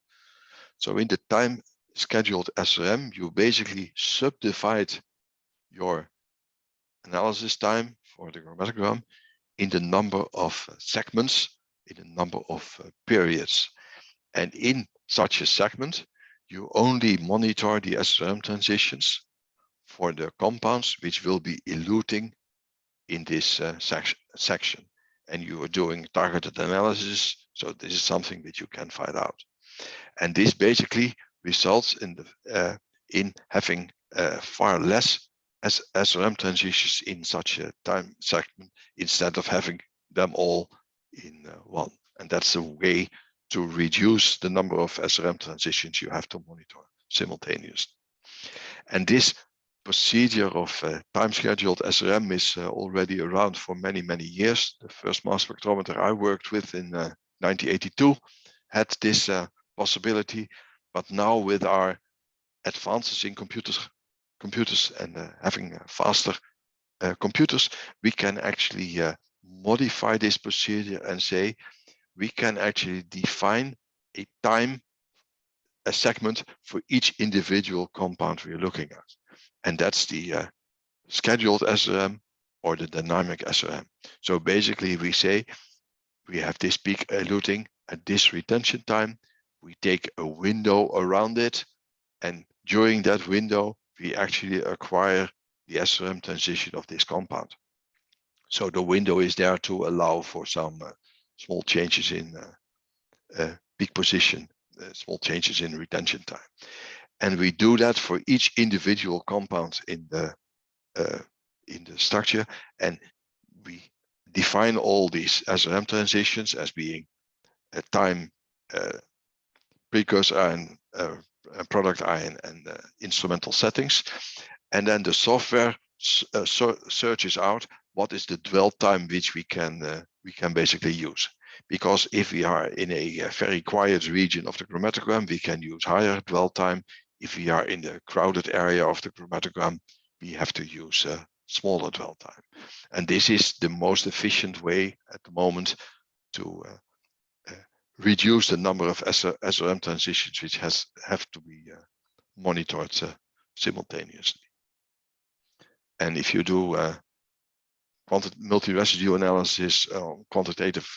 So in the time-scheduled SRM, you basically subdivide your analysis time for the chromatogram in the number of segments, in the number of periods. And in such a segment, you only monitor the SRM transitions for the compounds which will be eluting in this section. And you are doing targeted analysis, so this is something that you can find out. And this basically results in having far less SRM transitions in such a time segment instead of having them all in one. And that's a way to reduce the number of SRM transitions you have to monitor simultaneously. And this procedure of time-scheduled SRM is already around for many, many years. The first mass spectrometer I worked with in 1982 had this possibility, but now with our advances in computers and having faster computers, we can actually modify this procedure and say we can actually define a segment for each individual compound we're looking at. And that's the scheduled SRM or the dynamic SRM. So basically we say we have this peak eluting at this retention time. We take a window around it, and during that window, we actually acquire the SRM transition of this compound. So the window is there to allow for some small changes in peak position, small changes in retention time. And we do that for each individual compound in the structure, and we define all these SRM transitions as being a time precursor and product ion and instrumental settings. And then the software searches out what is the dwell time which we can basically use. Because if we are in a very quiet region of the chromatogram, we can use higher dwell time. If we are in the crowded area of the chromatogram, we have to use smaller dwell time. And this is the most efficient way at the moment to reduce the number of SRM transitions which have to be monitored simultaneously. And if you do multi-residue analysis, quantitative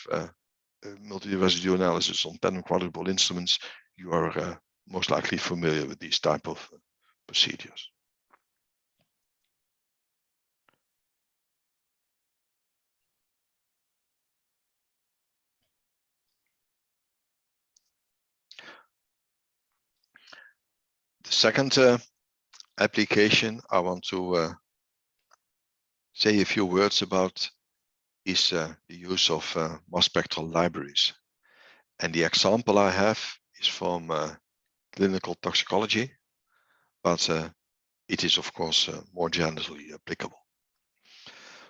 multi-residue analysis on tandem quadrupole instruments, you are most likely familiar with these type of procedures. The second application I want to say a few words about is the use of mass spectral libraries. And the example I have is from clinical toxicology, but it is of course more generally applicable.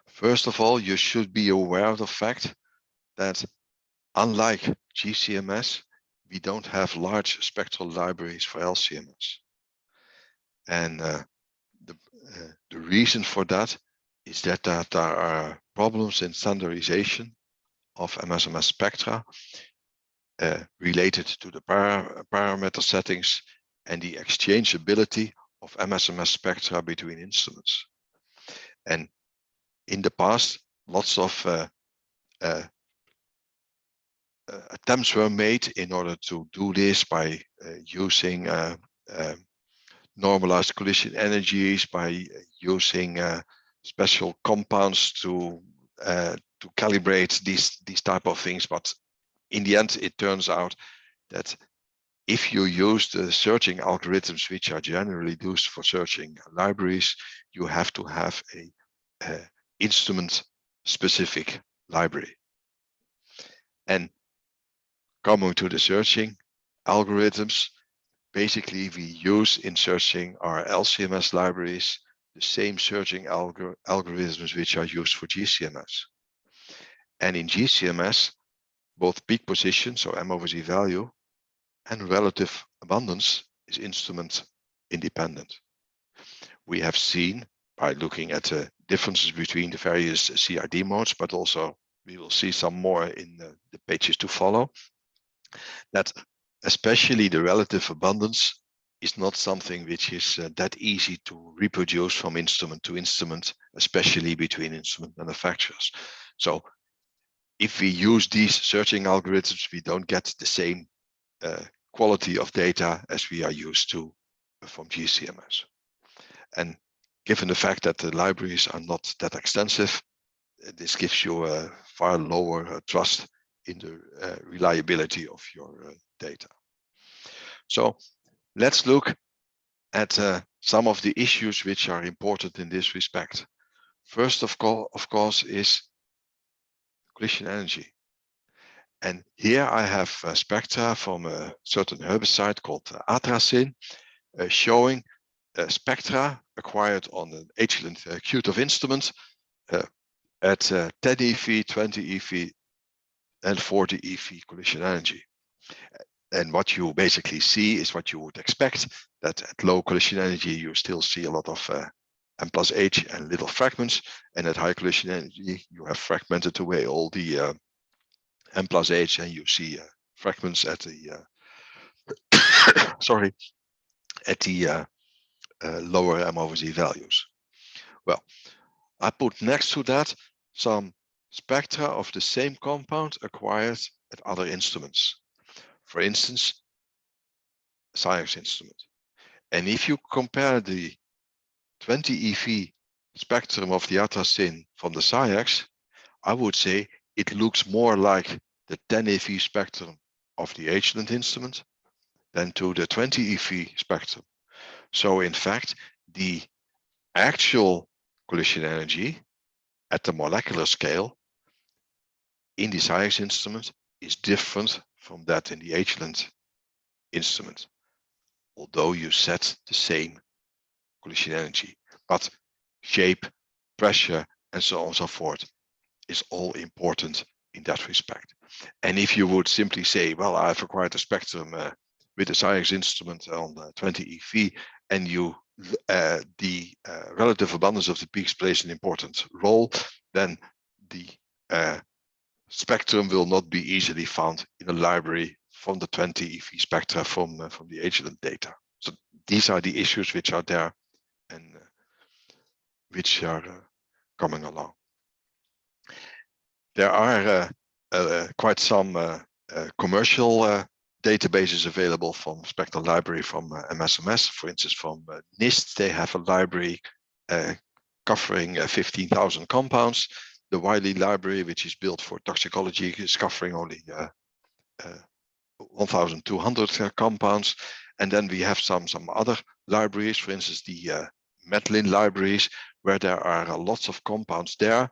First of all, you should be aware of the fact that unlike GCMS, we don't have large spectral libraries for LCMS. And the reason for that is that there are problems in standardization of MSMS spectra related to the parameter settings and the exchangeability of MSMS spectra between instruments. And in the past, lots of attempts were made in order to do this by using normalized collision energies, by using special compounds to calibrate these type of things. But in the end, it turns out that if you use the searching algorithms, which are generally used for searching libraries, you have to have a instrument-specific library. And coming to the searching algorithms, basically we use in searching our LCMS libraries the same searching algorithms which are used for GCMS. And in GCMS, both peak position, so M over Z value, and relative abundance is instrument independent. We have seen by looking at the differences between the various CRD modes, but also we will see some more in the pages to follow, that especially the relative abundance is not something which is that easy to reproduce from instrument to instrument, especially between instrument manufacturers. So if we use these searching algorithms, we don't get the same quality of data as we are used to from GCMS. And given the fact that the libraries are not that extensive, this gives you a far lower trust in the reliability of your data. So let's look at some of the issues which are important in this respect. First, of course, is collision energy. And here I have spectra from a certain herbicide called atrazine, showing spectra acquired on an H-length Q-TOF instrument at 10 eV, 20 eV, and 40 eV collision energy. And what you basically see is what you would expect, that at low collision energy, you still see a lot of M plus H and little fragments. And at high collision energy, you have fragmented away all the M plus H, and you see fragments at the sorry, at the lower M over Z values. Well, I put next to that some spectra of the same compound acquired at other instruments. For instance, SciEx instrument. And if you compare the 20 eV spectrum of the atrazine from the SciEx, I would say it looks more like the 10 eV spectrum of the H-length instrument than to the 20 eV spectrum. So in fact, the actual collision energy at the molecular scale in the SciEx instrument is different from that in the H-length instrument. although you set the same collision energy. But shape, pressure, and so on and so forth is all important in that respect. And if you would simply say, well, I've acquired a spectrum with a SciEx instrument on 20 eV, and the relative abundance of the peaks plays an important role, then the spectrum will not be easily found in a library from the 20 eV spectra from the Agilent data. So these are the issues which are there and which are coming along. There are quite some commercial databases available from Spectral Library from MSMS. For instance, from NIST, they have a library covering 15,000 compounds. The Wiley library, which is built for toxicology, is covering only 1,200 compounds. And then we have some other libraries, for instance, the Medlin libraries, where there are lots of compounds there.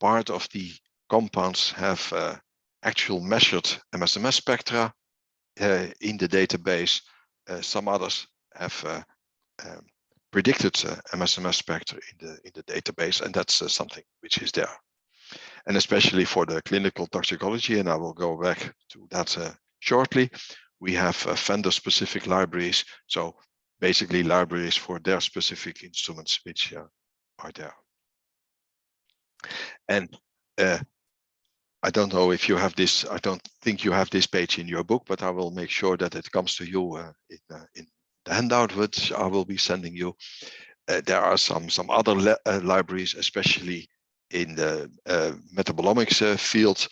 Part of the compounds have actual measured MSMS spectra in the database. Some others have predicted MSMS spectra in the database, and that's something which is there. And especially for the clinical toxicology, and I will go back to that shortly, we have vendor-specific libraries, so basically libraries for their specific instruments which are there. And I don't know if you have this, I don't think you have this page in your book, but I will make sure that it comes to you in the handout which I will be sending you. There are some other libraries, especially in the metabolomics field.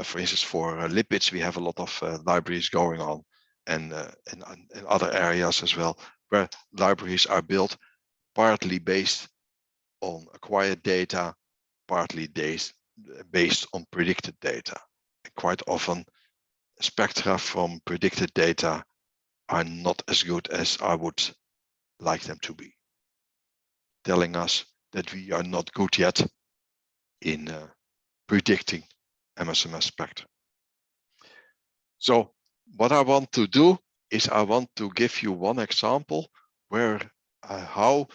For instance, for lipids, we have a lot of libraries going on, and in other areas as well, where libraries are built partly based on acquired data, partly based on predicted data. And quite often, spectra from predicted data are not as good as I would like them to be, telling us that we are not good yet in predicting MSMS spectra. So what I want to do is I want to give you one example where how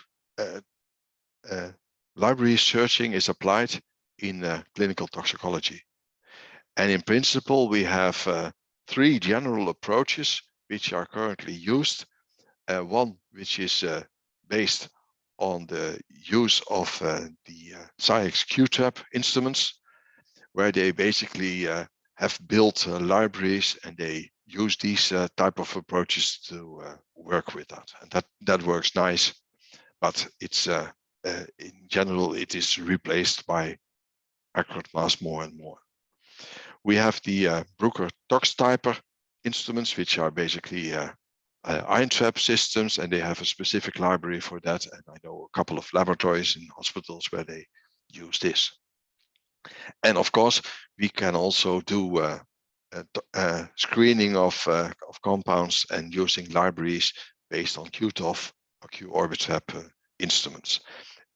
library searching is applied in clinical toxicology. And in principle, we have three general approaches which are currently used. One which is based on the use of the SciEx QTrap instruments, where they basically have built libraries and they use these type of approaches to work with that. And that works nice, but it's in general, it is replaced by accurate mass more and more. We have the Bruker ToxTyper instruments, which are basically ion trap systems, and they have a specific library for that. And I know a couple of laboratories in hospitals where they use this. And of course, we can also do screening of compounds and using libraries based on QTOF or QOrbittrap instruments.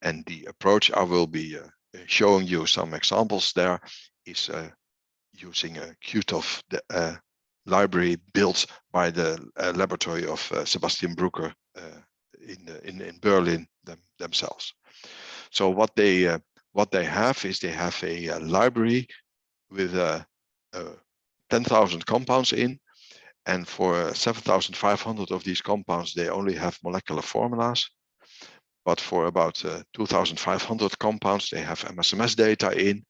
And the approach I will be showing you some examples there is using a QTOF library built by the laboratory of Sebastian Bruker in Berlin themselves. So what they have is they have a library with 10,000 compounds in, and for 7,500 of these compounds they only have molecular formulas. But for about 2,500 compounds they have MSMS data in,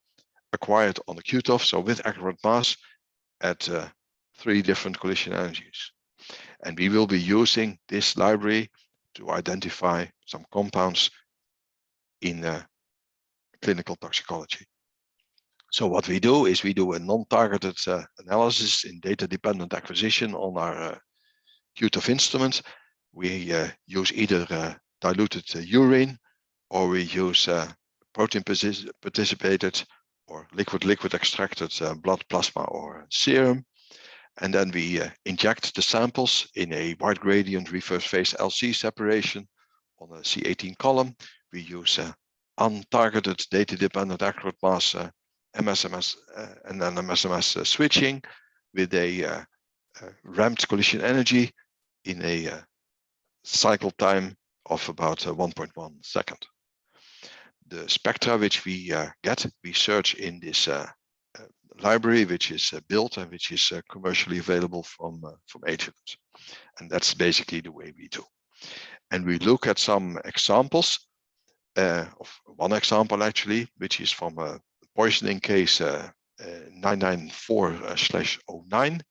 acquired on the QTOF, so with accurate mass at 3 different collision energies. And we will be using this library to identify some compounds in clinical toxicology. So what we do is we do a non-targeted analysis in data-dependent acquisition on our QTOF instrument. We use either diluted urine, or we use protein participated or liquid extracted blood plasma or serum. And then we inject the samples in a wide gradient reverse phase LC separation on a C18 column. We use untargeted data-dependent accurate mass MSMS and then MSMS switching with a ramped collision energy in a cycle time of about 1.1 second. The spectra which we get, we search in this library, which is built and which is commercially available from Atrium. And that's basically the way we do. And we look at some examples, of one example actually, which is from a poisoning case 994/09,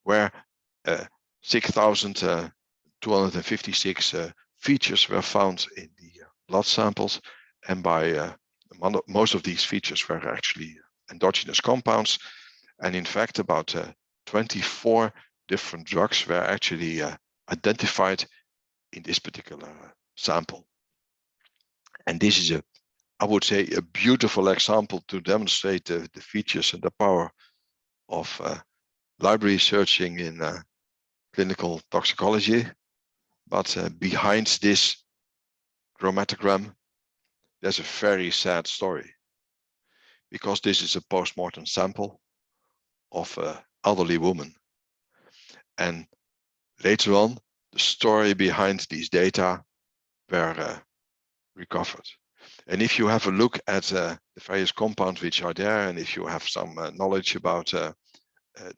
where 6,256 features were found in the blood samples, and by most of these features were actually endogenous compounds, and in fact about 24 different drugs were actually identified in this particular sample. And this is I would say, a beautiful example to demonstrate the features and the power of library searching in clinical toxicology. But behind this chromatogram, there's a very sad story, because this is a post-mortem sample of an elderly woman. And later on, the story behind these data were recovered. And if you have a look at the various compounds which are there, and if you have some knowledge about the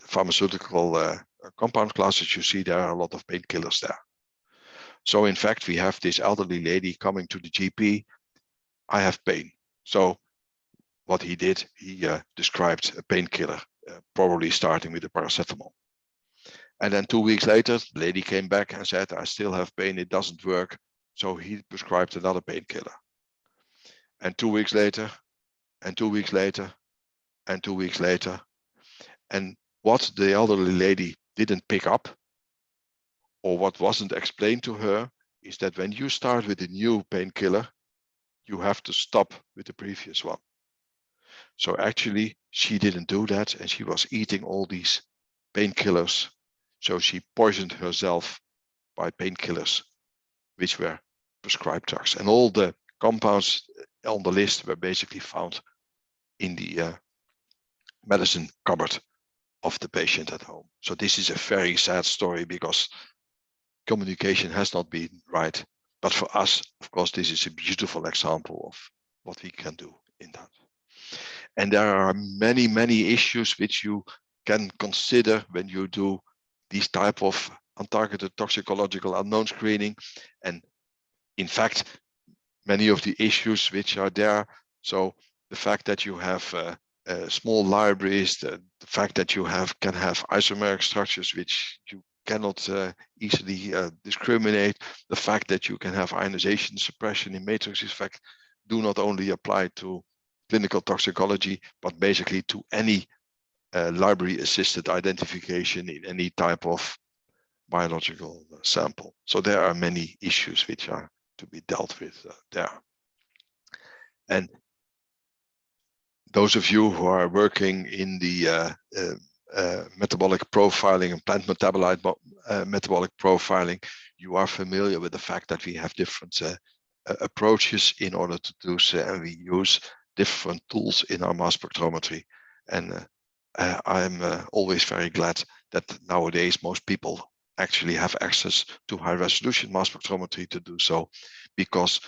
pharmaceutical compound classes, you see there are a lot of painkillers there. So in fact, we have this elderly lady coming to the GP. I have pain. So what he did, he described a painkiller, probably starting with the paracetamol. And then 2 weeks later, the lady came back and said, I still have pain, it doesn't work. So he prescribed another painkiller. And 2 weeks later, and 2 weeks later, and 2 weeks later. And what the elderly lady didn't pick up, or what wasn't explained to her, is that when you start with a new painkiller, you have to stop with the previous one. So actually, she didn't do that, and she was eating all these painkillers. So she poisoned herself by painkillers, which were prescribed drugs. And all the compounds on the list were basically found in the medicine cupboard of the patient at home. So this is a very sad story, because communication has not been right. But for us, of course, this is a beautiful example of what we can do in that. And there are many, many issues which you can consider when you do these type of untargeted toxicological unknown screening. And in fact, many of the issues which are there, so the fact that you have small libraries, the fact that you can have isomeric structures which you cannot easily discriminate, the fact that you can have ionization suppression in matrix effect, do not only apply to clinical toxicology, but basically to any library assisted identification in any type of biological sample. So there are many issues which are to be dealt with there. And those of you who are working in the metabolic profiling and plant metabolite metabolic profiling, you are familiar with the fact that we have different approaches in order to do so, and we use different tools in our mass spectrometry. And I'm always very glad that nowadays most people actually have access to high resolution mass spectrometry to do so, because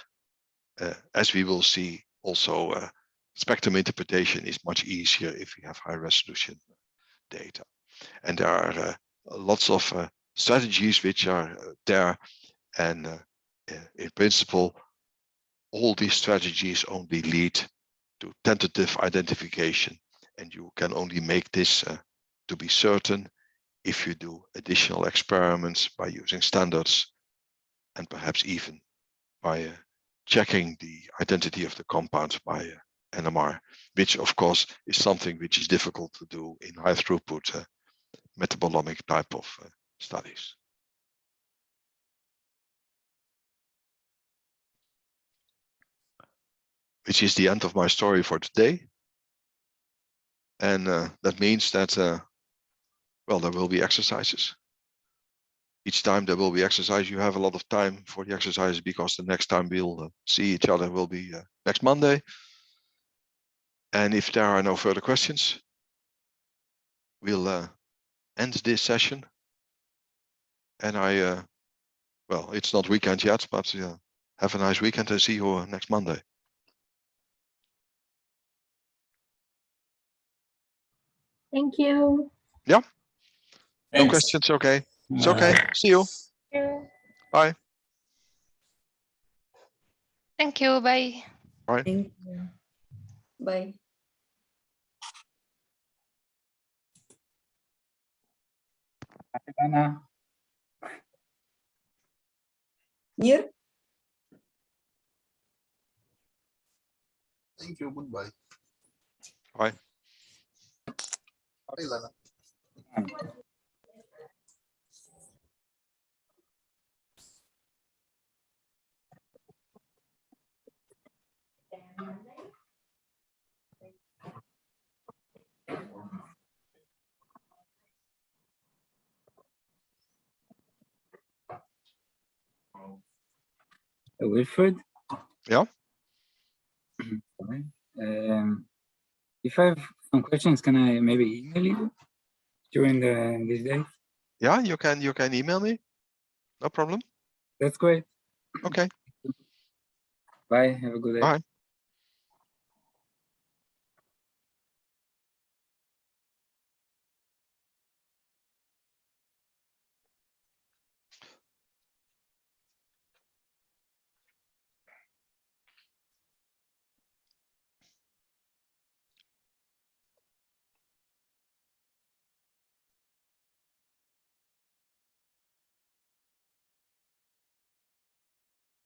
as we will see also, spectrum interpretation is much easier if we have high resolution data. And there are lots of strategies which are there, and in principle, all these strategies only lead to tentative identification, and you can only make this to be certain if you do additional experiments by using standards, and perhaps even by checking the identity of the compounds by NMR, which of course is something which is difficult to do in high throughput metabolomic type of studies. Which is the end of my story for today. And that means that, well, there will be exercises. Each time there will be exercise, you have a lot of time for the exercises, because the next time we'll see each other will be next Monday. And if there are no further questions, we'll end this session. And I well, it's not weekend yet, but have a nice weekend and see you next Monday. Thank you. No Thanks. questions, okay. It's okay. See you. Bye. Thank you. Bye. Bye. Thank you. Bye. Anna. Nir? Thank you. Goodbye. Bye. Bye, Lana. Wilfried? Yeah. Sorry. If I have some questions, can I maybe email you during these days? Yeah, you can email me. No problem. That's great. Okay. Bye. Have a good day. Bye.